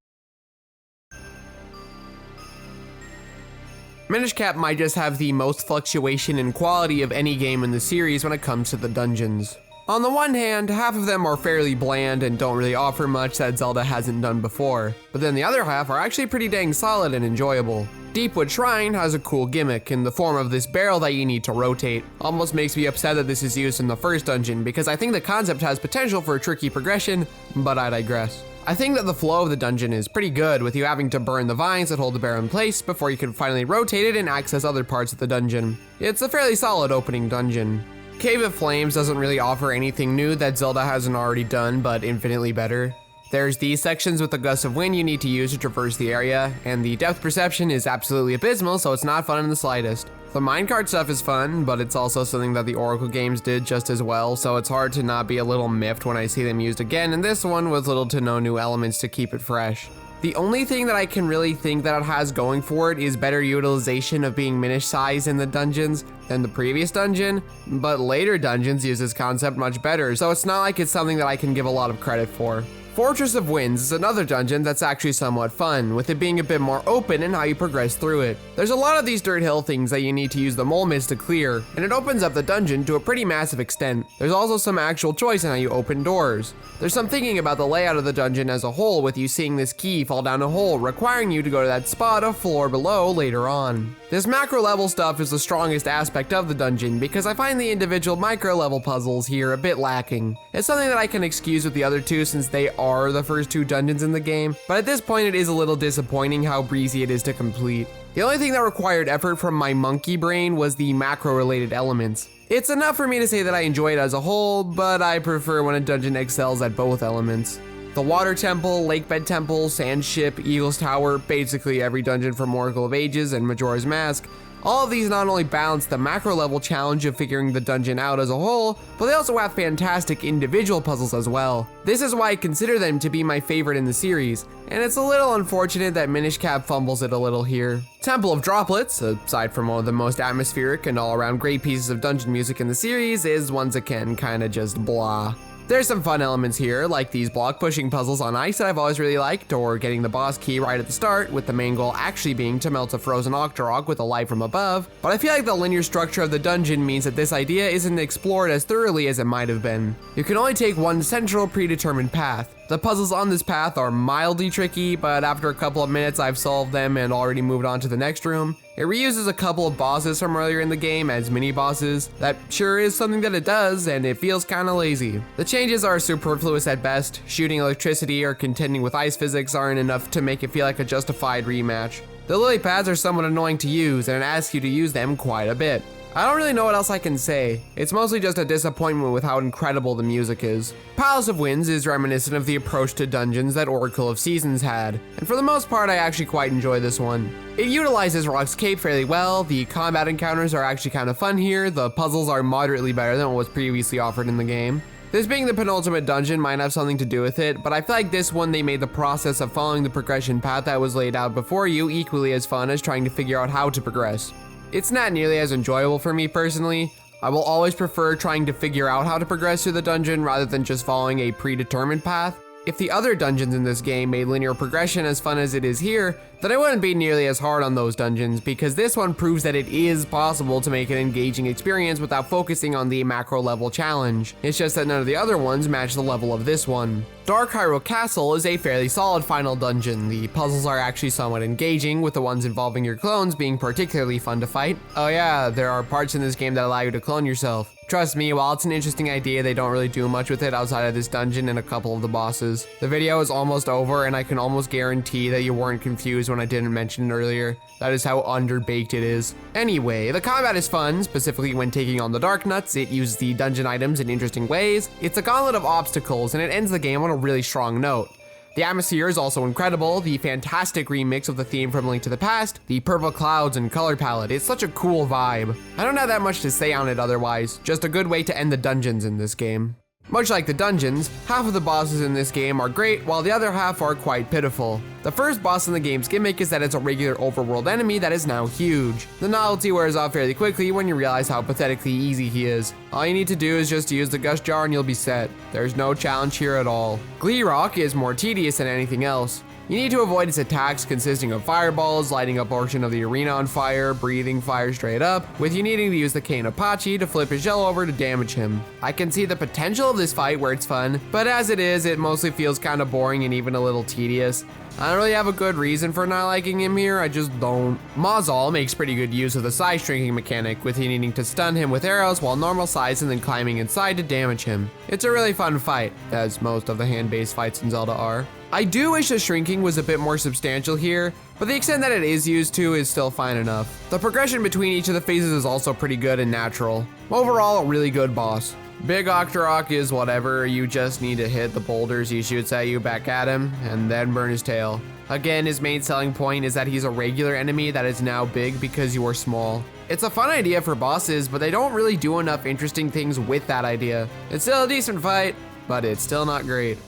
Minish Cap might just have the most fluctuation in quality of any game in the series when it comes to the dungeons. On the one hand, half of them are fairly bland and don't really offer much that Zelda hasn't done before, but then the other half are actually pretty dang solid and enjoyable. Deepwood Shrine has a cool gimmick in the form of this barrel that you need to rotate. Almost makes me upset that this is used in the first dungeon because I think the concept has potential for a tricky progression, but I digress. I think that the flow of the dungeon is pretty good, with you having to burn the vines that hold the barrel in place before you can finally rotate it and access other parts of the dungeon. It's a fairly solid opening dungeon. Cave of Flames doesn't really offer anything new that Zelda hasn't already done, but infinitely better. There's these sections with the gust of wind you need to use to traverse the area, and the depth perception is absolutely abysmal, so it's not fun in the slightest. The minecart stuff is fun, but it's also something that the Oracle games did just as well, so it's hard to not be a little miffed when I see them used again in this one with little to no new elements to keep it fresh. The only thing that I can really think that it has going for it is better utilization of being Minish size in the dungeons than the previous dungeon, but later dungeons use this concept much better, so it's not like it's something that I can give a lot of credit for. Fortress of Winds is another dungeon that's actually somewhat fun, with it being a bit more open in how you progress through it. There's a lot of these dirt hill things that you need to use the mole mist to clear, and it opens up the dungeon to a pretty massive extent. There's also some actual choice in how you open doors. There's some thinking about the layout of the dungeon as a whole, with you seeing this key fall down a hole, requiring you to go to that spot a floor below later on. This macro level stuff is the strongest aspect of the dungeon, because I find the individual micro level puzzles here a bit lacking. It's something that I can excuse with the other two since they are the first two dungeons in the game, but at this point it is a little disappointing how breezy it is to complete. The only thing that required effort from my monkey brain was the macro related elements. It's enough for me to say that I enjoy it as a whole, but I prefer when a dungeon excels at both elements. The Water Temple, Lakebed Temple, Sand Ship, Eagle's Tower, basically every dungeon from Oracle of Ages and Majora's Mask, all of these not only balance the macro level challenge of figuring the dungeon out as a whole, but they also have fantastic individual puzzles as well. This is why I consider them to be my favorite in the series, and it's a little unfortunate that Minish Cap fumbles it a little here. Temple of Droplets, aside from one of the most atmospheric and all-around great pieces of dungeon music in the series, is once again kinda just blah. There's some fun elements here, like these block pushing puzzles on ice that I've always really liked, or getting the boss key right at the start, with the main goal actually being to melt a frozen Octorok with a light from above, but I feel like the linear structure of the dungeon means that this idea isn't explored as thoroughly as it might have been. You can only take one central predetermined path. The puzzles on this path are mildly tricky, but after a couple of minutes I've solved them and already moved on to the next room. It reuses a couple of bosses from earlier in the game as mini bosses. That sure is something that it does, and it feels kinda lazy. The changes are superfluous at best. Shooting electricity or contending with ice physics aren't enough to make it feel like a justified rematch. The lily pads are somewhat annoying to use, and it asks you to use them quite a bit. I don't really know what else I can say. It's mostly just a disappointment with how incredible the music is. Palace of Winds is reminiscent of the approach to dungeons that Oracle of Seasons had, and for the most part I actually quite enjoy this one. It utilizes Rock's Cape fairly well, the combat encounters are actually kind of fun here, the puzzles are moderately better than what was previously offered in the game. This being the penultimate dungeon might have something to do with it, but I feel like this one they made the process of following the progression path that was laid out before you equally as fun as trying to figure out how to progress. It's not nearly as enjoyable for me personally. I will always prefer trying to figure out how to progress through the dungeon rather than just following a predetermined path. If the other dungeons in this game made linear progression as fun as it is here, then I wouldn't be nearly as hard on those dungeons, because this one proves that it is possible to make an engaging experience without focusing on the macro level challenge. It's just that none of the other ones match the level of this one. Dark Hyrule Castle is a fairly solid final dungeon. The puzzles are actually somewhat engaging, with the ones involving your clones being particularly fun to fight. Oh yeah, there are parts in this game that allow you to clone yourself. Trust me, while it's an interesting idea, they don't really do much with it outside of this dungeon and a couple of the bosses. The video is almost over, and I can almost guarantee that you weren't confused when I didn't mention it earlier. That is how underbaked it is. Anyway, the combat is fun, specifically when taking on the Dark Nuts. It uses the dungeon items in interesting ways. It's a gauntlet of obstacles, and it ends the game on a really strong note. The atmosphere is also incredible, the fantastic remix of the theme from Link to the Past, the purple clouds and color palette, it's such a cool vibe. I don't have that much to say on it otherwise, just a good way to end the dungeons in this game. Much like the dungeons, half of the bosses in this game are great, while the other half are quite pitiful. The first boss in the game's gimmick is that it's a regular overworld enemy that is now huge. The novelty wears off fairly quickly when you realize how pathetically easy he is. All you need to do is just use the Gust Jar and you'll be set. There's no challenge here at all. Glee Rock is more tedious than anything else. You need to avoid its attacks consisting of fireballs, lighting a portion of the arena on fire, breathing fire straight up, with you needing to use the cane Apache to flip his shell over to damage him. I can see the potential of this fight where it's fun, but as it is, it mostly feels kinda boring and even a little tedious. I don't really have a good reason for not liking him here, I just don't. Mawzal makes pretty good use of the size shrinking mechanic, with you needing to stun him with arrows while normal size and then climbing inside to damage him. It's a really fun fight, as most of the hand-based fights in Zelda are. I do wish the shrinking was a bit more substantial here, but the extent that it is used to is still fine enough. The progression between each of the phases is also pretty good and natural. Overall, a really good boss. Big Octorok is whatever, you just need to hit the boulders he shoots at you back at him, and then burn his tail. Again, his main selling point is that he's a regular enemy that is now big because you are small. It's a fun idea for bosses, but they don't really do enough interesting things with that idea. It's still a decent fight, but it's still not great.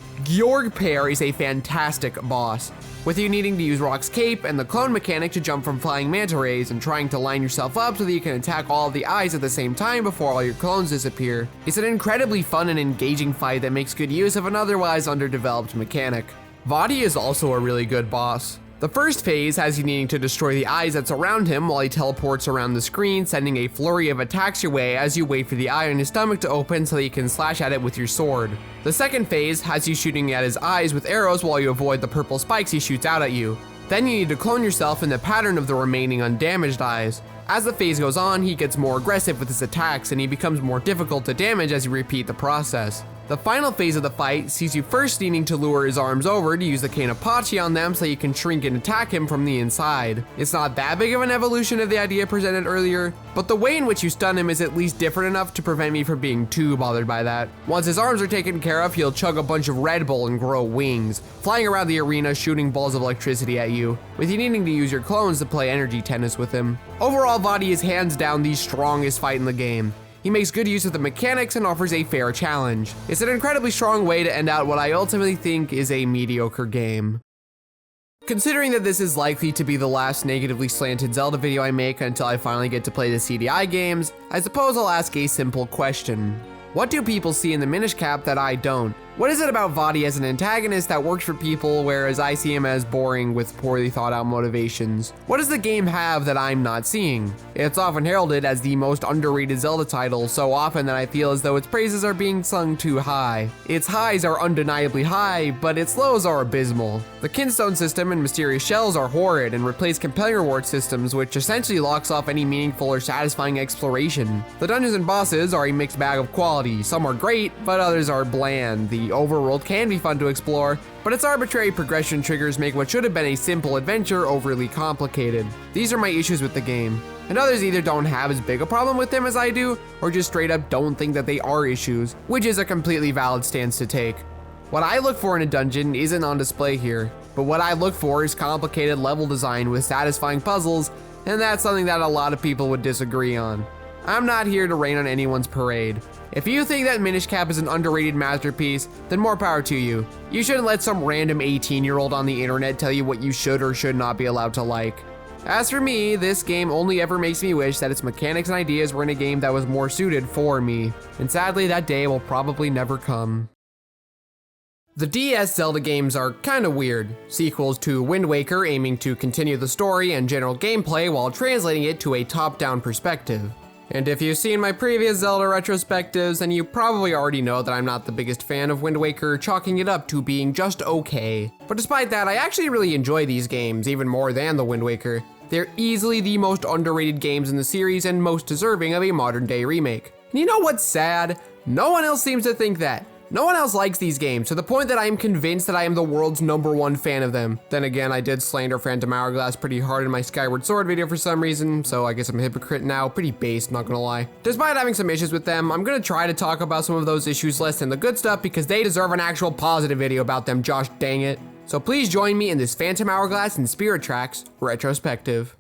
Pair is a fantastic boss, with you needing to use Rock's cape and the clone mechanic to jump from flying manta rays and trying to line yourself up so that you can attack all of the eyes at the same time before all your clones disappear. It's an incredibly fun and engaging fight that makes good use of an otherwise underdeveloped mechanic. Vaati is also a really good boss. The first phase has you needing to destroy the eyes that surround him while he teleports around the screen, sending a flurry of attacks your way as you wait for the eye on his stomach to open so that you can slash at it with your sword. The second phase has you shooting at his eyes with arrows while you avoid the purple spikes he shoots out at you. Then you need to clone yourself in the pattern of the remaining undamaged eyes. As the phase goes on, he gets more aggressive with his attacks and he becomes more difficult to damage as you repeat the process. The final phase of the fight sees you first needing to lure his arms over to use the cane of Pachi on them so you can shrink and attack him from the inside. It's not that big of an evolution of the idea presented earlier, but the way in which you stun him is at least different enough to prevent me from being too bothered by that. Once his arms are taken care of, he'll chug a bunch of Red Bull and grow wings, flying around the arena shooting balls of electricity at you, with you needing to use your clones to play energy tennis with him. Overall, Vaati is hands down the strongest fight in the game. He makes good use of the mechanics and offers a fair challenge. It's an incredibly strong way to end out what I ultimately think is a mediocre game. Considering that this is likely to be the last negatively slanted Zelda video I make until I finally get to play the CDI games, I suppose I'll ask a simple question. What do people see in the Minish Cap that I don't? What is it about Vaati as an antagonist that works for people, whereas I see him as boring with poorly thought out motivations? What does the game have that I'm not seeing? It's often heralded as the most underrated Zelda title, so often that I feel as though its praises are being sung too high. Its highs are undeniably high, but its lows are abysmal. The Kinstone system and mysterious shells are horrid and replace compelling reward systems, which essentially locks off any meaningful or satisfying exploration. The dungeons and bosses are a mixed bag of quality. Some are great, but others are bland. The overworld can be fun to explore, but its arbitrary progression triggers make what should have been a simple adventure overly complicated. These are my issues with the game, and others either don't have as big a problem with them as I do, or just straight up don't think that they are issues, which is a completely valid stance to take. What I look for in a dungeon isn't on display here, but what I look for is complicated level design with satisfying puzzles, and that's something that a lot of people would disagree on. I'm not here to rain on anyone's parade. If you think that Minish Cap is an underrated masterpiece, then more power to you. You shouldn't let some random 18-year-old on the internet tell you what you should or should not be allowed to like. As for me, this game only ever makes me wish that its mechanics and ideas were in a game that was more suited for me. And sadly, that day will probably never come. The DS Zelda games are kinda weird. Sequels to Wind Waker aiming to continue the story and general gameplay while translating it to a top-down perspective. And if you've seen my previous Zelda retrospectives, then you probably already know that I'm not the biggest fan of Wind Waker, chalking it up to being just okay. But despite that, I actually really enjoy these games, even more than the Wind Waker. They're easily the most underrated games in the series and most deserving of a modern day remake. And you know what's sad? No one else seems to think that. No one else likes these games, to the point that I am convinced that I am the world's #1 fan of them. Then again, I did slander Phantom Hourglass pretty hard in my Skyward Sword video for some reason, so I guess I'm a hypocrite now. Pretty based, not gonna lie. Despite having some issues with them, I'm gonna try to talk about some of those issues less than the good stuff because they deserve an actual positive video about them, Josh dang it. So please join me in this Phantom Hourglass and Spirit Tracks retrospective.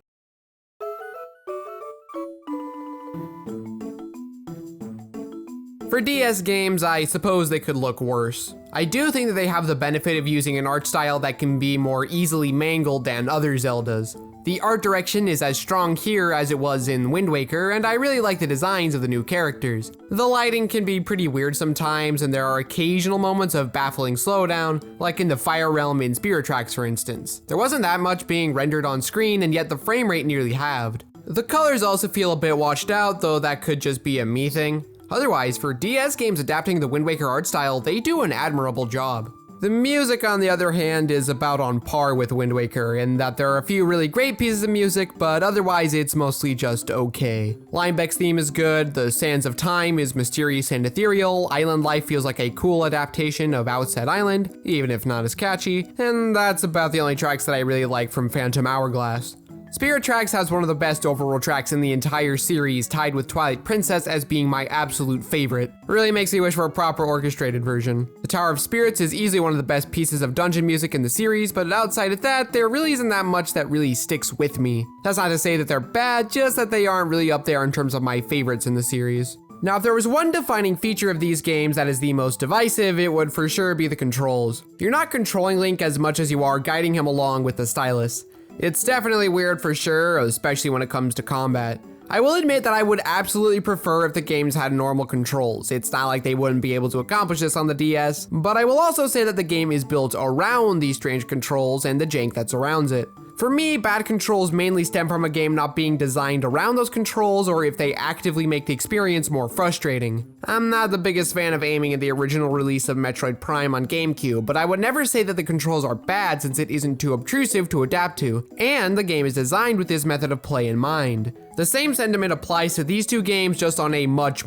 For DS games, I suppose they could look worse. I do think that they have the benefit of using an art style that can be more easily mangled than other Zeldas. The art direction is as strong here as it was in Wind Waker, and I really like the designs of the new characters. The lighting can be pretty weird sometimes, and there are occasional moments of baffling slowdown, like in the Fire Realm in Spirit Tracks for instance. There wasn't that much being rendered on screen, and yet the frame rate nearly halved. The colors also feel a bit washed out, though that could just be a me thing. Otherwise, for DS games adapting the Wind Waker art style, they do an admirable job. The music, on the other hand, is about on par with Wind Waker, in that there are a few really great pieces of music, but otherwise it's mostly just okay. Linebeck's theme is good, the Sands of Time is mysterious and ethereal, Island Life feels like a cool adaptation of Outset Island, even if not as catchy, and that's about the only tracks that I really like from Phantom Hourglass. Spirit Tracks has one of the best overworld tracks in the entire series, tied with Twilight Princess as being my absolute favorite. Really makes me wish for a proper orchestrated version. The Tower of Spirits is easily one of the best pieces of dungeon music in the series, but outside of that, there really isn't that much that really sticks with me. That's not to say that they're bad, just that they aren't really up there in terms of my favorites in the series. Now, if there was one defining feature of these games that is the most divisive, it would for sure be the controls. You're not controlling Link as much as you are guiding him along with the stylus. It's definitely weird for sure, especially when it comes to combat. I will admit that I would absolutely prefer if the games had normal controls. It's not like they wouldn't be able to accomplish this on the DS, but I will also say that the game is built around these strange controls and the jank that surrounds it. For me, bad controls mainly stem from a game not being designed around those controls, or if they actively make the experience more frustrating. I'm not the biggest fan of aiming at the original release of Metroid Prime on GameCube, but I would never say that the controls are bad since it isn't too obtrusive to adapt to, and the game is designed with this method of play in mind. The same sentiment applies to these two games, just on a much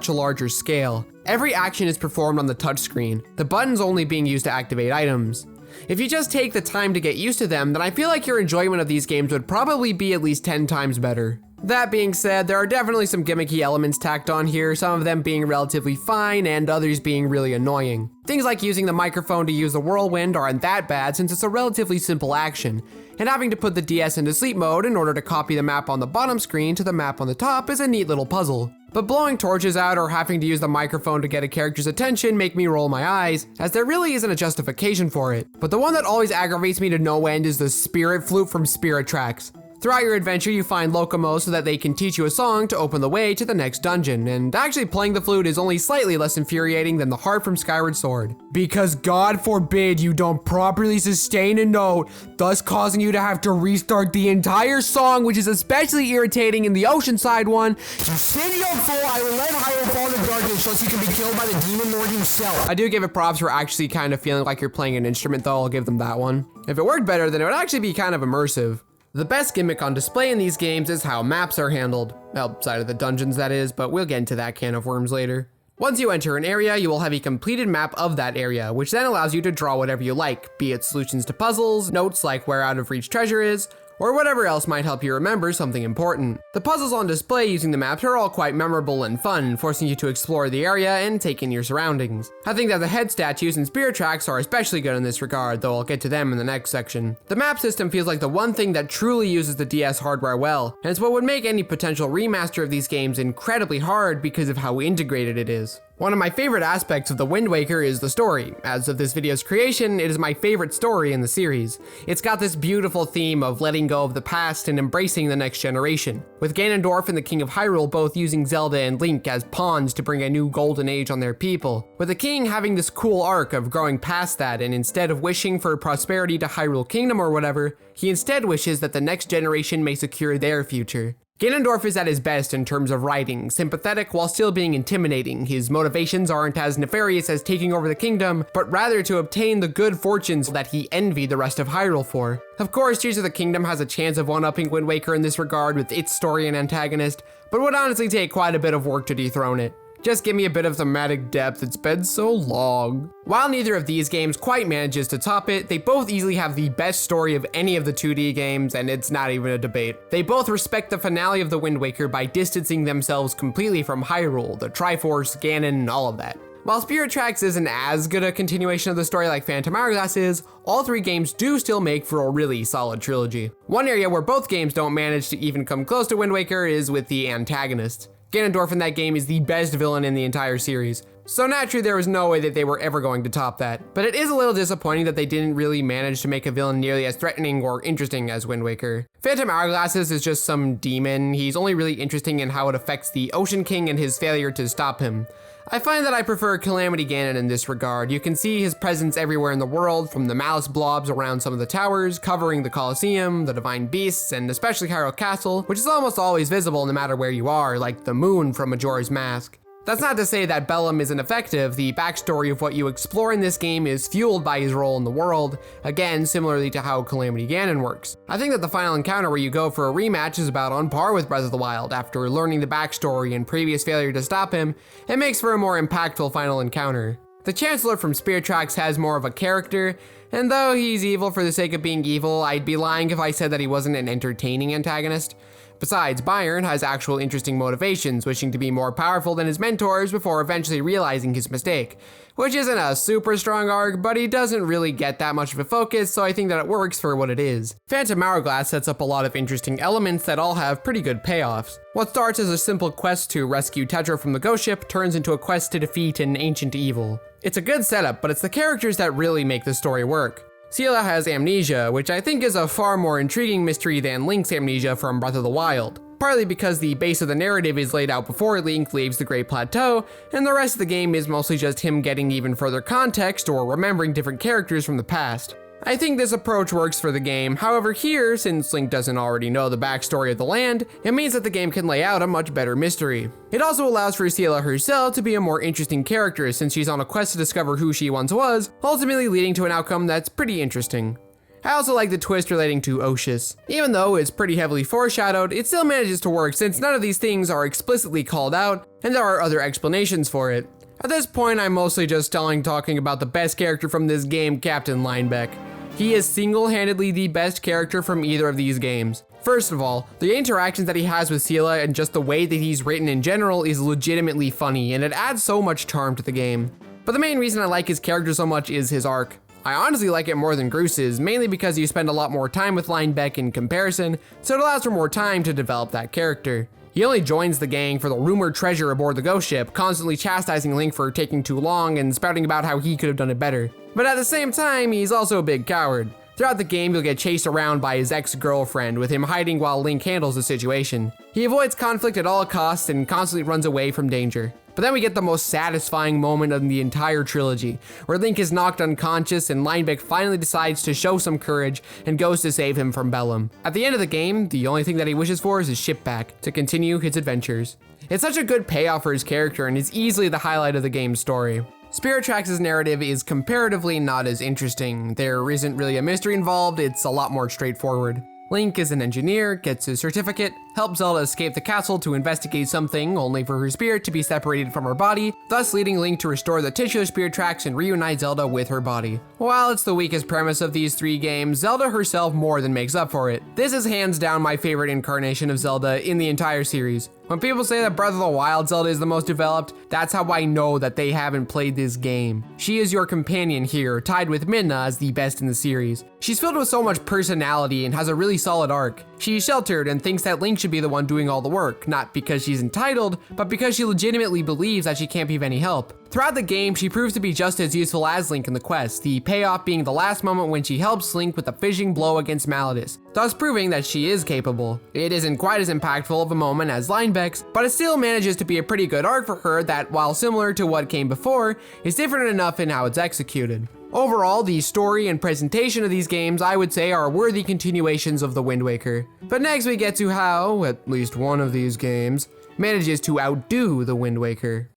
larger scale. Every action is performed on the touchscreen, the buttons only being used to activate items. If you just take the time to get used to them, then I feel like your enjoyment of these games would probably be at least 10 times better. That being said, there are definitely some gimmicky elements tacked on here, some of them being relatively fine and others being really annoying. Things like using the microphone to use the whirlwind aren't that bad since it's a relatively simple action, and having to put the DS into sleep mode in order to copy the map on the bottom screen to the map on the top is a neat little puzzle. But blowing torches out or having to use the microphone to get a character's attention make me roll my eyes, as there really isn't a justification for it. But the one that always aggravates me to no end is the spirit flute from Spirit Tracks. Throughout your adventure, you find Locomo so that they can teach you a song to open the way to the next dungeon, and actually playing the flute is only slightly less infuriating than the harp from Skyward Sword. Because God forbid you don't properly sustain a note, thus causing you to have to restart the entire song, which is especially irritating in the Oceanside one. You silly old fool, I will let Hyrule fall into darkness so he can be killed by the Demon Lord himself. I do give it props for actually kind of feeling like you're playing an instrument though, I'll give them that one. If it worked better, then it would actually be kind of immersive. The best gimmick on display in these games is how maps are handled. Outside of the dungeons, that is, but we'll get into that can of worms later. Once you enter an area, you will have a completed map of that area, which then allows you to draw whatever you like, be it solutions to puzzles, notes like where out of reach treasure is, or whatever else might help you remember something important. The puzzles on display using the maps are all quite memorable and fun, forcing you to explore the area and take in your surroundings. I think that the head statues and Spirit Tracks are especially good in this regard, though I'll get to them in the next section. The map system feels like the one thing that truly uses the DS hardware well, and it's what would make any potential remaster of these games incredibly hard because of how integrated it is. One of my favorite aspects of the Wind Waker is the story. As of this video's creation, it is my favorite story in the series. It's got this beautiful theme of letting go of the past and embracing the next generation, with Ganondorf and the King of Hyrule both using Zelda and Link as pawns to bring a new golden age on their people, with the king having this cool arc of growing past that, and instead of wishing for prosperity to Hyrule Kingdom or whatever, he instead wishes that the next generation may secure their future. Ganondorf is at his best in terms of writing, sympathetic while still being intimidating. His motivations aren't as nefarious as taking over the kingdom, but rather to obtain the good fortunes that he envied the rest of Hyrule for. Of course, Tears of the Kingdom has a chance of one-upping Wind Waker in this regard with its story and antagonist, but would honestly take quite a bit of work to dethrone it. Just give me a bit of thematic depth, it's been so long. While neither of these games quite manages to top it, they both easily have the best story of any of the 2D games, and it's not even a debate. They both respect the finale of the Wind Waker by distancing themselves completely from Hyrule, the Triforce, Ganon, all of that. While Spirit Tracks isn't as good a continuation of the story like Phantom Hourglass is, all three games do still make for a really solid trilogy. One area where both games don't manage to even come close to Wind Waker is with the antagonist. Ganondorf in that game is the best villain in the entire series, so naturally there was no way that they were ever going to top that. But it is a little disappointing that they didn't really manage to make a villain nearly as threatening or interesting as Wind Waker. Phantom Hourglass is just some demon. He's only really interesting in how it affects the Ocean King and his failure to stop him. I find that I prefer Calamity Ganon in this regard. You can see his presence everywhere in the world, from the malice blobs around some of the towers, covering the Colosseum, the Divine Beasts, and especially Hyrule Castle, which is almost always visible no matter where you are, like the moon from Majora's Mask. That's not to say that Bellum isn't effective. The backstory of what you explore in this game is fueled by his role in the world, again, similarly to how Calamity Ganon works. I think that the final encounter where you go for a rematch is about on par with Breath of the Wild. After learning the backstory and previous failure to stop him, it makes for a more impactful final encounter. The Chancellor from Spirit Tracks has more of a character, and though he's evil for the sake of being evil, I'd be lying if I said that he wasn't an entertaining antagonist. Besides, Byron has actual interesting motivations, wishing to be more powerful than his mentors before eventually realizing his mistake. Which isn't a super strong arc, but he doesn't really get that much of a focus, so I think that it works for what it is. Phantom Hourglass sets up a lot of interesting elements that all have pretty good payoffs. What starts as a simple quest to rescue Tetra from the ghost ship turns into a quest to defeat an ancient evil. It's a good setup, but it's the characters that really make the story work. Ciela has amnesia, which I think is a far more intriguing mystery than Link's amnesia from Breath of the Wild. Partly because the base of the narrative is laid out before Link leaves the Great Plateau, and the rest of the game is mostly just him getting even further context or remembering different characters from the past. I think this approach works for the game, however here, since Link doesn't already know the backstory of the land, it means that the game can lay out a much better mystery. It also allows for Ciela herself to be a more interesting character since she's on a quest to discover who she once was, ultimately leading to an outcome that's pretty interesting. I also like the twist relating to Oshus. Even though it's pretty heavily foreshadowed, it still manages to work since none of these things are explicitly called out, and there are other explanations for it. At this point, I'm mostly just talking about the best character from this game, Captain Linebeck. He is single-handedly the best character from either of these games. First of all, the interactions that he has with Ciela and just the way that he's written in general is legitimately funny, and it adds so much charm to the game. But the main reason I like his character so much is his arc. I honestly like it more than Groos's, mainly because you spend a lot more time with Linebeck in comparison, so it allows for more time to develop that character. He only joins the gang for the rumored treasure aboard the ghost ship, constantly chastising Link for taking too long and spouting about how he could have done it better. But at the same time, he's also a big coward. Throughout the game, you'll get chased around by his ex-girlfriend, with him hiding while Link handles the situation. He avoids conflict at all costs and constantly runs away from danger. But then we get the most satisfying moment of the entire trilogy, where Link is knocked unconscious and Linebeck finally decides to show some courage and goes to save him from Bellum. At the end of the game, the only thing that he wishes for is his ship back, to continue his adventures. It's such a good payoff for his character and is easily the highlight of the game's story. Spirit Tracks' narrative is comparatively not as interesting. There isn't really a mystery involved, it's a lot more straightforward. Link is an engineer, gets his certificate, helps Zelda escape the castle to investigate something, only for her spirit to be separated from her body, thus leading Link to restore the titular spirit tracks and reunite Zelda with her body. While it's the weakest premise of these three games, Zelda herself more than makes up for it. This is hands down my favorite incarnation of Zelda in the entire series. When people say that Breath of the Wild Zelda is the most developed, that's how I know that they haven't played this game. She is your companion here, tied with Midna as the best in the series. She's filled with so much personality and has a really solid arc. She's sheltered and thinks that Link should be the one doing all the work, not because she's entitled, but because she legitimately believes that she can't be of any help. Throughout the game, she proves to be just as useful as Link in the quest, the payoff being the last moment when she helps Link with a fishing blow against Malladus, thus proving that she is capable. It isn't quite as impactful of a moment as Linebeck's, but it still manages to be a pretty good arc for her that, while similar to what came before, is different enough in how it's executed. Overall, the story and presentation of these games I would say are worthy continuations of the Wind Waker. But next we get to how, at least one of these games, manages to outdo the Wind Waker.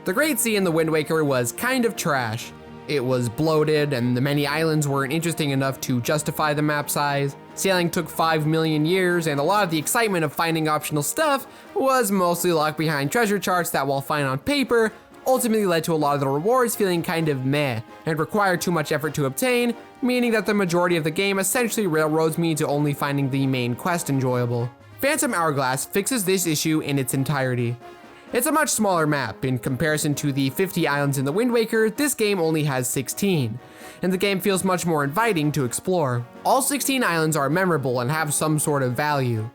The Great Sea in the Wind Waker was kind of trash. It was bloated, and the many islands weren't interesting enough to justify the map size. Sailing took 5 million years, and a lot of the excitement of finding optional stuff was mostly locked behind treasure charts that, while fine on paper, ultimately led to a lot of the rewards feeling kind of meh, and required too much effort to obtain, meaning that the majority of the game essentially railroads me to only finding the main quest enjoyable. Phantom Hourglass fixes this issue in its entirety. It's a much smaller map. In comparison to the 50 islands in the Wind Waker, this game only has 16, and the game feels much more inviting to explore. All 16 islands are memorable and have some sort of value.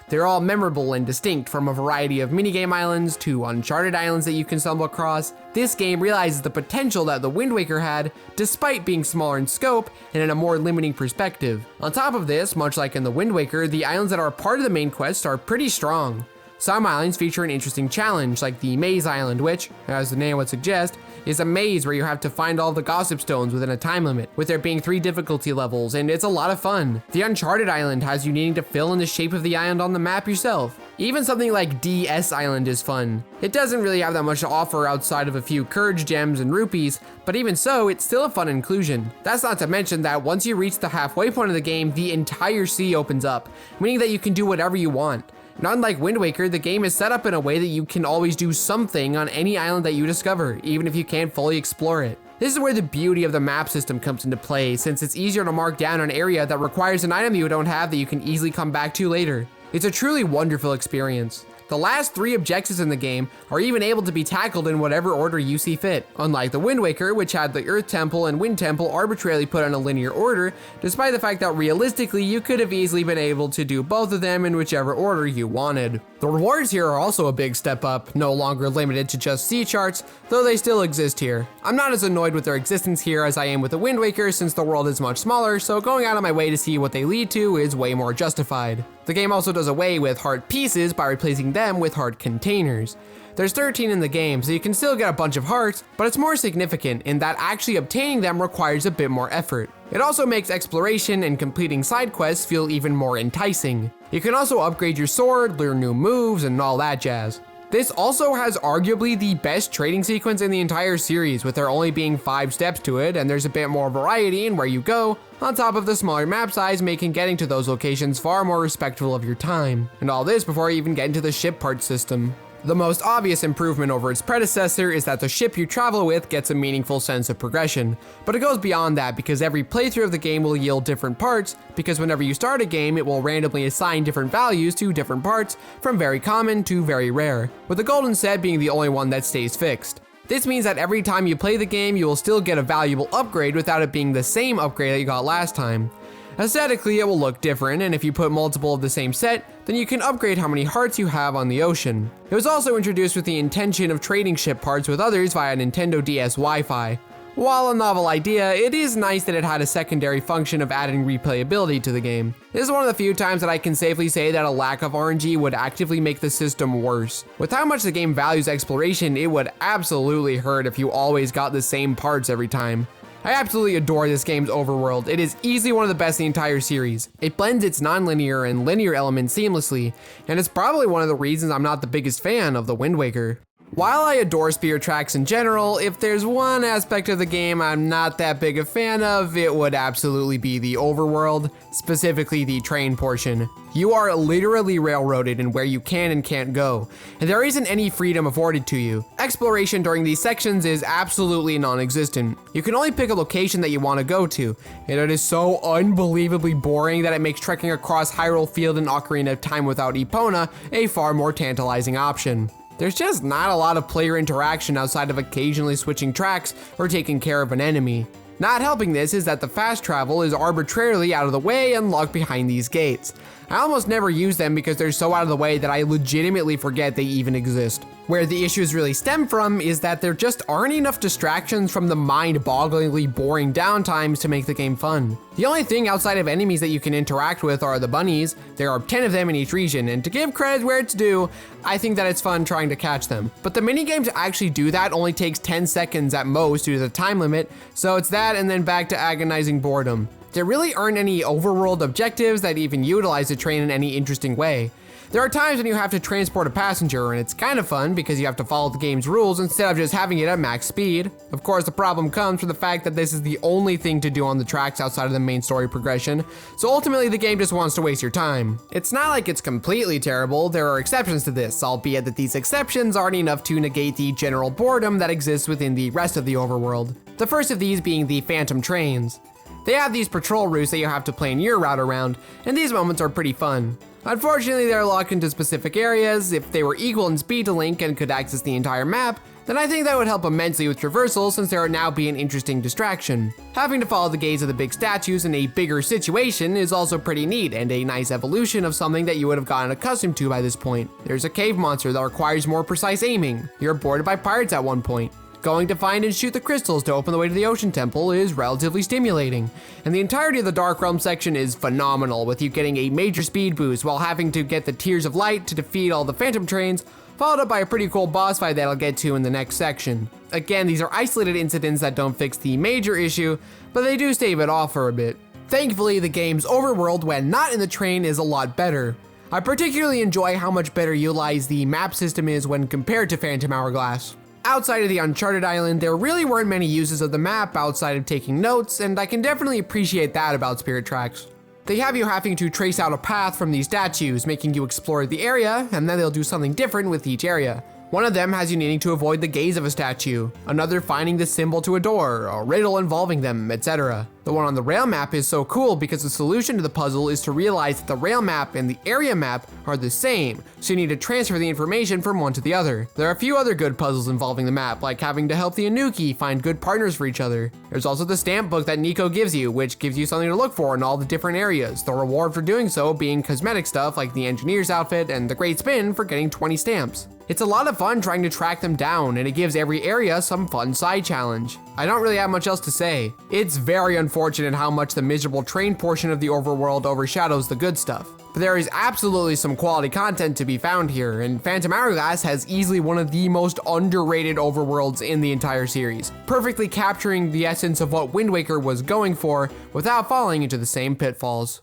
They're all memorable and distinct, from a variety of minigame islands to uncharted islands that you can stumble across. This game realizes the potential that the Wind Waker had, despite being smaller in scope and in a more limiting perspective. On top of this, much like in the Wind Waker, the islands that are part of the main quest are pretty strong. Some islands feature an interesting challenge, like the Maze Island, which, as the name would suggest, is a maze where you have to find all the gossip stones within a time limit, with there being 3 difficulty levels, and it's a lot of fun. The Uncharted Island has you needing to fill in the shape of the island on the map yourself. Even something like DS Island is fun. It doesn't really have that much to offer outside of a few Courage Gems and Rupees, but even so, it's still a fun inclusion. That's not to mention that once you reach the halfway point of the game, the entire sea opens up, meaning that you can do whatever you want. And unlike Wind Waker, the game is set up in a way that you can always do something on any island that you discover, even if you can't fully explore it. This is where the beauty of the map system comes into play, since it's easier to mark down an area that requires an item you don't have that you can easily come back to later. It's a truly wonderful experience. The last 3 objectives in the game are even able to be tackled in whatever order you see fit, unlike the Wind Waker, which had the Earth Temple and Wind Temple arbitrarily put in a linear order, despite the fact that realistically you could have easily been able to do both of them in whichever order you wanted. The rewards here are also a big step up, no longer limited to just C charts, though they still exist here. I'm not as annoyed with their existence here as I am with the Wind Waker, since the world is much smaller, so going out of my way to see what they lead to is way more justified. The game also does away with heart pieces by replacing them with heart containers. There's 13 in the game, so you can still get a bunch of hearts, but it's more significant in that actually obtaining them requires a bit more effort. It also makes exploration and completing side quests feel even more enticing. You can also upgrade your sword, learn new moves, and all that jazz. This also has arguably the best trading sequence in the entire series, with there only being 5 steps to it, and there's a bit more variety in where you go, on top of the smaller map size, making getting to those locations far more respectful of your time. And all this before you even get into the ship part system. The most obvious improvement over its predecessor is that the ship you travel with gets a meaningful sense of progression, but it goes beyond that because every playthrough of the game will yield different parts, because whenever you start a game it will randomly assign different values to different parts, from very common to very rare, with the golden set being the only one that stays fixed. This means that every time you play the game you will still get a valuable upgrade without it being the same upgrade that you got last time. Aesthetically, it will look different, and if you put multiple of the same set, then you can upgrade how many hearts you have on the ocean. It was also introduced with the intention of trading ship parts with others via Nintendo DS Wi-Fi. While a novel idea, it is nice that it had a secondary function of adding replayability to the game. This is one of the few times that I can safely say that a lack of RNG would actively make the system worse. With how much the game values exploration, it would absolutely hurt if you always got the same parts every time. I absolutely adore this game's overworld. It is easily one of the best in the entire series. It blends its non-linear and linear elements seamlessly, and it's probably one of the reasons I'm not the biggest fan of the Wind Waker. While I adore Spirit Tracks in general, if there's one aspect of the game I'm not that big a fan of, it would absolutely be the overworld, specifically the train portion. You are literally railroaded in where you can and can't go, and there isn't any freedom afforded to you. Exploration during these sections is absolutely non-existent. You can only pick a location that you want to go to, and it is so unbelievably boring that it makes trekking across Hyrule Field and Ocarina of Time without Epona a far more tantalizing option. There's just not a lot of player interaction outside of occasionally switching tracks or taking care of an enemy. Not helping this is that the fast travel is arbitrarily out of the way and locked behind these gates. I almost never use them because they're so out of the way that I legitimately forget they even exist. Where the issues really stem from is that there just aren't enough distractions from the mind-bogglingly boring downtimes to make the game fun. The only thing outside of enemies that you can interact with are the bunnies. There are 10 of them in each region, and to give credit where it's due, I think that it's fun trying to catch them. But the minigames to actually do that only takes 10 seconds at most due to the time limit, so it's that and then back to agonizing boredom. There really aren't any overworld objectives that even utilize the train in any interesting way. There are times when you have to transport a passenger, and it's kind of fun because you have to follow the game's rules instead of just having it at max speed. Of course, the problem comes from the fact that this is the only thing to do on the tracks outside of the main story progression, so ultimately the game just wants to waste your time. It's not like it's completely terrible, there are exceptions to this, albeit that these exceptions aren't enough to negate the general boredom that exists within the rest of the overworld. The first of these being the Phantom Trains. They have these patrol routes that you have to plan your route around, and these moments are pretty fun. Unfortunately, they're locked into specific areas. If they were equal in speed to Link and could access the entire map, then I think that would help immensely with traversal, since there would now be an interesting distraction. Having to follow the gaze of the big statues in a bigger situation is also pretty neat, and a nice evolution of something that you would have gotten accustomed to by this point. There's a cave monster that requires more precise aiming. You're boarded by pirates at one point. Going to find and shoot the crystals to open the way to the Ocean Temple is relatively stimulating, and the entirety of the Dark Realm section is phenomenal, with you getting a major speed boost while having to get the Tears of Light to defeat all the Phantom Trains, followed up by a pretty cool boss fight that I'll get to in the next section. Again, these are isolated incidents that don't fix the major issue, but they do stave it off for a bit. Thankfully, the game's overworld when not in the train is a lot better. I particularly enjoy how much better utilized the map system is when compared to Phantom Hourglass. Outside of the Uncharted Island, there really weren't many uses of the map outside of taking notes, and I can definitely appreciate that about Spirit Tracks. They have you having to trace out a path from these statues, making you explore the area, and then they'll do something different with each area. One of them has you needing to avoid the gaze of a statue, another finding the symbol to a door, a riddle involving them, etc. The one on the rail map is so cool because the solution to the puzzle is to realize that the rail map and the area map are the same, so you need to transfer the information from one to the other. There are a few other good puzzles involving the map, like having to help the Anuki find good partners for each other. There's also the stamp book that Nico gives you, which gives you something to look for in all the different areas, the reward for doing so being cosmetic stuff like the engineer's outfit and the great spin for getting 20 stamps. It's a lot of fun trying to track them down, and it gives every area some fun side challenge. I don't really have much else to say. It's very unfortunate how much the miserable train portion of the overworld overshadows the good stuff. But there is absolutely some quality content to be found here, and Phantom Hourglass has easily one of the most underrated overworlds in the entire series, perfectly capturing the essence of what Wind Waker was going for without falling into the same pitfalls.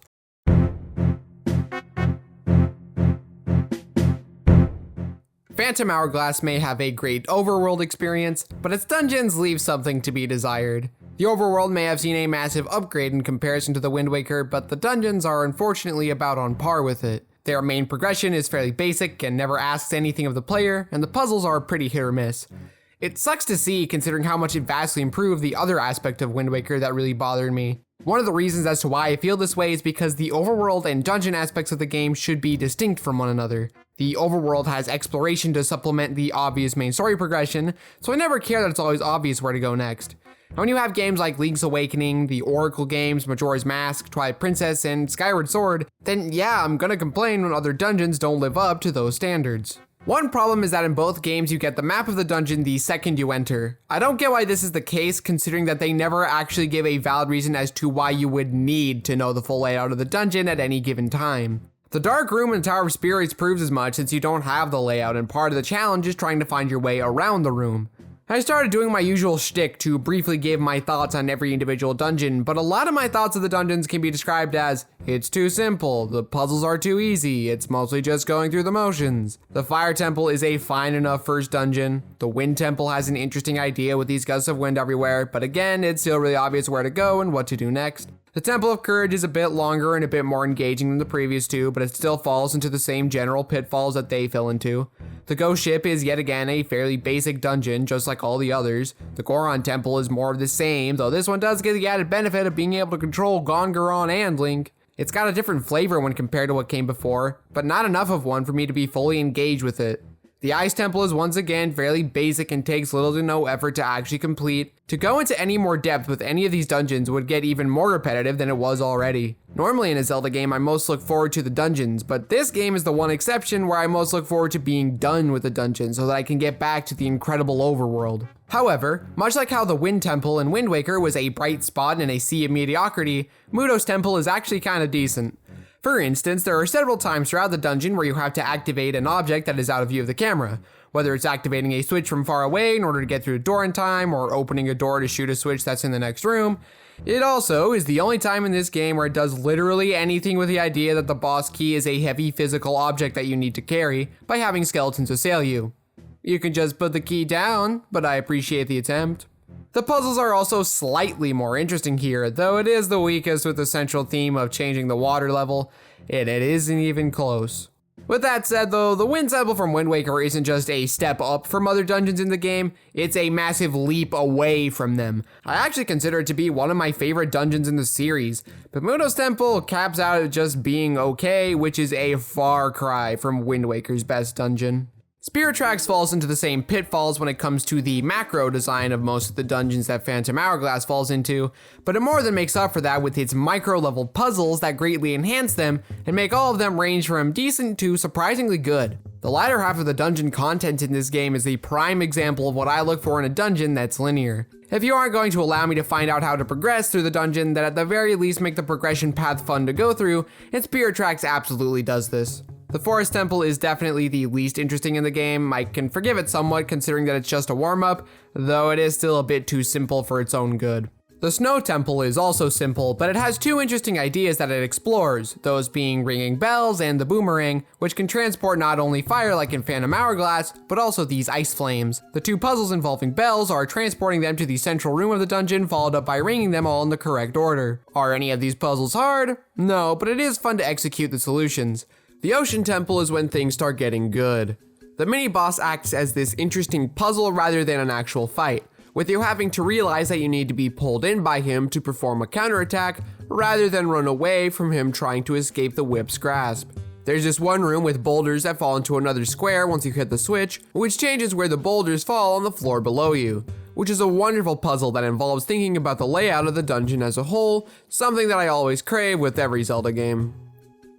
Phantom Hourglass may have a great overworld experience, but its dungeons leave something to be desired. The overworld may have seen a massive upgrade in comparison to the Wind Waker, but the dungeons are unfortunately about on par with it. Their main progression is fairly basic and never asks anything of the player, and the puzzles are pretty hit or miss. It sucks to see considering how much it vastly improved the other aspect of Wind Waker that really bothered me. One of the reasons as to why I feel this way is because the overworld and dungeon aspects of the game should be distinct from one another. The overworld has exploration to supplement the obvious main story progression, so I never care that it's always obvious where to go next. And when you have games like Link's Awakening, the Oracle games, Majora's Mask, Twilight Princess, and Skyward Sword, then yeah, I'm gonna complain when other dungeons don't live up to those standards. One problem is that in both games you get the map of the dungeon the second you enter. I don't get why this is the case, considering that they never actually give a valid reason as to why you would need to know the full layout of the dungeon at any given time. The Dark Room in Tower of Spirits proves as much since you don't have the layout, and part of the challenge is trying to find your way around the room. I started doing my usual shtick to briefly give my thoughts on every individual dungeon, but a lot of my thoughts of the dungeons can be described as, it's too simple, the puzzles are too easy, it's mostly just going through the motions. The Fire Temple is a fine enough first dungeon. The Wind Temple has an interesting idea with these gusts of wind everywhere, but again, it's still really obvious where to go and what to do next. The Temple of Courage is a bit longer and a bit more engaging than the previous two, but it still falls into the same general pitfalls that they fell into. The Ghost Ship is yet again a fairly basic dungeon, just like all the others. The Goron Temple is more of the same, though this one does get the added benefit of being able to control Gongaron and Link. It's got a different flavor when compared to what came before, but not enough of one for me to be fully engaged with it. The Ice Temple is once again fairly basic and takes little to no effort to actually complete. To go into any more depth with any of these dungeons would get even more repetitive than it was already. Normally in a Zelda game I most look forward to the dungeons, but this game is the one exception where I most look forward to being done with the dungeon so that I can get back to the incredible overworld. However, much like how the Wind Temple in Wind Waker was a bright spot in a sea of mediocrity, Mudo's Temple is actually kinda decent. For instance, there are several times throughout the dungeon where you have to activate an object that is out of view of the camera, whether it's activating a switch from far away in order to get through a door in time, or opening a door to shoot a switch that's in the next room. It also is the only time in this game where it does literally anything with the idea that the boss key is a heavy physical object that you need to carry by having skeletons assail you. You can just put the key down, but I appreciate the attempt. The puzzles are also slightly more interesting here, though it is the weakest with the central theme of changing the water level, and it isn't even close. With that said though, the Wind Temple from Wind Waker isn't just a step up from other dungeons in the game, it's a massive leap away from them. I actually consider it to be one of my favorite dungeons in the series, but Mudo's Temple caps out at just being okay, which is a far cry from Wind Waker's best dungeon. Spirit Tracks falls into the same pitfalls when it comes to the macro design of most of the dungeons that Phantom Hourglass falls into, but it more than makes up for that with its micro-level puzzles that greatly enhance them and make all of them range from decent to surprisingly good. The latter half of the dungeon content in this game is a prime example of what I look for in a dungeon that's linear. If you aren't going to allow me to find out how to progress through the dungeon, then at the very least make the progression path fun to go through, and Spirit Tracks absolutely does this. The Forest Temple is definitely the least interesting in the game. I can forgive it somewhat considering that it's just a warm-up, though it is still a bit too simple for its own good. The Snow Temple is also simple, but it has two interesting ideas that it explores, those being ringing bells and the boomerang, which can transport not only fire like in Phantom Hourglass, but also these ice flames. The two puzzles involving bells are transporting them to the central room of the dungeon, followed up by ringing them all in the correct order. Are any of these puzzles hard? No, but it is fun to execute the solutions. The Ocean Temple is when things start getting good. The mini-boss acts as this interesting puzzle rather than an actual fight, with you having to realize that you need to be pulled in by him to perform a counterattack rather than run away from him trying to escape the whip's grasp. There's this one room with boulders that fall into another square once you hit the switch, which changes where the boulders fall on the floor below you, which is a wonderful puzzle that involves thinking about the layout of the dungeon as a whole, something that I always crave with every Zelda game.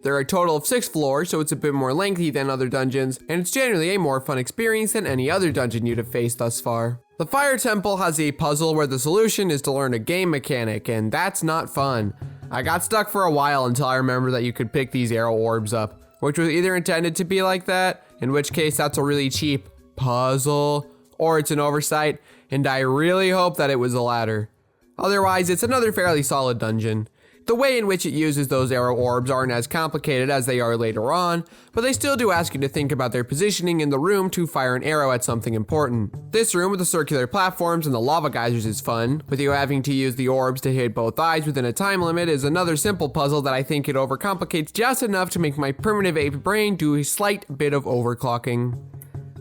There are a total of 6 floors, so it's a bit more lengthy than other dungeons, and it's generally a more fun experience than any other dungeon you'd have faced thus far. The Fire Temple has a puzzle where the solution is to learn a game mechanic, and that's not fun. I got stuck for a while until I remembered that you could pick these arrow orbs up, which was either intended to be like that, in which case that's a really cheap puzzle, or it's an oversight, and I really hope that it was the latter. Otherwise, it's another fairly solid dungeon. The way in which it uses those arrow orbs aren't as complicated as they are later on, but they still do ask you to think about their positioning in the room to fire an arrow at something important. This room with the circular platforms and the lava geysers is fun, with you having to use the orbs to hit both eyes within a time limit is another simple puzzle that I think it overcomplicates just enough to make my primitive ape brain do a slight bit of overclocking.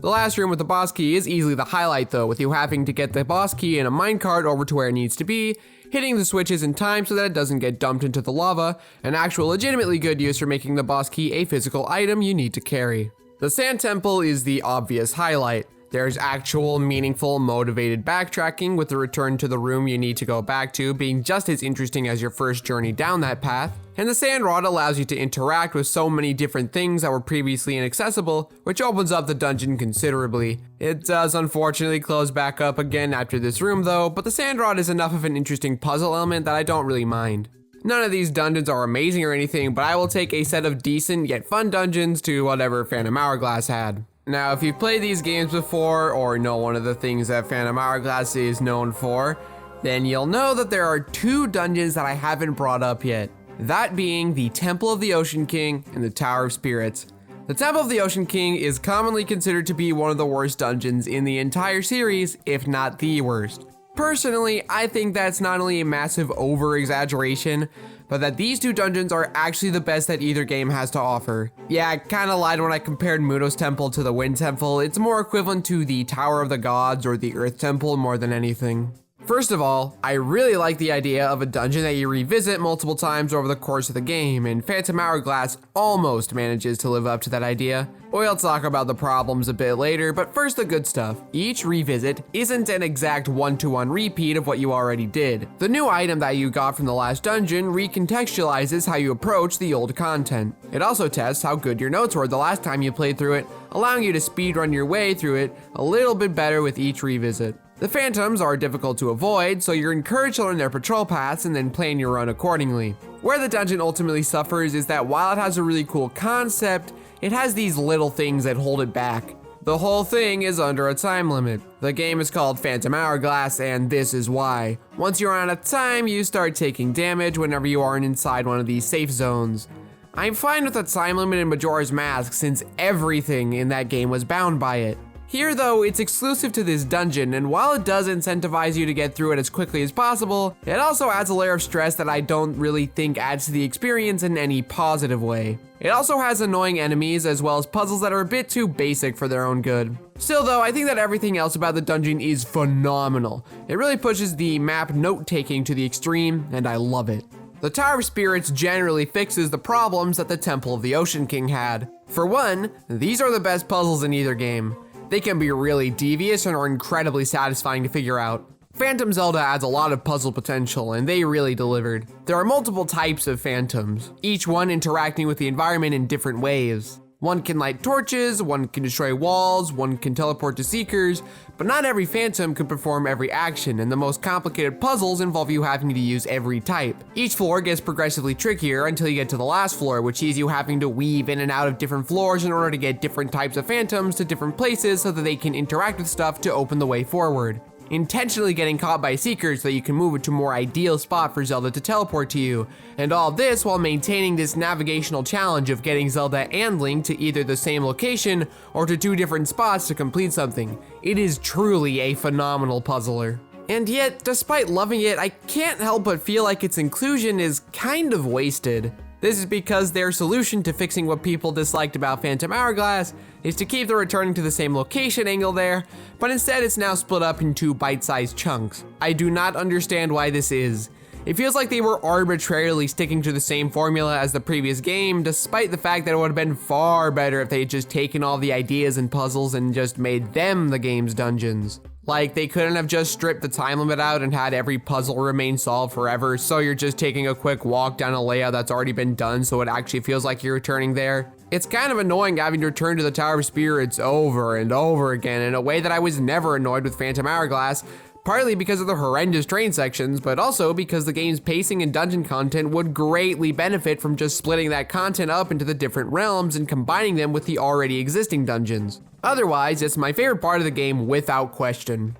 The last room with the boss key is easily the highlight though, with you having to get the boss key in a minecart over to where it needs to be, hitting the switches in time so that it doesn't get dumped into the lava, an actual legitimately good use for making the boss key a physical item you need to carry. The Sand Temple is the obvious highlight. There's actual, meaningful, motivated backtracking, with the return to the room you need to go back to being just as interesting as your first journey down that path, and the Sand Rod allows you to interact with so many different things that were previously inaccessible, which opens up the dungeon considerably. It does unfortunately close back up again after this room though, but the Sand Rod is enough of an interesting puzzle element that I don't really mind. None of these dungeons are amazing or anything, but I will take a set of decent yet fun dungeons to whatever Phantom Hourglass had. Now, if you've played these games before, or know one of the things that Phantom Hourglass is known for, then you'll know that there are 2 dungeons that I haven't brought up yet. That being the Temple of the Ocean King and the Tower of Spirits. The Temple of the Ocean King is commonly considered to be one of the worst dungeons in the entire series, if not the worst. Personally, I think that's not only a massive over-exaggeration, but that these 2 dungeons are actually the best that either game has to offer. Yeah, I kinda lied when I compared Muto's Temple to the Wind Temple. It's more equivalent to the Tower of the Gods or the Earth Temple more than anything. First of all, I really like the idea of a dungeon that you revisit multiple times over the course of the game, and Phantom Hourglass almost manages to live up to that idea. We'll talk about the problems a bit later, but first the good stuff. Each revisit isn't an exact one-to-one repeat of what you already did. The new item that you got from the last dungeon recontextualizes how you approach the old content. It also tests how good your notes were the last time you played through it, allowing you to speedrun your way through it a little bit better with each revisit. The phantoms are difficult to avoid, so you're encouraged to learn their patrol paths and then plan your run accordingly. Where the dungeon ultimately suffers is that while it has a really cool concept, it has these little things that hold it back. The whole thing is under a time limit. The game is called Phantom Hourglass, and this is why. Once you're out of time, you start taking damage whenever you aren't inside one of these safe zones. I'm fine with the time limit in Majora's Mask since everything in that game was bound by it. Here though, it's exclusive to this dungeon, and while it does incentivize you to get through it as quickly as possible, it also adds a layer of stress that I don't really think adds to the experience in any positive way. It also has annoying enemies as well as puzzles that are a bit too basic for their own good. Still though, I think that everything else about the dungeon is phenomenal. It really pushes the map note-taking to the extreme, and I love it. The Tower of Spirits generally fixes the problems that the Temple of the Ocean King had. For one, these are the best puzzles in either game. They can be really devious and are incredibly satisfying to figure out. Phantom Zelda adds a lot of puzzle potential, and they really delivered. There are multiple types of phantoms, each one interacting with the environment in different ways. One can light torches, one can destroy walls, one can teleport to seekers, but not every phantom can perform every action, and the most complicated puzzles involve you having to use every type. Each floor gets progressively trickier until you get to the last floor, which sees you having to weave in and out of different floors in order to get different types of phantoms to different places so that they can interact with stuff to open the way forward. Intentionally getting caught by seekers so that you can move it to a more ideal spot for Zelda to teleport to you, and all this while maintaining this navigational challenge of getting Zelda and Link to either the same location or to 2 different spots to complete something. It is truly a phenomenal puzzler. And yet, despite loving it, I can't help but feel like its inclusion is kind of wasted. This is because their solution to fixing what people disliked about Phantom Hourglass is to keep the returning to the same location angle there, but instead it's now split up into bite-sized chunks. I do not understand why this is. It feels like they were arbitrarily sticking to the same formula as the previous game, despite the fact that it would have been far better if they had just taken all the ideas and puzzles and just made them the game's dungeons. Like, they couldn't have just stripped the time limit out and had every puzzle remain solved forever, so you're just taking a quick walk down a layout that's already been done, so it actually feels like you're returning there. It's kind of annoying having to return to the Tower of Spirits over and over again in a way that I was never annoyed with Phantom Hourglass, partly because of the horrendous train sections, but also because the game's pacing and dungeon content would greatly benefit from just splitting that content up into the different realms and combining them with the already existing dungeons. Otherwise, it's my favorite part of the game without question.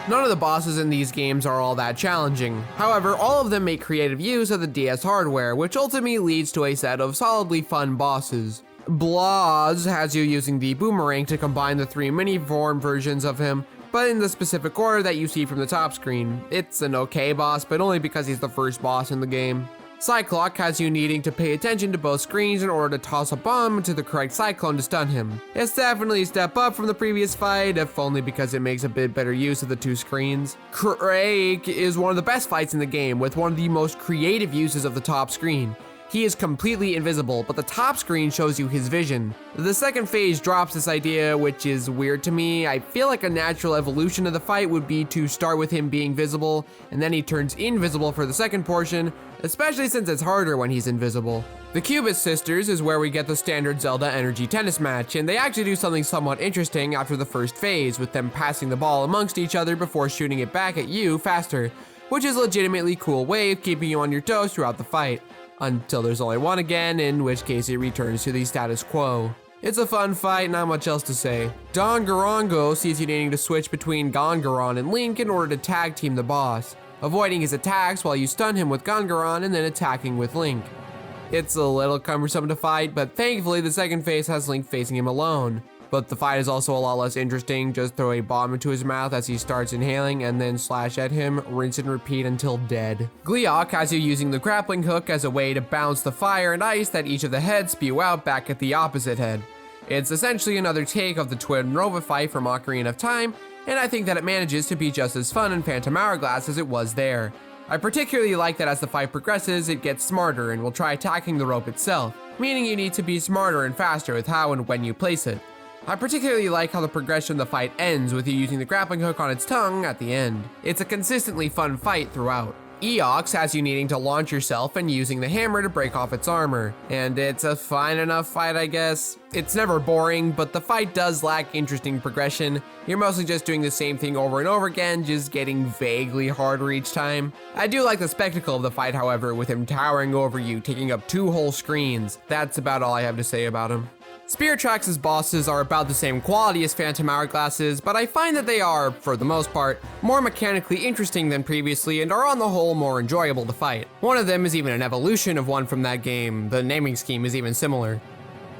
None of the bosses in these games are all that challenging. However, all of them make creative use of the DS hardware, which ultimately leads to a set of solidly fun bosses. Blaz has you using the boomerang to combine the 3 mini-form versions of him, but in the specific order that you see from the top screen. It's an okay boss, but only because he's the first boss in the game. Cyclock has you needing to pay attention to both screens in order to toss a bomb into the correct cyclone to stun him. It's definitely a step up from the previous fight, if only because it makes a bit better use of the 2 screens. Crake is one of the best fights in the game, with one of the most creative uses of the top screen. He is completely invisible, but the top screen shows you his vision. The second phase drops this idea, which is weird to me. I feel like a natural evolution of the fight would be to start with him being visible, and then he turns invisible for the second portion, especially since it's harder when he's invisible. The Cubist Sisters is where we get the standard Zelda energy tennis match, and they actually do something somewhat interesting after the first phase, with them passing the ball amongst each other before shooting it back at you faster, which is a legitimately cool way of keeping you on your toes throughout the fight. Until there's only one again, in which case it returns to the status quo. It's a fun fight, not much else to say. Don Garango sees you needing to switch between Gongaron and Link in order to tag team the boss, avoiding his attacks while you stun him with Gongaron and then attacking with Link. It's a little cumbersome to fight, but thankfully the second phase has Link facing him alone. But the fight is also a lot less interesting. Just throw a bomb into his mouth as he starts inhaling and then slash at him, rinse and repeat until dead. Gleeok has you using the grappling hook as a way to bounce the fire and ice that each of the heads spew out back at the opposite head. It's essentially another take of the Twin Nova fight from Ocarina of Time, and I think that it manages to be just as fun in Phantom Hourglass as it was there. I particularly like that as the fight progresses, it gets smarter and will try attacking the rope itself, meaning you need to be smarter and faster with how and when you place it. I particularly like how the progression of the fight ends with you using the grappling hook on its tongue at the end. It's a consistently fun fight throughout. Eox has you needing to launch yourself and using the hammer to break off its armor, and it's a fine enough fight, I guess. It's never boring, but the fight does lack interesting progression. You're mostly just doing the same thing over and over again, just getting vaguely harder each time. I do like the spectacle of the fight, however, with him towering over you, taking up 2 whole screens. That's about all I have to say about him. Spirit Tracks' bosses are about the same quality as Phantom Hourglass's, but I find that they are, for the most part, more mechanically interesting than previously and are on the whole more enjoyable to fight. One of them is even an evolution of one from that game. The naming scheme is even similar.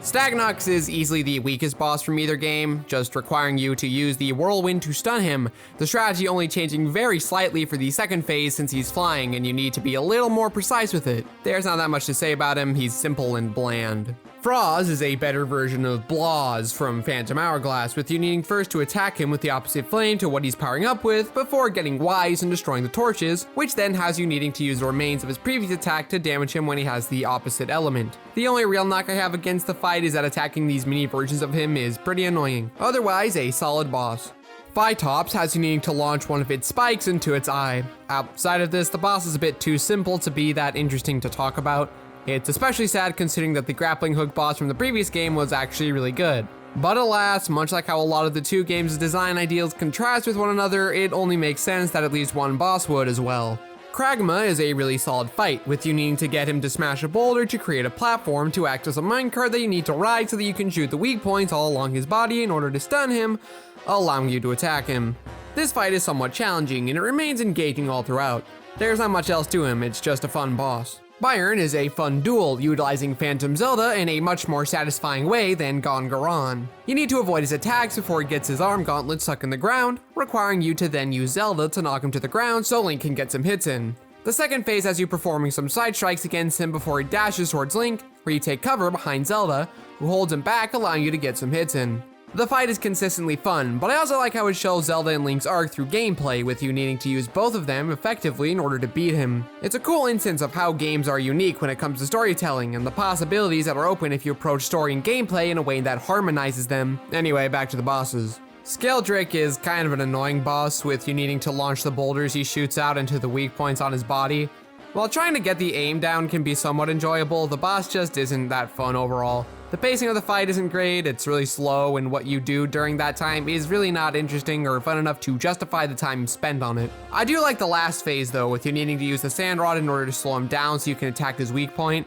Stagnux is easily the weakest boss from either game, just requiring you to use the whirlwind to stun him, the strategy only changing very slightly for the second phase since he's flying and you need to be a little more precise with it. There's not that much to say about him, he's simple and bland. Froz is a better version of Blaz from Phantom Hourglass, with you needing first to attack him with the opposite flame to what he's powering up with, before getting wise and destroying the torches, which then has you needing to use the remains of his previous attack to damage him when he has the opposite element. The only real knock I have against the fight is that attacking these mini versions of him is pretty annoying. Otherwise, a solid boss. Phytops has you needing to launch one of its spikes into its eye. Outside of this, the boss is a bit too simple to be that interesting to talk about. It's especially sad considering that the grappling hook boss from the previous game was actually really good. But alas, much like how a lot of the 2 games' design ideals contrast with one another, it only makes sense that at least one boss would as well. Kragma is a really solid fight, with you needing to get him to smash a boulder to create a platform to act as a minecart that you need to ride so that you can shoot the weak points all along his body in order to stun him, allowing you to attack him. This fight is somewhat challenging and it remains engaging all throughout. There's not much else to him, it's just a fun boss. Byron is a fun duel, utilizing Phantom Zelda in a much more satisfying way than Gongaron. You need to avoid his attacks before he gets his arm gauntlet stuck in the ground, requiring you to then use Zelda to knock him to the ground so Link can get some hits in. The second phase has you performing some side strikes against him before he dashes towards Link, where you take cover behind Zelda, who holds him back, allowing you to get some hits in. The fight is consistently fun, but I also like how it shows Zelda and Link's arc through gameplay, with you needing to use both of them effectively in order to beat him. It's a cool instance of how games are unique when it comes to storytelling, and the possibilities that are open if you approach story and gameplay in a way that harmonizes them. Anyway, back to the bosses. Skeldrick is kind of an annoying boss, with you needing to launch the boulders he shoots out into the weak points on his body. While trying to get the aim down can be somewhat enjoyable, the boss just isn't that fun overall. The pacing of the fight isn't great, it's really slow, and what you do during that time is really not interesting or fun enough to justify the time spent on it. I do like the last phase though, with you needing to use the sand rod in order to slow him down so you can attack his weak point.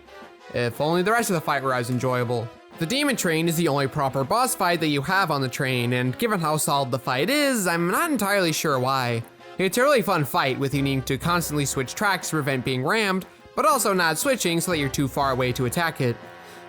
If only the rest of the fight were as enjoyable. The Demon Train is the only proper boss fight that you have on the train, and given how solid the fight is, I'm not entirely sure why. It's a really fun fight, with you needing to constantly switch tracks to prevent being rammed, but also not switching so that you're too far away to attack it.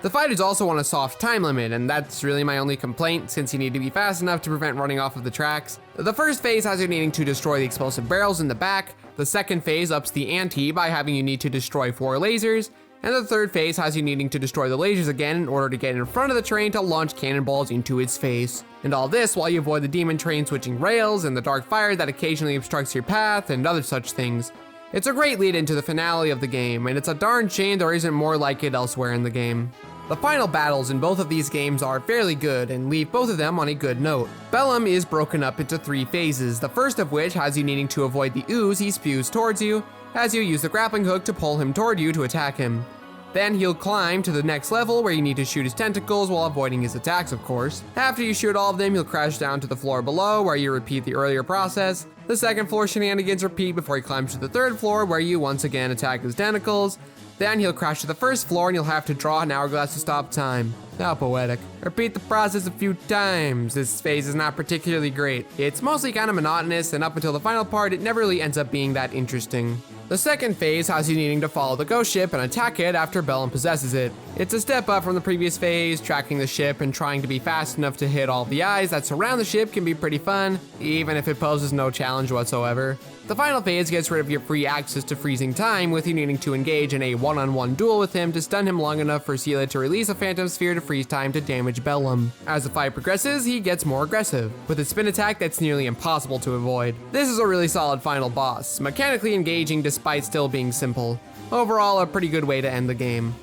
The fight is also on a soft time limit, and that's really my only complaint, since you need to be fast enough to prevent running off of the tracks. The first phase has you needing to destroy the explosive barrels in the back, the second phase ups the ante by having you need to destroy 4 lasers, and the third phase has you needing to destroy the lasers again in order to get in front of the train to launch cannonballs into its face. And all this while you avoid the demon train switching rails and the dark fire that occasionally obstructs your path and other such things. It's a great lead into the finale of the game, and it's a darn shame there isn't more like it elsewhere in the game. The final battles in both of these games are fairly good and leave both of them on a good note. Bellum is broken up into 3 phases, the first of which has you needing to avoid the ooze he spews towards you, as you use the grappling hook to pull him toward you to attack him. Then he'll climb to the next level where you need to shoot his tentacles while avoiding his attacks, of course. After you shoot all of them, you'll crash down to the floor below where you repeat the earlier process. The second floor shenanigans repeat before he climbs to the third floor where you once again attack his tentacles. Then he'll crash to the first floor and you'll have to draw an hourglass to stop time. How poetic. Repeat the process a few times. This phase is not particularly great. It's mostly kind of monotonous, and up until the final part, it never really ends up being that interesting. The second phase has you needing to follow the ghost ship and attack it after Bellum possesses it. It's a step up from the previous phase. Tracking the ship and trying to be fast enough to hit all the eyes that surround the ship can be pretty fun, even if it poses no challenge whatsoever. The final phase gets rid of your free access to freezing time, with you needing to engage in a one-on-one duel with him to stun him long enough for Sela to release a phantom sphere to freeze time to damage Bellum. As the fight progresses, he gets more aggressive, with a spin attack that's nearly impossible to avoid. This is a really solid final boss, mechanically engaging despite still being simple. Overall, a pretty good way to end the game.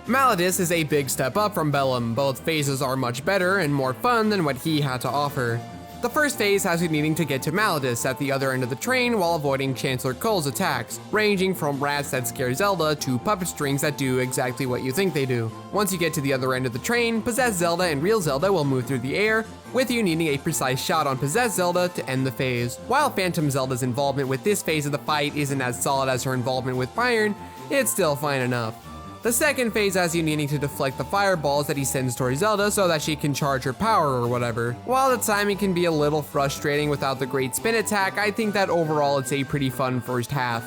Maladus is a big step up from Bellum. Both phases are much better and more fun than what he had to offer. The first phase has you needing to get to Maladus at the other end of the train while avoiding Chancellor Cole's attacks, ranging from rats that scare Zelda to puppet strings that do exactly what you think they do. Once you get to the other end of the train, possessed Zelda and real Zelda will move through the air, with you needing a precise shot on possessed Zelda to end the phase. While Phantom Zelda's involvement with this phase of the fight isn't as solid as her involvement with Byron, it's still fine enough. The second phase has you needing to deflect the fireballs that he sends towards Zelda so that she can charge her power or whatever. While the timing can be a little frustrating without the great spin attack, I think that overall it's a pretty fun first half.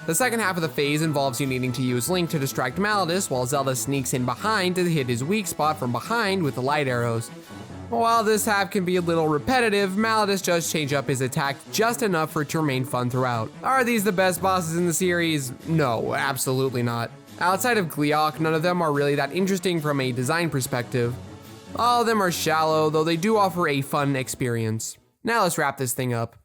The second half of the phase involves you needing to use Link to distract Maladus while Zelda sneaks in behind to hit his weak spot from behind with the light arrows. While this half can be a little repetitive, Maladus does change up his attack just enough for it to remain fun throughout. Are these the best bosses in the series? No, absolutely not. Outside of Gleeok, none of them are really that interesting from a design perspective. All of them are shallow, though they do offer a fun experience. Now let's wrap this thing up.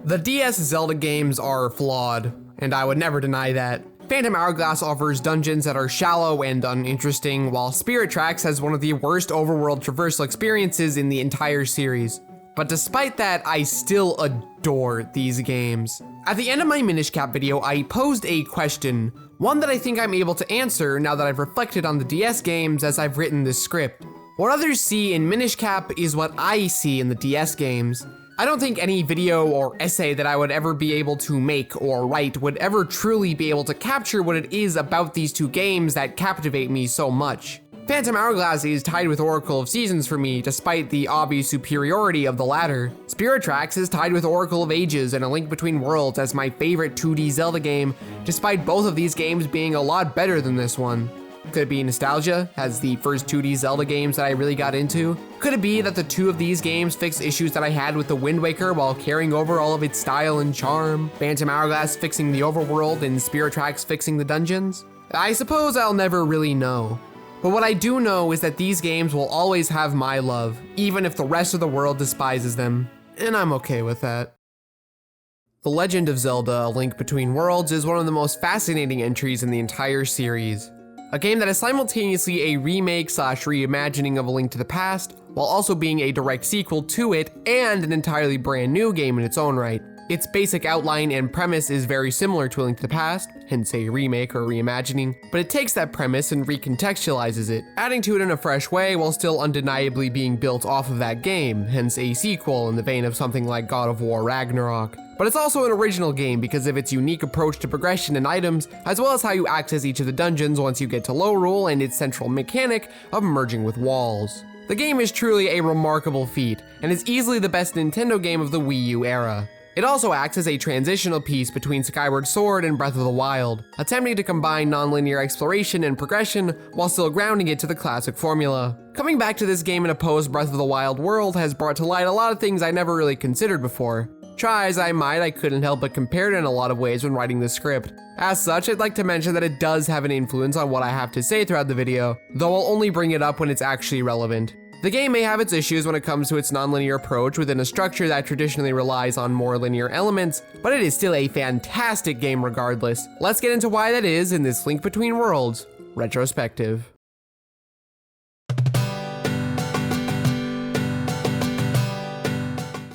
The DS Zelda games are flawed, and I would never deny that. Phantom Hourglass offers dungeons that are shallow and uninteresting, while Spirit Tracks has one of the worst overworld traversal experiences in the entire series. But despite that, I still adore these games. At the end of my Minish Cap video, I posed a question, one that I think I'm able to answer now that I've reflected on the DS games as I've written this script. What others see in Minish Cap is what I see in the DS games. I don't think any video or essay that I would ever be able to make or write would ever truly be able to capture what it is about these two games that captivate me so much. Phantom Hourglass is tied with Oracle of Seasons for me, despite the obvious superiority of the latter. Spirit Tracks is tied with Oracle of Ages and A Link Between Worlds as my favorite 2D Zelda game, despite both of these games being a lot better than this one. Could it be nostalgia, as the first 2D Zelda games that I really got into? Could it be that the two of these games fixed issues that I had with the Wind Waker while carrying over all of its style and charm? Phantom Hourglass fixing the overworld and Spirit Tracks fixing the dungeons? I suppose I'll never really know. But what I do know is that these games will always have my love, even if the rest of the world despises them. And I'm okay with that. The Legend of Zelda: A Link Between Worlds is one of the most fascinating entries in the entire series. A game that is simultaneously a remake / reimagining of A Link to the Past, while also being a direct sequel to it and an entirely brand new game in its own right. Its basic outline and premise is very similar to A Link to the Past, hence a remake or reimagining, but it takes that premise and recontextualizes it, adding to it in a fresh way while still undeniably being built off of that game, hence a sequel in the vein of something like God of War Ragnarok. But it's also an original game because of its unique approach to progression and items, as well as how you access each of the dungeons once you get to Lorule and its central mechanic of merging with walls. The game is truly a remarkable feat, and is easily the best Nintendo game of the Wii U era. It also acts as a transitional piece between Skyward Sword and Breath of the Wild, attempting to combine non-linear exploration and progression while still grounding it to the classic formula. Coming back to this game in a post-Breath of the Wild world has brought to light a lot of things I never really considered before. Try as I might, I couldn't help but compare it in a lot of ways when writing the script. As such, I'd like to mention that it does have an influence on what I have to say throughout the video, though I'll only bring it up when it's actually relevant. The game may have its issues when it comes to its non-linear approach within a structure that traditionally relies on more linear elements, but it is still a fantastic game regardless. Let's get into why that is in this Link Between Worlds retrospective.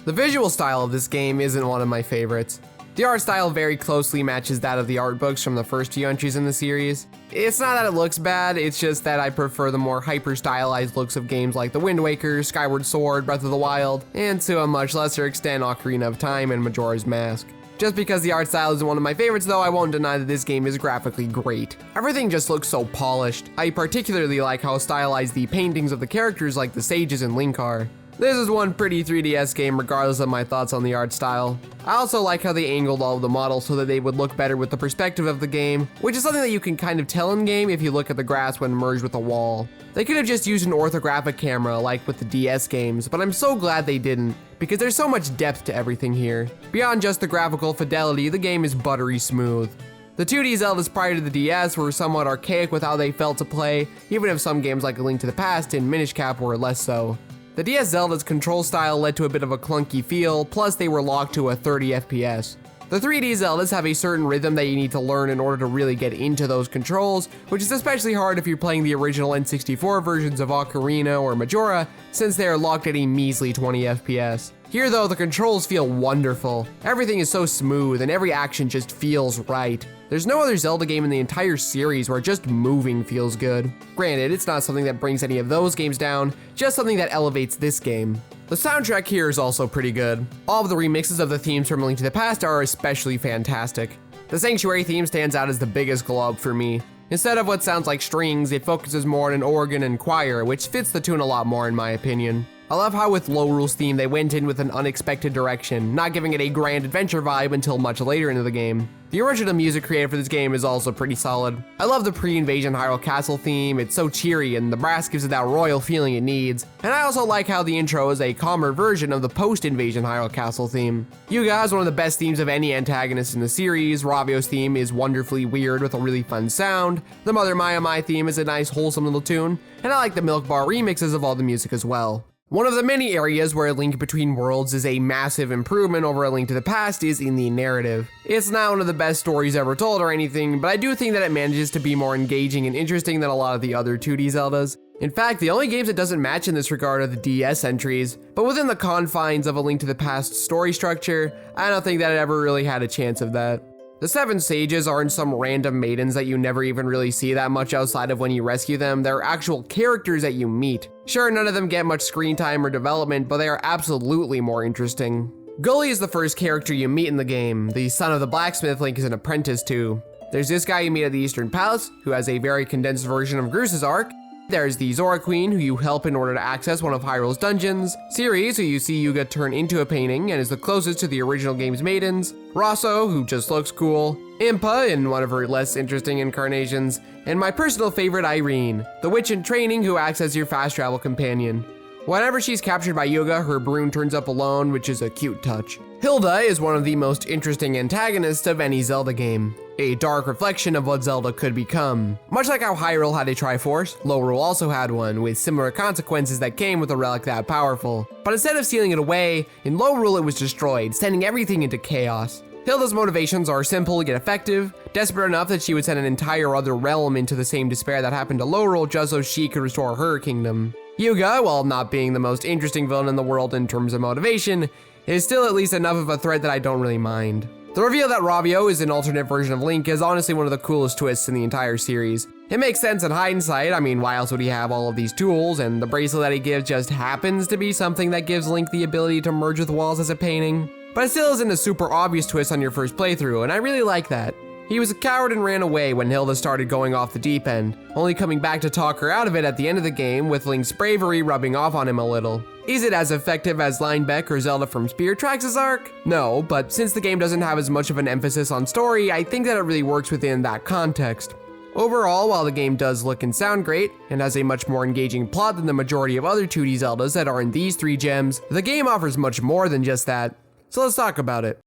The visual style of this game isn't one of my favorites. The art style very closely matches that of the art books from the first few entries in the series. It's not that it looks bad, it's just that I prefer the more hyper-stylized looks of games like The Wind Waker, Skyward Sword, Breath of the Wild, and to a much lesser extent Ocarina of Time and Majora's Mask. Just because the art style isn't one of my favorites though, I won't deny that this game is graphically great. Everything just looks so polished. I particularly like how stylized the paintings of the characters like the sages and Link are. This is one pretty 3DS game regardless of my thoughts on the art style. I also like how they angled all of the models so that they would look better with the perspective of the game, which is something that you can kind of tell in game if you look at the grass when merged with a wall. They could have just used an orthographic camera like with the DS games, but I'm so glad they didn't, because there's so much depth to everything here. Beyond just the graphical fidelity, the game is buttery smooth. The 2D Zeldas prior to the DS were somewhat archaic with how they felt to play, even if some games like A Link to the Past and Minish Cap were less so. The DS Zelda's control style led to a bit of a clunky feel, plus they were locked to a 30 FPS. The 3D Zeldas have a certain rhythm that you need to learn in order to really get into those controls, which is especially hard if you're playing the original N64 versions of Ocarina or Majora, since they are locked at a measly 20 FPS. Here though, the controls feel wonderful. Everything is so smooth and every action just feels right. There's no other Zelda game in the entire series where just moving feels good. Granted, it's not something that brings any of those games down, just something that elevates this game. The soundtrack here is also pretty good. All of the remixes of the themes from A Link to the Past are especially fantastic. The Sanctuary theme stands out as the biggest glow up for me. Instead of what sounds like strings, it focuses more on an organ and choir, which fits the tune a lot more in my opinion. I love how with Lorule's theme they went in with an unexpected direction, not giving it a grand adventure vibe until much later into the game. The original music created for this game is also pretty solid. I love the pre-invasion Hyrule Castle theme, it's so cheery and the brass gives it that royal feeling it needs. And I also like how the intro is a calmer version of the post-invasion Hyrule Castle theme. Yuga has one of the best themes of any antagonist in the series, Ravio's theme is wonderfully weird with a really fun sound, the Mother Maya Mai theme is a nice wholesome little tune, and I like the Milk Bar remixes of all the music as well. One of the many areas where A Link Between Worlds is a massive improvement over A Link to the Past is in the narrative. It's not one of the best stories ever told or anything, but I do think that it manages to be more engaging and interesting than a lot of the other 2D Zeldas. In fact, the only games it doesn't match in this regard are the DS entries, but within the confines of A Link to the Past story structure, I don't think that it ever really had a chance of that. The 7 sages aren't some random maidens that you never even really see that much outside of when you rescue them, they're actual characters that you meet. Sure, none of them get much screen time or development, but they are absolutely more interesting. Gully is the first character you meet in the game, the son of the blacksmith Link is an apprentice to. There's this guy you meet at the Eastern Palace, who has a very condensed version of Groos's arc, There's the Zora Queen, who you help in order to access one of Hyrule's dungeons, Ceres, who you see Yuga turn into a painting and is the closest to the original game's maidens, Rosso, who just looks cool, Impa in one of her less interesting incarnations, and my personal favorite Irene, the witch in training who acts as your fast travel companion. Whenever she's captured by Yuga, her broom turns up alone, which is a cute touch. Hilda is one of the most interesting antagonists of any Zelda game, a dark reflection of what Zelda could become. Much like how Hyrule had a Triforce, Lorule also had one, with similar consequences that came with a relic that powerful. But instead of sealing it away, in Lorule it was destroyed, sending everything into chaos. Hilda's motivations are simple yet effective, desperate enough that she would send an entire other realm into the same despair that happened to Lorule just so she could restore her kingdom. Yuga, while not being the most interesting villain in the world in terms of motivation, is still at least enough of a threat that I don't really mind. The reveal that Ravio is an alternate version of Link is honestly one of the coolest twists in the entire series. It makes sense in hindsight. I mean, why else would he have all of these tools, and the bracelet that he gives just happens to be something that gives Link the ability to merge with walls as a painting. But it still isn't a super obvious twist on your first playthrough, and I really like that. He was a coward and ran away when Hilda started going off the deep end, only coming back to talk her out of it at the end of the game with Link's bravery rubbing off on him a little. Is it as effective as Linebeck or Zelda from Spirit Tracks' arc? No, but since the game doesn't have as much of an emphasis on story, I think that it really works within that context. Overall, while the game does look and sound great, and has a much more engaging plot than the majority of other 2D Zeldas that are in these 3 gems, the game offers much more than just that. So let's talk about it.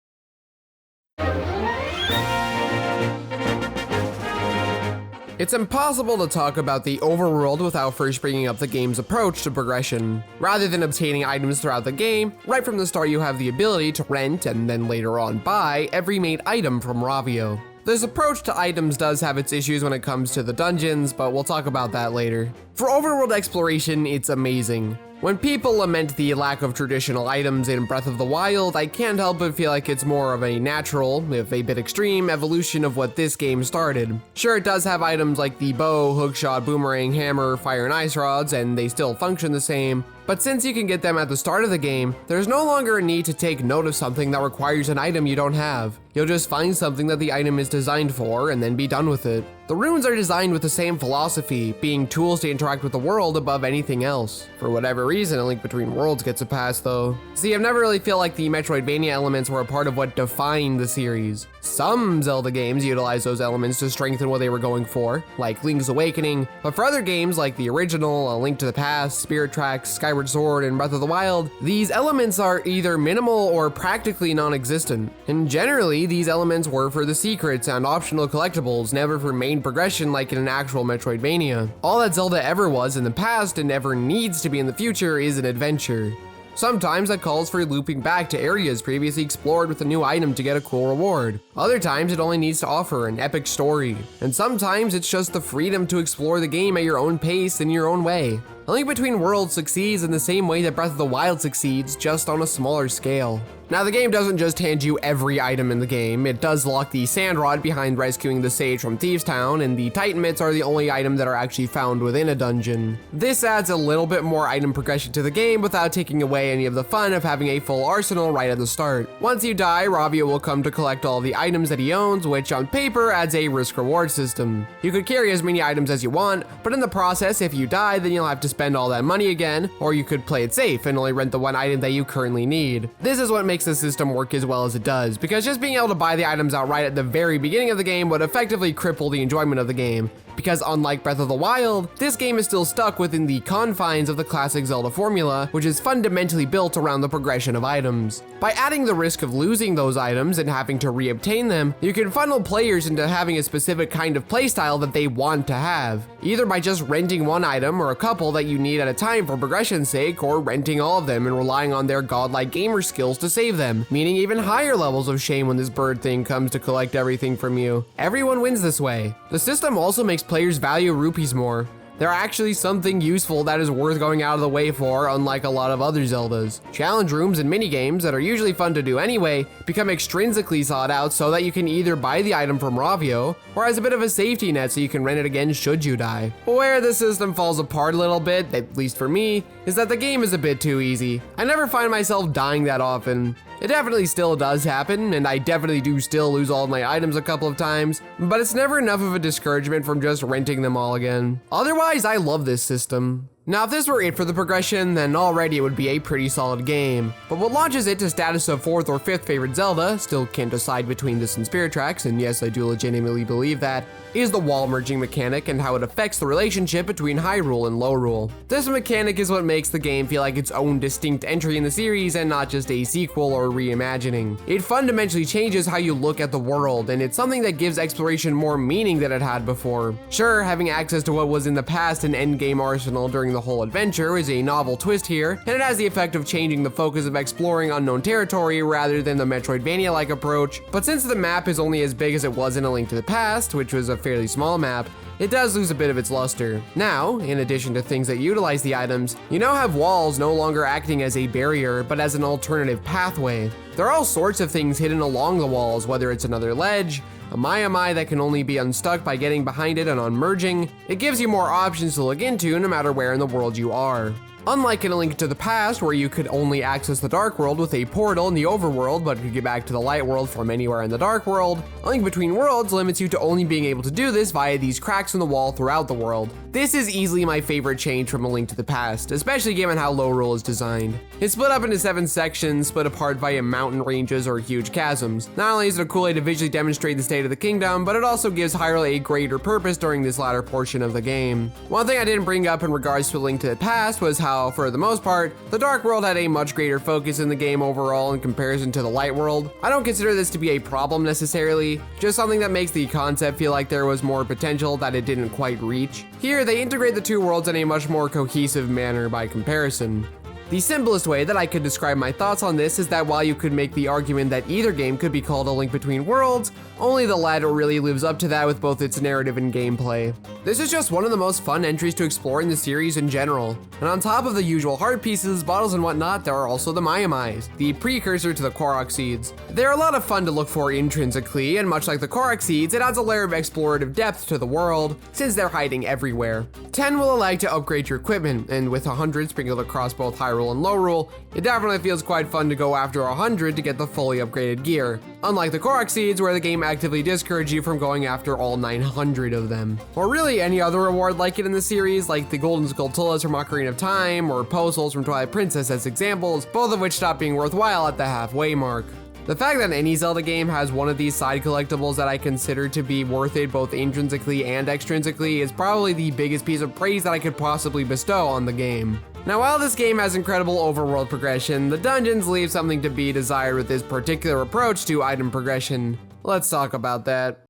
It's impossible to talk about the overworld without first bringing up the game's approach to progression. Rather than obtaining items throughout the game, right from the start you have the ability to rent and then later on buy every made item from Ravio. This approach to items does have its issues when it comes to the dungeons, but we'll talk about that later. For overworld exploration, it's amazing. When people lament the lack of traditional items in Breath of the Wild, I can't help but feel like it's more of a natural, if a bit extreme, evolution of what this game started. Sure, it does have items like the bow, hookshot, boomerang, hammer, fire and ice rods, and they still function the same, but since you can get them at the start of the game, there's no longer a need to take note of something that requires an item you don't have. You'll just find something that the item is designed for and then be done with it. The runes are designed with the same philosophy, being tools to interact with the world above anything else. For whatever reason, A Link Between Worlds gets a pass though. See, I've never really felt like the Metroidvania elements were a part of what defined the series. Some Zelda games utilize those elements to strengthen what they were going for, like Link's Awakening, but for other games like the original, A Link to the Past, Spirit Tracks, Skyward Sword, and Breath of the Wild, these elements are either minimal or practically non-existent. And generally, these elements were for the secrets and optional collectibles, never for main progression like in an actual Metroidvania. All that Zelda ever was in the past and ever needs to be in the future is an adventure. Sometimes that calls for looping back to areas previously explored with a new item to get a cool reward. Other times it only needs to offer an epic story. And sometimes it's just the freedom to explore the game at your own pace in your own way. A Link Between Worlds succeeds in the same way that Breath of the Wild succeeds, just on a smaller scale. Now the game doesn't just hand you every item in the game, it does lock the sand rod behind rescuing the sage from Thieves Town, and the Titan Mitts are the only item that are actually found within a dungeon. This adds a little bit more item progression to the game without taking away any of the fun of having a full arsenal right at the start. Once you die, Ravio will come to collect all the items that he owns, which on paper adds a risk-reward system. You could carry as many items as you want, but in the process, if you die, then you'll have to spend all that money again, or you could play it safe and only rent the one item that you currently need. This is what makes the system work as well as it does, because just being able to buy the items outright at the very beginning of the game would effectively cripple the enjoyment of the game. Because unlike Breath of the Wild, this game is still stuck within the confines of the classic Zelda formula, which is fundamentally built around the progression of items. By adding the risk of losing those items and having to re-obtain them, you can funnel players into having a specific kind of playstyle that they want to have, either by just renting one item or a couple that you need at a time for progression's sake, or renting all of them and relying on their godlike gamer skills to save them, meaning even higher levels of shame when this bird thing comes to collect everything from you. Everyone wins this way. The system also makes players value rupees more. They're actually something useful that is worth going out of the way for, unlike a lot of other Zeldas. Challenge rooms and minigames that are usually fun to do anyway become extrinsically sought out so that you can either buy the item from Ravio, or as a bit of a safety net so you can rent it again should you die. Where the system falls apart a little bit, at least for me, is that the game is a bit too easy. I never find myself dying that often. It definitely still does happen, and I definitely do still lose all of my items a couple of times, but it's never enough of a discouragement from just renting them all again. Otherwise, I love this system. Now, if this were it for the progression, then already it would be a pretty solid game. But what launches it to status of 4th or 5th favorite Zelda, still can't decide between this and Spirit Tracks, and yes, I do legitimately believe that, is the wall merging mechanic and how it affects the relationship between Hyrule and Lorule. This mechanic is what makes the game feel like its own distinct entry in the series and not just a sequel or reimagining. It fundamentally changes how you look at the world, and it's something that gives exploration more meaning than it had before. Sure, having access to what was in the past an endgame arsenal during the whole adventure is a novel twist here, and it has the effect of changing the focus of exploring unknown territory rather than the Metroidvania-like approach, but since the map is only as big as it was in A Link to the Past, which was a fairly small map, it does lose a bit of its luster. Now, in addition to things that utilize the items, you now have walls no longer acting as a barrier, but as an alternative pathway. There are all sorts of things hidden along the walls, whether it's another ledge, a Mai that can only be unstuck by getting behind it and unmerging. It gives you more options to look into no matter where in the world you are. Unlike in A Link to the Past, where you could only access the Dark World with a portal in the overworld but could get back to the Light World from anywhere in the Dark World, A Link Between Worlds limits you to only being able to do this via these cracks in the wall throughout the world. This is easily my favorite change from A Link to the Past, especially given how Lorule is designed. It's split up into 7 sections, split apart via mountain ranges or huge chasms. Not only is it a cool way to visually demonstrate the state of the kingdom, but it also gives Hyrule a greater purpose during this latter portion of the game. One thing I didn't bring up in regards to A Link to the Past was how, for the most part, the Dark World had a much greater focus in the game overall in comparison to the Light World. I don't consider this to be a problem necessarily, just something that makes the concept feel like there was more potential that it didn't quite reach. Here, they integrate the two worlds in a much more cohesive manner by comparison. The simplest way that I could describe my thoughts on this is that while you could make the argument that either game could be called A Link Between Worlds, only the latter really lives up to that with both its narrative and gameplay. This is just one of the most fun entries to explore in the series in general. And on top of the usual heart pieces, bottles and whatnot, there are also the Mai, the precursor to the Korok seeds. They're a lot of fun to look for intrinsically, and much like the Korok seeds, it adds a layer of explorative depth to the world, since they're hiding everywhere. 10 will allow you to upgrade your equipment, and with 100 sprinkled across both Hyrule and Lorule, it definitely feels quite fun to go after 100 to get the fully upgraded gear. Unlike the Korok seeds, where the game actively discourages you from going after all 900 of them. Or really any other reward like it in the series, like the Golden Skulltulas from Ocarina of Time, or Postals from Twilight Princess as examples, both of which stop being worthwhile at the halfway mark. The fact that any Zelda game has one of these side collectibles that I consider to be worth it both intrinsically and extrinsically is probably the biggest piece of praise that I could possibly bestow on the game. Now, while this game has incredible overworld progression, the dungeons leave something to be desired with this particular approach to item progression. Let's talk about that.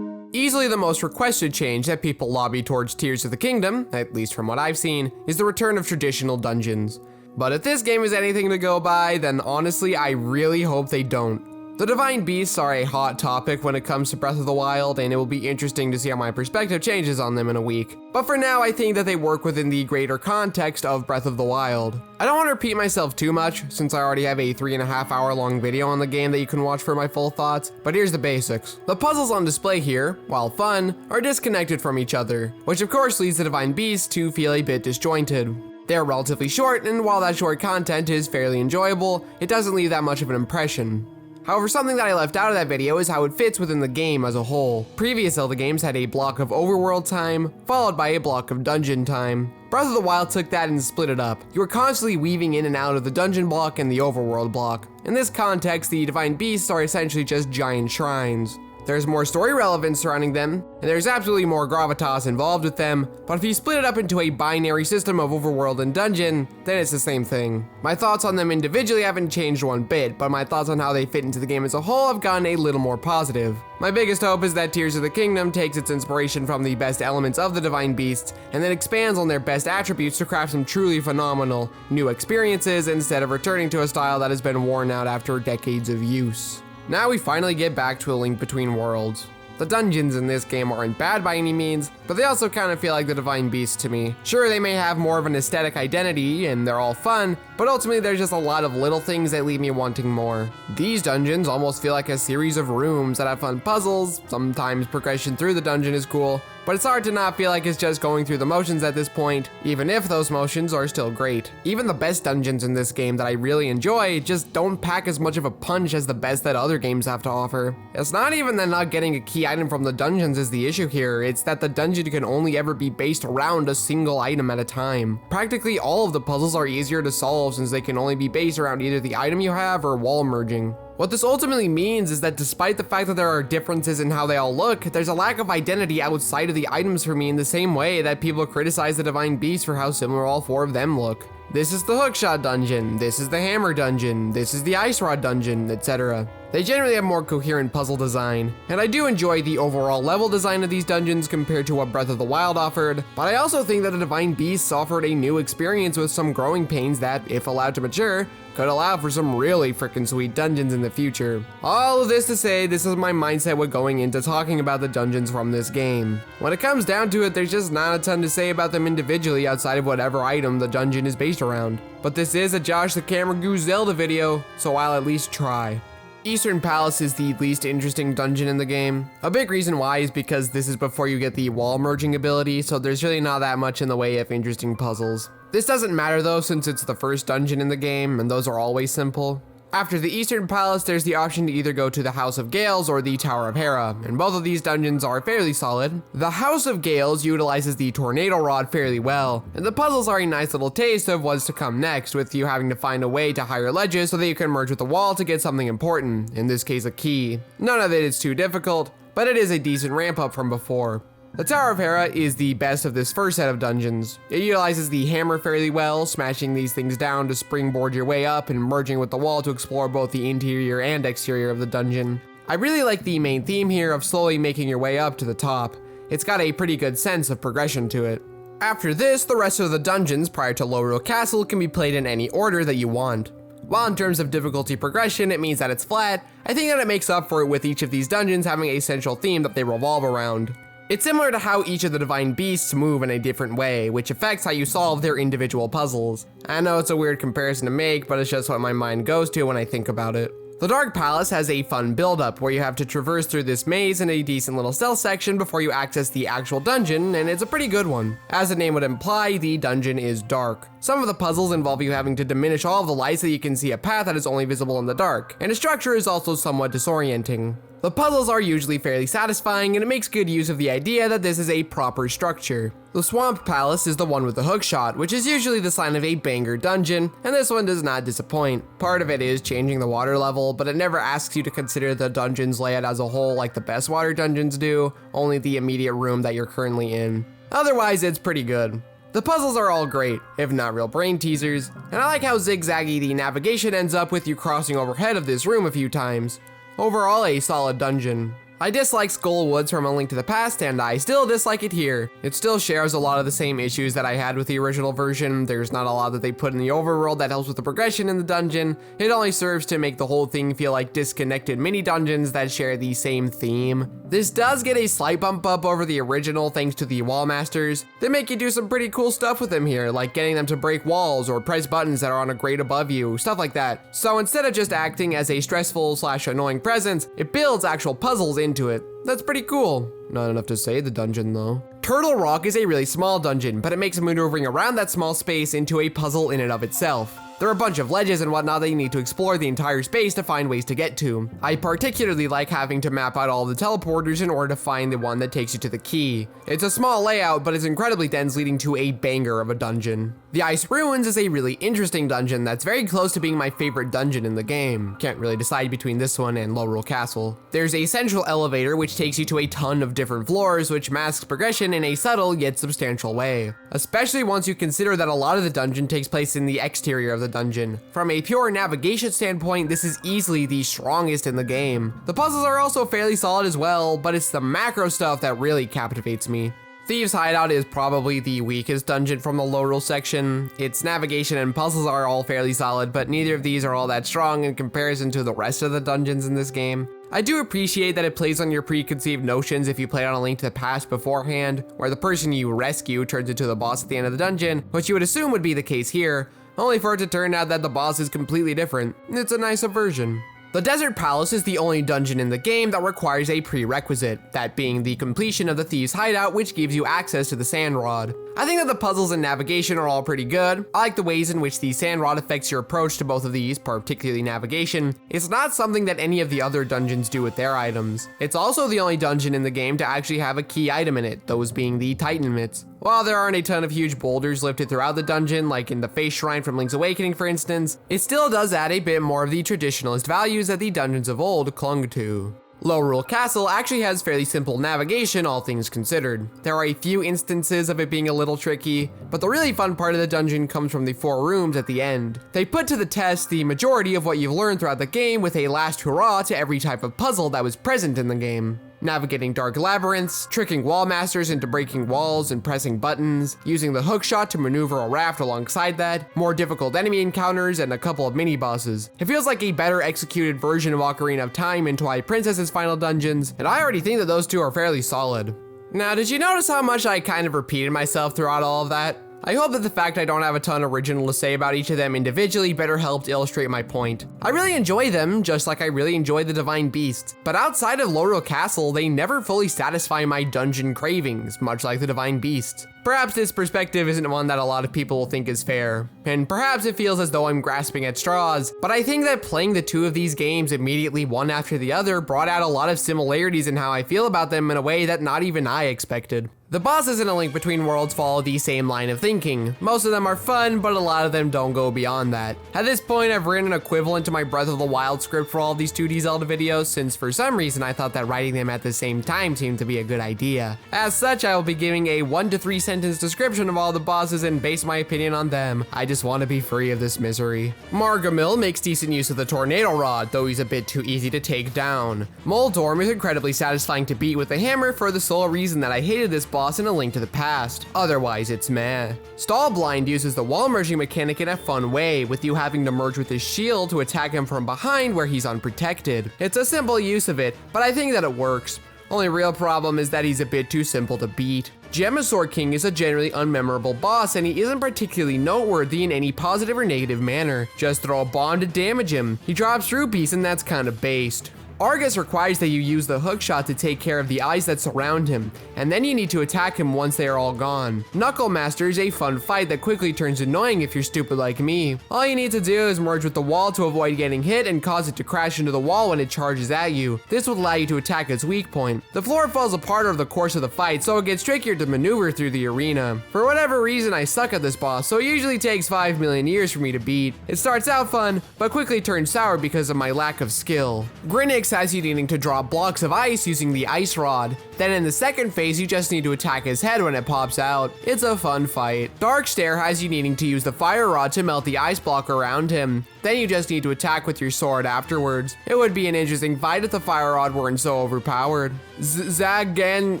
Easily the most requested change that people lobby towards Tears of the Kingdom, at least from what I've seen, is the return of traditional dungeons. But if this game is anything to go by, then honestly, I really hope they don't. The Divine Beasts are a hot topic when it comes to Breath of the Wild, and it will be interesting to see how my perspective changes on them in a week. But for now, I think that they work within the greater context of Breath of the Wild. I don't want to repeat myself too much, since I already have a 3.5 hour long video on the game that you can watch for my full thoughts, but here's the basics. The puzzles on display here, while fun, are disconnected from each other, which of course leads the Divine Beasts to feel a bit disjointed. They're relatively short, and while that short content is fairly enjoyable, it doesn't leave that much of an impression. However, something that I left out of that video is how it fits within the game as a whole. Previous Zelda games had a block of overworld time, followed by a block of dungeon time. Breath of the Wild took that and split it up. You were constantly weaving in and out of the dungeon block and the overworld block. In this context, the Divine Beasts are essentially just giant shrines. There's more story relevance surrounding them, and there's absolutely more gravitas involved with them, but if you split it up into a binary system of overworld and dungeon, then it's the same thing. My thoughts on them individually haven't changed one bit, but my thoughts on how they fit into the game as a whole have gotten a little more positive. My biggest hope is that Tears of the Kingdom takes its inspiration from the best elements of the Divine Beasts, and then expands on their best attributes to craft some truly phenomenal new experiences instead of returning to a style that has been worn out after decades of use. Now we finally get back to A Link Between Worlds. The dungeons in this game aren't bad by any means, but they also kind of feel like the Divine Beasts to me. Sure, they may have more of an aesthetic identity, and they're all fun, but ultimately there's just a lot of little things that leave me wanting more. These dungeons almost feel like a series of rooms that have fun puzzles. Sometimes progression through the dungeon is cool, but it's hard to not feel like it's just going through the motions at this point, even if those motions are still great. Even the best dungeons in this game that I really enjoy just don't pack as much of a punch as the best that other games have to offer. It's not even that not getting a key item from the dungeons is the issue here, it's that the dungeon can only ever be based around a single item at a time. Practically all of the puzzles are easier to solve since they can only be based around either the item you have or wall merging. What this ultimately means is that despite the fact that there are differences in how they all look, there's a lack of identity outside of the items for me in the same way that people criticize the Divine Beast for how similar all 4 of them look. This is the hookshot dungeon, this is the hammer dungeon, this is the ice rod dungeon, etc. They generally have more coherent puzzle design, and I do enjoy the overall level design of these dungeons compared to what Breath of the Wild offered, but I also think that the Divine Beasts offered a new experience with some growing pains that, if allowed to mature, could allow for some really freaking sweet dungeons in the future. All of this to say, this is my mindset when going into talking about the dungeons from this game. When it comes down to it, there's just not a ton to say about them individually outside of whatever item the dungeon is based around. But this is a Josh the Camera Goose Zelda video, so I'll at least try. Eastern Palace is the least interesting dungeon in the game. A big reason why is because this is before you get the wall merging ability, so there's really not that much in the way of interesting puzzles. This doesn't matter though, since it's the first dungeon in the game, and those are always simple. After the Eastern Palace, there's the option to either go to the House of Gales or the Tower of Hera, and both of these dungeons are fairly solid. The House of Gales utilizes the Tornado Rod fairly well, and the puzzles are a nice little taste of what's to come next, with you having to find a way to higher ledges so that you can merge with the wall to get something important, in this case a key. None of it is too difficult, but it is a decent ramp up from before. The Tower of Hera is the best of this first set of dungeons. It utilizes the hammer fairly well, smashing these things down to springboard your way up and merging with the wall to explore both the interior and exterior of the dungeon. I really like the main theme here of slowly making your way up to the top. It's got a pretty good sense of progression to it. After this, the rest of the dungeons prior to Lorule Castle can be played in any order that you want. While in terms of difficulty progression, it means that it's flat, I think that it makes up for it with each of these dungeons having a central theme that they revolve around. It's similar to how each of the Divine Beasts move in a different way, which affects how you solve their individual puzzles. I know it's a weird comparison to make, but it's just what my mind goes to when I think about it. The Dark Palace has a fun build-up where you have to traverse through this maze in a decent little stealth section before you access the actual dungeon, and it's a pretty good one. As the name would imply, the dungeon is dark. Some of the puzzles involve you having to diminish all of the light so you can see a path that is only visible in the dark, and the structure is also somewhat disorienting. The puzzles are usually fairly satisfying, and it makes good use of the idea that this is a proper structure. The Swamp Palace is the one with the hookshot, which is usually the sign of a banger dungeon, and this one does not disappoint. Part of it is changing the water level, but it never asks you to consider the dungeon's layout as a whole like the best water dungeons do, only the immediate room that you're currently in. Otherwise, it's pretty good. The puzzles are all great, if not real brain teasers, and I like how zigzaggy the navigation ends up with you crossing overhead of this room a few times. Overall, a solid dungeon. I dislike Skull Woods from A Link to the Past, and I still dislike it here. It still shares a lot of the same issues that I had with the original version. There's not a lot that they put in the overworld that helps with the progression in the dungeon. It only serves to make the whole thing feel like disconnected mini dungeons that share the same theme. This does get a slight bump up over the original thanks to the wall masters. They make you do some pretty cool stuff with them here, like getting them to break walls or press buttons that are on a grate above you, stuff like that. So instead of just acting as a stressful/annoying presence, it builds actual puzzles into it. That's pretty cool. Not enough to say the dungeon though. Turtle Rock is a really small dungeon, but it makes maneuvering around that small space into a puzzle in and of itself. There are a bunch of ledges and whatnot that you need to explore the entire space to find ways to get to. I particularly like having to map out all the teleporters in order to find the one that takes you to the key. It's a small layout, but it's incredibly dense, leading to a banger of a dungeon. The Ice Ruins is a really interesting dungeon that's very close to being my favorite dungeon in the game. Can't really decide between this one and Lorule Castle. There's a central elevator which takes you to a ton of different floors, which masks progression in a subtle yet substantial way. Especially once you consider that a lot of the dungeon takes place in the exterior of the dungeon. From a pure navigation standpoint, this is easily the strongest in the game. The puzzles are also fairly solid as well, but it's the macro stuff that really captivates me. Thieves' Hideout is probably the weakest dungeon from the low rule section. Its navigation and puzzles are all fairly solid, but neither of these are all that strong in comparison to the rest of the dungeons in this game. I do appreciate that it plays on your preconceived notions if you play on A Link to the Past beforehand, where the person you rescue turns into the boss at the end of the dungeon, which you would assume would be the case here, only for it to turn out that the boss is completely different. It's a nice subversion. The Desert Palace is the only dungeon in the game that requires a prerequisite, that being the completion of the Thieves' Hideout, which gives you access to the Sand Rod. I think that the puzzles and navigation are all pretty good. I like the ways in which the Sand Rod affects your approach to both of these, particularly navigation. It's not something that any of the other dungeons do with their items. It's also the only dungeon in the game to actually have a key item in it, those being the Titan Mitts. While there aren't a ton of huge boulders lifted throughout the dungeon, like in the Face Shrine from Link's Awakening for instance, it still does add a bit more of the traditionalist values that the dungeons of old clung to. Low Rule Castle actually has fairly simple navigation, all things considered. There are a few instances of it being a little tricky, but the really fun part of the dungeon comes from the 4 rooms at the end. They put to the test the majority of what you've learned throughout the game with a last hurrah to every type of puzzle that was present in the game. Navigating dark labyrinths, tricking wall masters into breaking walls and pressing buttons, using the hookshot to maneuver a raft alongside that, more difficult enemy encounters, and a couple of mini-bosses. It feels like a better executed version of Ocarina of Time and Twilight Princess's final dungeons, and I already think that those two are fairly solid. Now, did you notice how much I kind of repeated myself throughout all of that? I hope that the fact I don't have a ton original to say about each of them individually better helped illustrate my point. I really enjoy them, just like I really enjoy the Divine Beasts, but outside of Low Rule Castle, they never fully satisfy my dungeon cravings, much like the Divine Beasts. Perhaps this perspective isn't one that a lot of people will think is fair, and perhaps it feels as though I'm grasping at straws, but I think that playing the two of these games immediately one after the other brought out a lot of similarities in how I feel about them in a way that not even I expected. The bosses in A Link Between Worlds follow the same line of thinking. Most of them are fun, but a lot of them don't go beyond that. At this point, I've written an equivalent to my Breath of the Wild script for all of these 2D Zelda videos, since for some reason I thought that writing them at the same time seemed to be a good idea. As such, I will be giving a 1 to 3 sentence description of all the bosses and base my opinion on them. I just want to be free of this misery. Margamil makes decent use of the Tornado Rod, though he's a bit too easy to take down. Moldorm is incredibly satisfying to beat with a hammer for the sole reason that I hated this boss in A Link to the Past. Otherwise, it's meh. Stallblind uses the wall merging mechanic in a fun way, with you having to merge with his shield to attack him from behind where he's unprotected. It's a simple use of it, but I think that it works. Only real problem is that he's a bit too simple to beat. Gemasaur King is a generally unmemorable boss, and he isn't particularly noteworthy in any positive or negative manner. Just throw a bomb to damage him. He drops rupees, and that's kinda based. Argus requires that you use the hookshot to take care of the eyes that surround him, and then you need to attack him once they are all gone. Knuckle Master is a fun fight that quickly turns annoying if you're stupid like me. All you need to do is merge with the wall to avoid getting hit and cause it to crash into the wall when it charges at you. This will allow you to attack its weak point. The floor falls apart over the course of the fight, so it gets trickier to maneuver through the arena. For whatever reason, I suck at this boss, so it usually takes 5 million years for me to beat. It starts out fun, but quickly turns sour because of my lack of skill. Grinix has you needing to drop blocks of ice using the Ice Rod. Then in the second phase, you just need to attack his head when it pops out. It's a fun fight. Dark Stare has you needing to use the Fire Rod to melt the ice block around him. Then you just need to attack with your sword afterwards. It would be an interesting fight if the Fire Rod weren't so overpowered. Zaganag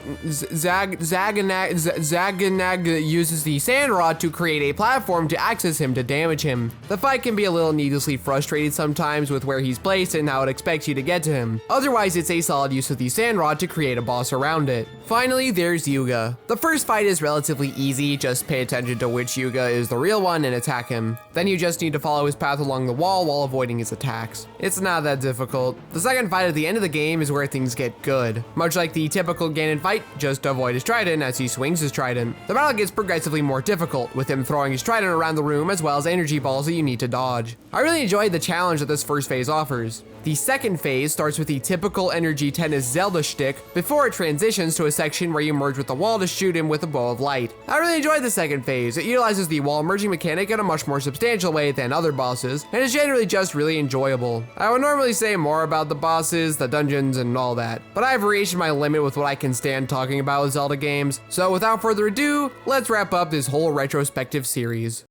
uses the Sand Rod to create a platform to access him to damage him. The fight can be a little needlessly frustrated sometimes with where he's placed and how it expects you to get to him. Otherwise, it's a solid use of the Sand Rod to create a boss around it. Finally, there's Yuga. The first fight is relatively easy, just pay attention to which Yuga is the real one and attack him. Then you just need to follow his path along the wall while avoiding his attacks. It's not that difficult. The second fight at the end of the game is where things get good. Much like the typical Ganon fight, just avoid his trident as he swings his trident. The battle gets progressively more difficult, with him throwing his trident around the room as well as energy balls that you need to dodge. I really enjoyed the challenge that this first phase offers. The second phase starts with the typical energy tennis Zelda shtick before it transitions to a section where you merge with the wall to shoot him with a bow of light. I really enjoyed the second phase. It utilizes the wall merging mechanic in a much more substantial way than other bosses, and is generally just really enjoyable. I would normally say more about the bosses, the dungeons, and all that, but I've reached my limit with what I can stand talking about with Zelda games, so without further ado, let's wrap up this whole retrospective series.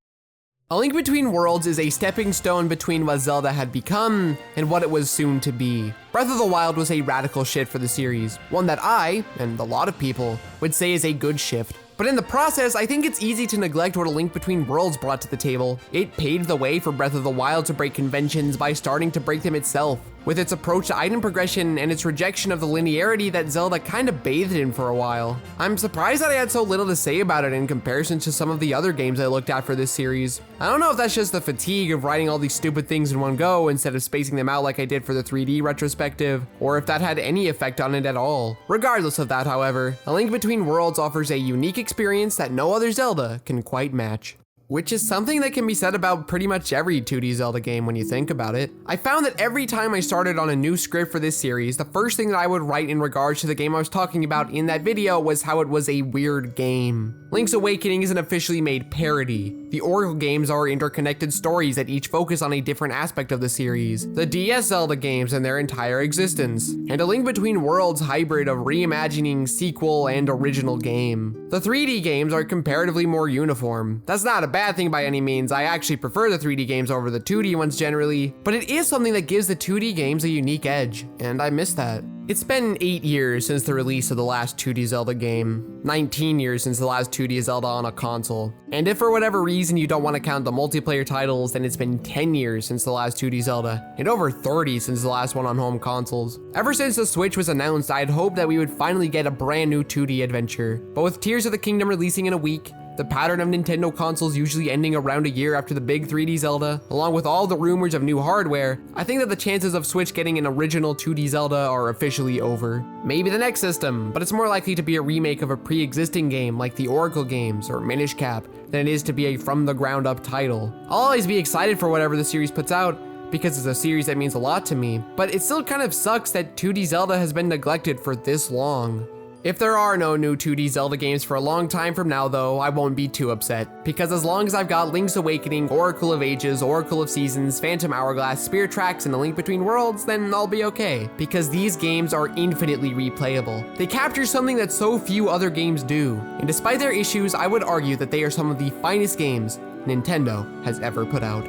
A Link Between Worlds is a stepping stone between what Zelda had become and what it was soon to be. Breath of the Wild was a radical shift for the series, one that I, and a lot of people, would say is a good shift. But in the process, I think it's easy to neglect what A Link Between Worlds brought to the table. It paved the way for Breath of the Wild to break conventions by starting to break them itself, with its approach to item progression and its rejection of the linearity that Zelda kinda bathed in for a while. I'm surprised that I had so little to say about it in comparison to some of the other games I looked at for this series. I don't know if that's just the fatigue of writing all these stupid things in one go instead of spacing them out like I did for the 3D retrospective, or if that had any effect on it at all. Regardless of that, however, A Link Between Worlds offers a unique experience that no other Zelda can quite match. Which is something that can be said about pretty much every 2D Zelda game when you think about it. I found that every time I started on a new script for this series, the first thing that I would write in regards to the game I was talking about in that video was how it was a weird game. Link's Awakening is an officially made parody. The Oracle games are interconnected stories that each focus on a different aspect of the series. The DS Zelda games and their entire existence. And A Link Between Worlds hybrid of reimagining, sequel, and original game. The 3D games are comparatively more uniform. That's not a bad thing by any means. I actually prefer the 3D games over the 2D ones generally, but it is something that gives the 2D games a unique edge, and I miss that. It's been 8 years since the release of the last 2D Zelda game, 19 years since the last 2D Zelda on a console, and if for whatever reason you don't want to count the multiplayer titles, then it's been 10 years since the last 2D Zelda, and over 30 since the last one on home consoles. Ever since the Switch was announced, I had hoped that we would finally get a brand new 2D adventure, but with Tears of the Kingdom releasing in a week, the pattern of Nintendo consoles usually ending around a year after the big 3D Zelda, along with all the rumors of new hardware, I think that the chances of Switch getting an original 2D Zelda are officially over. Maybe the next system, but it's more likely to be a remake of a pre-existing game like the Oracle games or Minish Cap than it is to be a from the ground up title. I'll always be excited for whatever the series puts out, because it's a series that means a lot to me, but it still kind of sucks that 2D Zelda has been neglected for this long. If there are no new 2D Zelda games for a long time from now though, I won't be too upset, because as long as I've got Link's Awakening, Oracle of Ages, Oracle of Seasons, Phantom Hourglass, Spirit Tracks, and A Link Between Worlds, then I'll be okay, because these games are infinitely replayable. They capture something that so few other games do, and despite their issues, I would argue that they are some of the finest games Nintendo has ever put out.